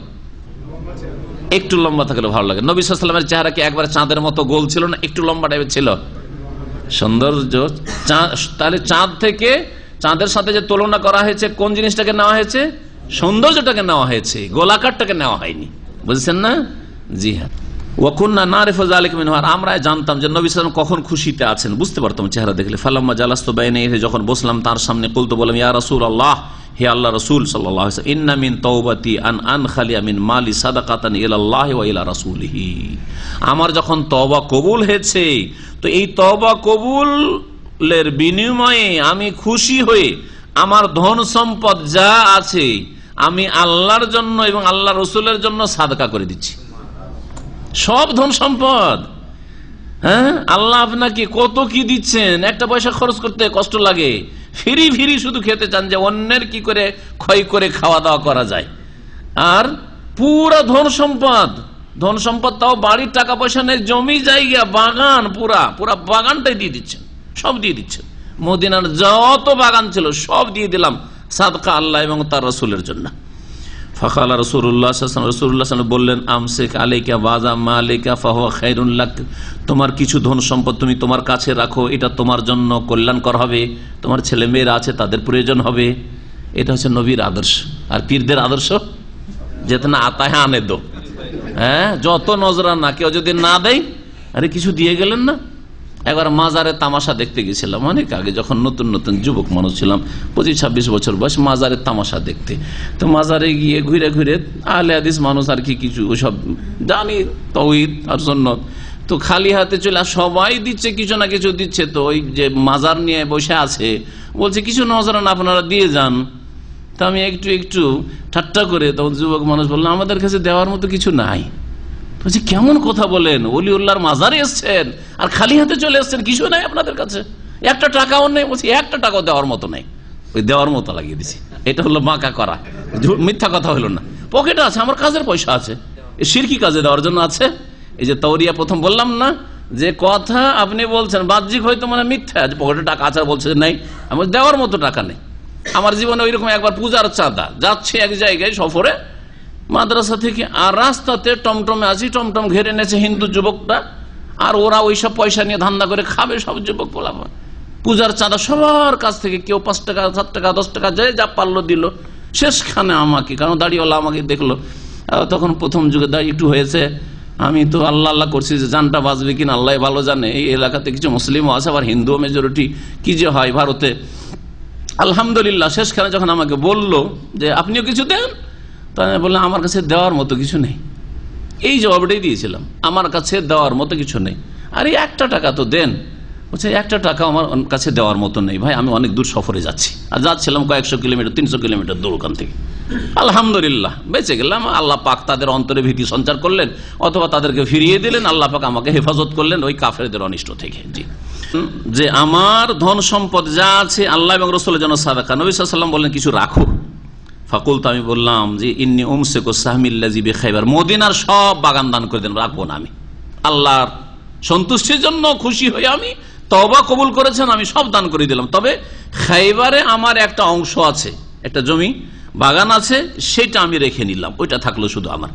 একটু লম্বা থাকলে ভালো লাগে। নবী সাল্লাল্লাহু আলাইহি ওয়াসাল্লামের চেহারা কি একবার চাঁদের মতো গোল ছিল না? একটু লম্বা টাইপের ছিল, সৌন্দর্য। তাহলে চাঁদ থেকে, চাঁদের সাথে যে তুলনা করা হয়েছে, কোন জিনিসটাকে নেওয়া হয়েছে? সৌন্দর্যটাকে নেওয়া হয়েছে, গোলাকারটাকে নেওয়া হয়নি, বুঝছেন না? জি হ্যাঁ। ওয়াকুন্না নারিফু যালিকা মিনহু, আর আমরা জানতাম যে নবী সাল্লাল্লাহু আলাইহি ওয়াসাল্লাম কখন খুশিতে আছেন, বুঝতে পারতাম চেহারা দেখলে। ফালাম্মা জালাস্তু বাইনা ইয়াদাইহি, যখন বসলাম তার সামনে, কুলতু বললাম ইয়া রাসূলুল্লাহ, হে আল্লাহ রাসূল সাল্লাল্লাহু আলাইহি ওয়াসাল্লাম, ইন্না মিন তাওবাতি আন আনখালিয়া মিন মালি সাদাকাতান ইলাল্লাহি ওয়া ইলা রাসূলিহি, আমার যখন তওবা কবুল হয়েছে, তো এই তওবা কবুলের বিনিময়ে আমি খুশি হয়ে আমার ধন সম্পদ যা আছে আমি আল্লাহর জন্য এবং আল্লাহ রসুলের জন্য সাদকা করে দিচ্ছি। সব ধন সম্পদ, হ্যাঁ, আল্লাহ আপনাকে কত কি দিচ্ছেন, একটা পয়সা খরচ করতে কষ্ট লাগে, ফিরি ফিরি শুধু খেতে চান যে অন্যের কি করে ক্ষয় করে খাওয়া দাওয়া করা যায়। আর পুরা ধন সম্পদ, তাও বাড়ির টাকা পয়সা নেই, জমি জায়গা বাগান, পুরা বাগানটাই দিয়ে দিচ্ছেন, সব দিয়ে দিচ্ছেন। মদিনার যত বাগান ছিল সব দিয়ে দিলাম সাদকা আল্লাহ এবং তার রাসূলের জন্য। ফাকালা রাসূলুল্লাহ বললেন, আমসিক আলাইকা বাযা মালিকা ফাহুয়া খায়রুন লাক, তোমার কিছু ধন সম্পদ তুমি তোমার কাছে রাখো, এটা তোমার জন্য কল্যাণকর হবে, তোমার ছেলে মেয়েরা আছে তাদের প্রয়োজন হবে। এটা হচ্ছে নবীর আদর্শ। আর পীরদের আদর্শ যেতে না আতা হ্যাঁ আনে দো, হ্যাঁ যত নজরানা, কেউ যদি না দেয়, আরে কিছু দিয়ে গেলেন না। একবার মাজারে তামাশা দেখতে গেছিলাম অনেক আগে, যখন নতুন নতুন যুবক মানুষ ছিলাম, 25-26 বছর বয়স, মাজারে তামাশা দেখতে। তো মাজারে গিয়ে ঘুরে ঘুরে আহলে হাদিস মানুষ আর কি কিছু ওসব জানি তাওহীদ আর সুন্নাত, তো খালি হাতে চলে, সবাই দিচ্ছে কিছু না কিছু দিচ্ছে। তো ওই যে মাজার নিয়ে বসে আছে বলছে কিছু নজরানা আপনারা দিয়ে যান। তা আমি একটু ঠাট্টা করে, তখন যুবক মানুষ বললো আমাদের কাছে দেওয়ার মতো কিছু নাই। বলছি কেমন কথা বলেন, ওলিউল্লাহর মাজারে এসছেন আর খালি হাতে চলে এসছেন, কিছু নাই আপনাদের কাছে, একটা টাকাও নেই। বলছি একটা টাকাও দেওয়ার মতো নাই, ওই দেওয়ার মতো লাগিয়ে দিছি। এটা হলো বাঁকা করা, মিথ্যা কথা হলো না। পকেটে আছে, আমার কাজের পয়সা আছে, শিরকি কাজে দেওয়ার জন্য আছে। এই যে তাওরিয়া প্রথম বললাম না, যে কথা আপনি বলছেন বাহ্যিক হয়তো মানে মিথ্যা, পকেটে টাকা আছে বলছে নাই, আমার দেওয়ার মতো টাকা নেই। আমার জীবনে ওইরকম একবার পূজার চাঁদা যাচ্ছে এক জায়গায় সফরে, মাদ্রাসা থেকে, আর রাস্তাতে টমটমে আছি, টমটম ঘেরে এনেছে হিন্দু যুবকটা, আর ওরা ওইসব পয়সা নিয়ে ধান্দা করে খাবে সব যুবক বলাবো। পূজার চাঁদা সবার কাছ থেকে, কেউ 5 টাকা 7 টাকা 10 টাকা যা পারলো দিল। শেষখানে আমাকে, কারণ দাড়িওয়ালা আমাকে দেখলো, তখন প্রথম যুগে দাড়ি একটু হয়েছে, আমি তো আল্লাহ আল্লাহ করছি যে জানটা বাঁচবে কিনা আল্লাহ ভালো জানে। এই এলাকাতে কিছু মুসলিমও আছে, আবার হিন্দুও মেজরিটি, কি যে হয় ভারতে। আলহামদুলিল্লাহ শেষখানে যখন আমাকে বললো যে আপনিও কিছু দেন, তাই বললাম আমার কাছে দেওয়ার মতো কিছু নেই। এই জবাবটাই দিয়েছিলাম, আমার কাছে দেওয়ার মতো কিছু নেই। আরে 1 টাকা তো দেন। বলছে 1 টাকা আমার কাছে দেওয়ার মতো নেই ভাই, আমি অনেক দূর সফরে যাচ্ছি, আর যাচ্ছিলাম কয়েকশো কিলোমিটার 300 কিলোমিটার দূর ওখান থেকে। আলহামদুলিল্লাহ বেঁচে গেলাম, আল্লাহ পাক তাদের অন্তরে ভীতি সঞ্চার করলেন, অথবা তাদেরকে ফিরিয়ে দিলেন, আল্লাহ পাক আমাকে হেফাজত করলেন ওই কাফেরদের অনিষ্ট থেকে। জি, যে আমার ধন সম্পদ যা আছে আল্লাহ এবং রাসূলের জন্য সাদাকা। নবী সাল্লাল্লাহু আলাইহি ওয়াসাল্লাম বললেন কিছু রাখো। ফাকুলতু, আমি বললাম যে ইন্নী উমসিকু সাহমিল্লাযী বিখাইবার, মদিনার সব বাগান দান করে দেন, রাখবো না আমি। আল্লাহর সন্তুষ্টির জন্য খুশি হয়ে আমি তওবা কবুল করেছেন, আমি সব দান করে দিলাম। তবে খাইবারে আমার একটা অংশ আছে, একটা জমি বাগান আছে, সেটা আমি রেখে নিলাম, ওইটা থাকলো শুধু আমার।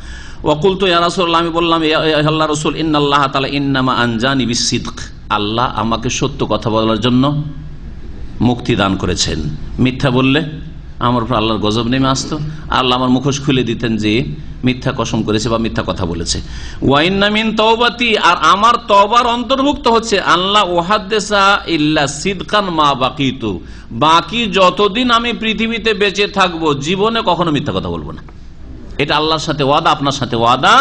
ওয়াকুলতু ইয়া রাসূলুল্লাহ, আমি বললাম ইয়া আল্লাহর রাসূল, ইন্নাল্লাহ তাআলা ইন্নামা আনজানি বিসিদক, আল্লাহ আমাকে সত্য কথা বলার জন্য মুক্তি দান করেছেন। মিথ্যা বললে আমার উপর আল্লাহর গজব নেমে আসতো, আল্লাহ আমার মুখোশ খুলে দিতেন যে মিথ্যা কসম করেছে বা মিথ্যা কথা বলেছে। ওয়াইন্না মিন তাওবাতি, আর আমার তওবার অন্তর্ভুক্ত হচ্ছে আল্লাহ ওয়াহাদ্দিসা ইল্লা সিদকান মা বাকিতু, বাকি যতদিন আমি পৃথিবীতে বেঁচে থাকবো জীবনে কখনো মিথ্যা কথা বলবো না। এটা আল্লাহর সাথে ওয়াদা, আপনার সাথে ওয়াদা,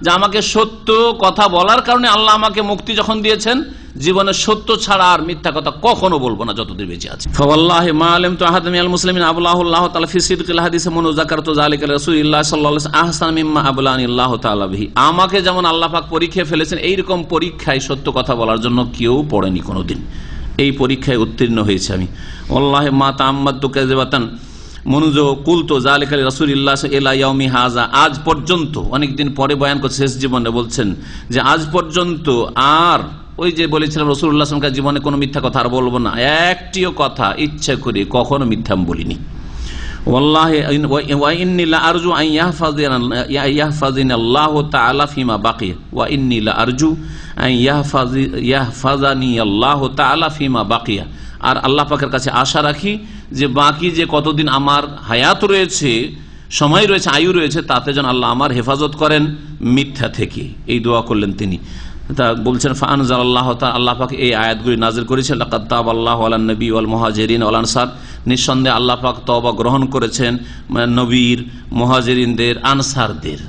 যে আমাকে সত্য কথা বলার কারণে আল্লাহ আমাকে মুক্তি যখন দিয়েছেন, জীবনে সত্য ছাড়া আর মিথ্যা কথা কখনো বলবো না যতদিন বেঁচে আছে। ফাওয়াল্লাহি মা আলিমতু আহাদাম মিনাল মুসলিমিন আবলাহুল্লাহু তাআলা ফি সিদকিল হাদিস মুন যাকারতু যালিকা রাসূলুল্লাহ সাল্লাল্লাহু আলাইহি ওয়াসাল্লাম আহসান মিম্মা আবলানিল্লাহু তাআলা বিহি, আমাকে যেমন আল্লাহ পাক পরীক্ষা ফেলেছেন, এইরকম পরীক্ষায় সত্য কথা বলার জন্য কেউ পড়েনি কোনোদিন, এই পরীক্ষায় উত্তীর্ণ হয়েছে আমি। ওয়াল্লাহি মা তাআম্মাদতু কাযিবাতান মনুজ কুলতো জালিকা রাসূলুল্লাহ ইলা ইয়াউমি হাযা, আজ পর্যন্ত, অনেকদিন পরে বয়ান করছে শেষ জীবনে বলছেন যে আজ পর্যন্ত আর ওই যে বলেছিলাম রাসূলুল্লাহ সাল্লাল্লাহু আলাইহি ওয়াসাল্লাম জীবনে কোনো মিথ্যা কথা আর বলবো না, একটিও কথা ইচ্ছা করে কখনো মিথ্যা বলিনি। ওয়াল্লাহি ওয়া ইন্নী লা আরজু আন ইয়াহফাযিনাল্লাহু তাআলা ফিমা বাকিয়া, ওয়া ইন্নী লা আরজু আন ইয়াহফাযানি আল্লাহু তাআলা ফিমা বাকিয়া, আর আল্লাহ পাকের কাছে আশা রাখি যে বাকি যে কতদিন আমার হায়াত রয়েছে, সময় রয়েছে, আয়ু রয়েছে, তাতে যেন আল্লাহ আমার হেফাজত করেন মিথ্যা থেকে। এই দোয়া করলেন তিনি। তা বলছেন ফাআনজালাল্লাহু তাআলা, আল্লাহ পাক এই আয়াতগুলি নাযিল করেছেন, লাকাদ তাবাল্লাহু আলান নবী ওয়াল মুহাজিরিন ওয়াল আনসার, নিঃসন্দেহে আল্লাহ পাক তওবা গ্রহণ করেছেন নবীর, মুহাজিরিনদের, আনসারদের।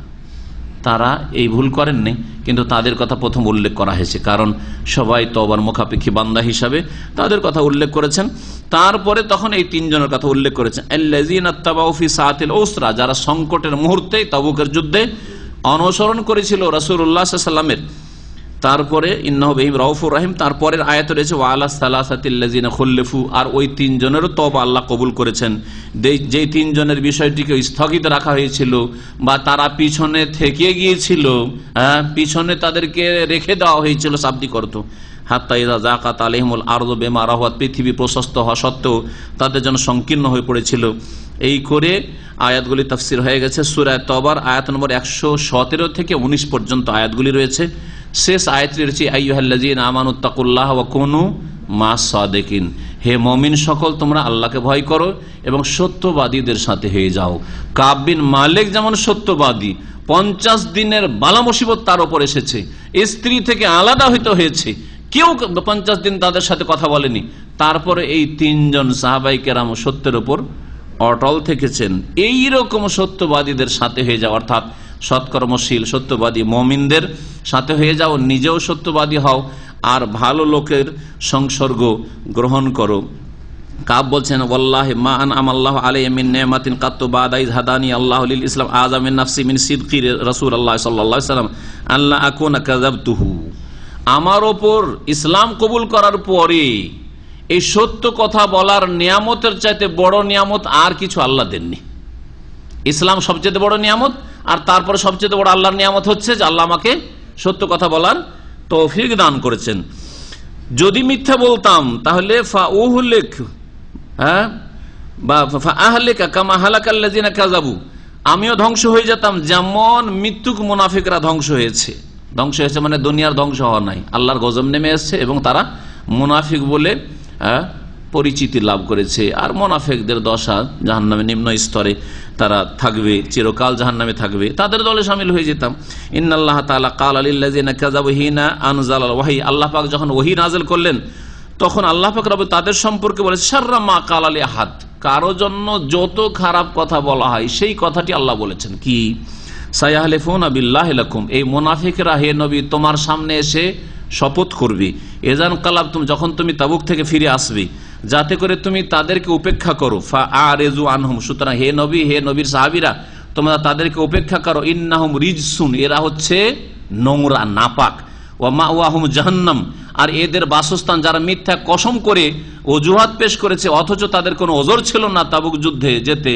তারা এই ভুল করেননি, কিন্তু তাদের কথা প্রথম উল্লেখ করা হয়েছে, কারণ সবাই তওবার মুখাপেক্ষী বান্দা হিসাবে তাদের কথা উল্লেখ করেছেন। তারপরে তখন এই 3 জনের কথা উল্লেখ করেছেন, আল্লাযীনা তাবাউ ফি সাআতিল উসরা, যারা সংকটের মুহূর্তে তাবুকের যুদ্ধে অনুসরণ করেছিল রাসূলুল্লাহ সাল্লাল্লাহু আলাইহি ওয়াসাল্লামের তারপরে ইন্নাহু বিহিম রাউফুর রহিম, তারপরের আয়াত রয়েছে ওয়া আলা সালাসাতিল্লাযিনা খুল্লিফু, আর ওই তিনজনেরও তওবা আল্লাহ কবুল করেছেন। যেই তিনজনের বিষয়টিকে স্থগিত রাখা হয়েছিল বা তারা পিছনে থেকে গিয়েছিল, পিছনে তাদেরকে রেখে দেওয়া হয়েছিল শাব্দিক অর্থ, হাত্তা ইযা যাকাত আলাইহিমুল আরদু বিমা রাহাবাত, পৃথিবী প্রশস্ত হওয়া সত্ত্বেও তাদের জন্য সংকীর্ণ হয়ে পড়েছিল। এই করে আয়াতগুলি তাফসির হয়ে গেছে। সূরা তওবার আয়াত নম্বর 117 থেকে 19 পর্যন্ত আয়াতগুলি রয়েছে। শেষ আয়াতটি রয়েছে আইয়ুহাল্লাযীনা আমানুত্তাকুল্লাহ ওয়া কুনু মাস সাদিকিন, হে মুমিন সকল তোমরা আল্লাহকে ভয় করো এবং সত্যবাদীদের সাথে হয়ে যাও। কাব বিন মালিক যেমন সত্যবাদী, 50 দিনের বালা মুসিবত তার উপর এসেছে, স্ত্রী থেকে আলাদা হইতে হয়েছে, কেউ 50 দিন তাদের সাথে কথা বলেনি, তারপরে এই তিনজন সাহাবায়ে কেরাম সত্যের উপর অটল থেকেছেন। এইরকম সত্যবাদীদের সাথে হয়ে যাও, অর্থাৎ সৎকর্মশীল সত্যবাদী মুমিনদের সাথে হয়ে যাও, নিজেও সত্যবাদী হও আর ভালো লোকের সংসর্গ গ্রহণ করো। কাব বলছেন ওয়াল্লাহি মা আনআম আল্লাহু আলাইহি মিন নি'মাতিন কাত্তু বাদা ইয হাদানি আল্লাহু লিল ইসলাম আযামিন নাফসি মিন সিদকি রাসূলুল্লাহ সাল্লাল্লাহু আলাইহি ওয়াসাল্লাম আল্লা আকুনা কাযাবতুহু, আমার ওপর ইসলাম কবুল করার পরে এই সত্য কথা বলার নিয়ামতের চাইতে বড় নিয়ামত আর কিছু আল্লাহ দেননি। ইসলাম সবচেয়ে বড় নিয়ামত, আর তারপরে সবচেয়ে বড় আল্লাহর নিয়ামত হচ্ছে যে আল্লাহ আমাকে সত্য কথা বলার তৌফিক দান করেছেন। যদি মিথ্যা বলতাম তাহলে ফাউহলিক, বা ফাআহলিকা কামা হালাকাল্লাযিনা কাযাবু, আমিও ধ্বংস হয়ে যেতাম যেমন মৃত্যুক মুনাফিকরা ধ্বংস হয়েছে। ধ্বংস হয়েছে মানে দুনিয়ার ধ্বংস হওয়া নাই, আল্লাহর গজব নেমে এসেছে এবং তারা মুনাফিক বলে পরিচিতি লাভ করেছে। আর মুনাফিকদের দশা জাহান্নামে নিম্ন স্তরে তারা থাকবে, চিরকাল জাহান্নামে থাকবে, তাদের দলে শামিল হয়ে যেতাম। ইন্নাল্লাহ তাআলা ক্বালা লিল্লাযিনা কাযাবু হিনা আনজালাল ওয়াহী, আল্লাহ পাক যখন ওহী নাযিল করলেন তখন আল্লাহ পাক রব তাদের সম্পর্কে বলেছে শাররা মা ক্বালা লি আহাদ, কারো জন্য যত খারাপ কথা বলা হয় সেই কথাটি আল্লাহ বলেছেন কি সায়াহলিফুনা বিল্লাহি লাকুম, এই মুনাফিকরা হে নবী তোমার সামনে এসে শপথ করবে, এজান কালাবতুম, যখন তুমি তাবুক থেকে ফিরে আসবে, যাতে করে তুমি তাদেরকে উপেক্ষা করো, ফাআরিজু আনহুম, সুতরাং হে নবী, হে নবীর সাহাবীরা তোমরা তাদেরকে উপেক্ষা করো, ইন্নাহুম রিজসুন, এরা হচ্ছে নোংরা নাপাক, ওয়া মাওয়াহুম জাহান্নাম, আর এদের বাসস্থান, যারা মিথ্যা কসম করে অজুহাত পেশ করেছে অথচ তাদের কোনো ওজর ছিল না তাবুক যুদ্ধে যেতে,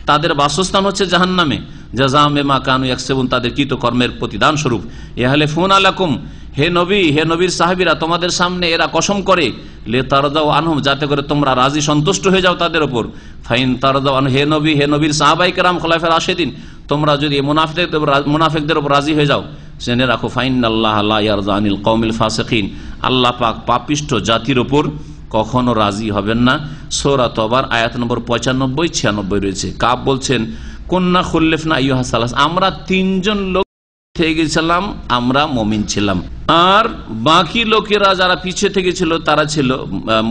তাদের বাসস্থান হচ্ছে জাহান্নামে, জাযাম বিমা কানু ইয়াকসিবুন, তাদের কৃত কর্মের প্রতিদান স্বরূপ। ইয়াহলিফুনা লাকুম, হে নবী, হে নবীর সাহাবীরা তোমাদের সামনে এরা কসম করে, লিতারদাউ আনহুম, যাতে করে তোমরা রাজি সন্তুষ্ট হয়ে যাও তাদের উপর, ফাইন তারদাউ আনহুম, হে নবী, হে নবীর সাহাবায়ে কেরাম খোলাফায়ে রাশিদিন, তোমরা যদি মুনাফিকদের উপর রাজি হয়ে যাও, জেনে রাখো ফাইনাল্লাহা লা ইয়ারযা আনিল কওমিল ফাসিকিন, আল্লাহ পাক পাপিষ্ঠ জাতির উপর কখনো রাজি হবেন না। সূরা তওবার আয়াত নম্বর 95-96 রয়েছে। কাব বলছেন কুন্না খুল্লিফনা আইয়ুহা সালাস, আমরা তিনজন লোক থেকে গেছিলাম, আমরা মুমিন ছিলাম, আর বাকি লোকেরা যারা পিছে থেকে ছিল তারা ছিল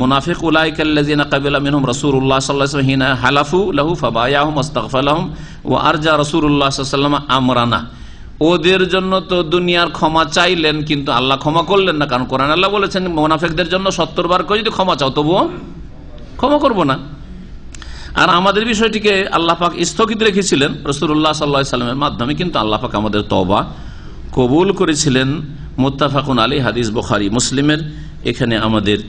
মুনাফিক। উলাইকাল্লাযিনা কাবিলা মিনহুম রাসূলুল্লাহ সাল্লাল্লাহু আলাইহি ওয়াসাল্লাম হিনা হালাফু লাহু ফাবায়াহুম ওয়াস্তাগফার লাহুম ওয়া আরজা রাসূলুল্লাহ সাল্লাল্লাহু আলাইহি ওয়াসাল্লাম আমরানা, ওদের জন্য তো দুনিয়ার ক্ষমা চাইলেন কিন্তু আল্লাহ ক্ষমা করলেন না, কারণ কোরআন আল্লাহ বলেছেন মুনাফিকদের জন্য 70 বার করে যদি ক্ষমা চাও তবুও ক্ষমা করব না। আর আমাদের বিষয়টিকে আল্লাহ পাক স্থগিত রেখেছিলেন রাসূলুল্লাহ সাল্লাল্লাহু আলাইহি ওয়াসাল্লামের মাধ্যমে, কিন্তু আল্লাহ পাক আমাদের তওবা কবুল করেছিলেন। মুত্তাফাকুন আলাইহি, হাদিস বুখারী মুসলিমের। এখানে আমাদের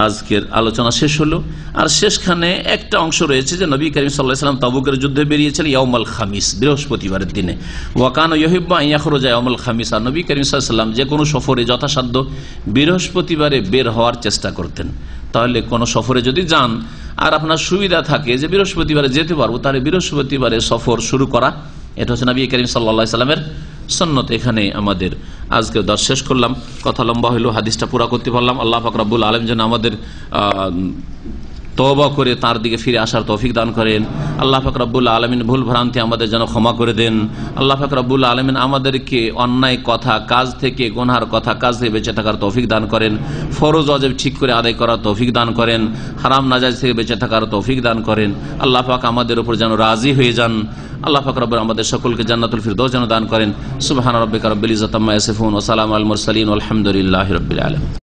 আজকের আলোচনা শেষ হলো। আর শেষখানে একটা অংশ রয়েছে যে নবী করিম সাল্লাল্লাহু আলাইহি ওয়াসাল্লাম তাবুকের যুদ্ধে বেরিয়েছিলেন ইয়াউমুল খামিস, বৃহস্পতিবারের দিনে। ওয়া কানা ইউহিব্বু আন ইয়াখরুজা ইয়াউমুল খামিস, আর নবী করিম সাল্লাল্লাহু আলাইহি ওয়াসাল্লাম যে কোনো সফরে যথাসাধ্য বৃহস্পতিবারে বের হওয়ার চেষ্টা করতেন। তাহলে কোনো সফরে যদি যান আর আপনার সুবিধা থাকে যে বৃহস্পতিবারে যেতে পারবো, তাহলে বৃহস্পতিবারে সফর শুরু করা, এটা হচ্ছে নবী করিম সাল্লাল্লাহু আলাইহি ওয়াসাল্লামের সুন্নত। এখানে আমাদের আজকে দর্শ শেষ করলাম, কথা লম্বা হইলো, হাদিসটা পুরা করতে পারলাম। আল্লাহ পাক রব্বুল আলামিন যেন আমাদের তওবা করে তার দিকে ফিরে আসার তৌফিক দান করেন। আল্লাহ পাক রব্বুল আলামিন ভুল ভ্রান্তি আমাদের যেন ক্ষমা করে দেন। আল্লাহ পাক রব্বুল আলামিন আমাদেরকে অন্যায় কথা কাজ থেকে, গুনার কথা কাজ থেকে বেঁচে থাকার তৌফিক দান করেন। ফরজ ওয়াজিব ঠিক করে আদায় করার তৌফিক দান করেন। হারাম নাজায়েজ থেকে বেঁচে থাকার তৌফিক দান করেন। আল্লাহ পাক আমাদের উপর যেন রাজি হয়ে যান। আল্লাহ পাক রব্বুল আমাদের সকলকে জান্নাতুল ফিরদৌস যেন দান করেন। সুবহান রাব্বিকা রাব্বিল ইজ্জাতি আম্মা ইয়াসিফুন ওয়া সালামুন আলাল মুরসালিন ওয়া আলহামদুলিল্লাহি রাব্বিল আলামিন।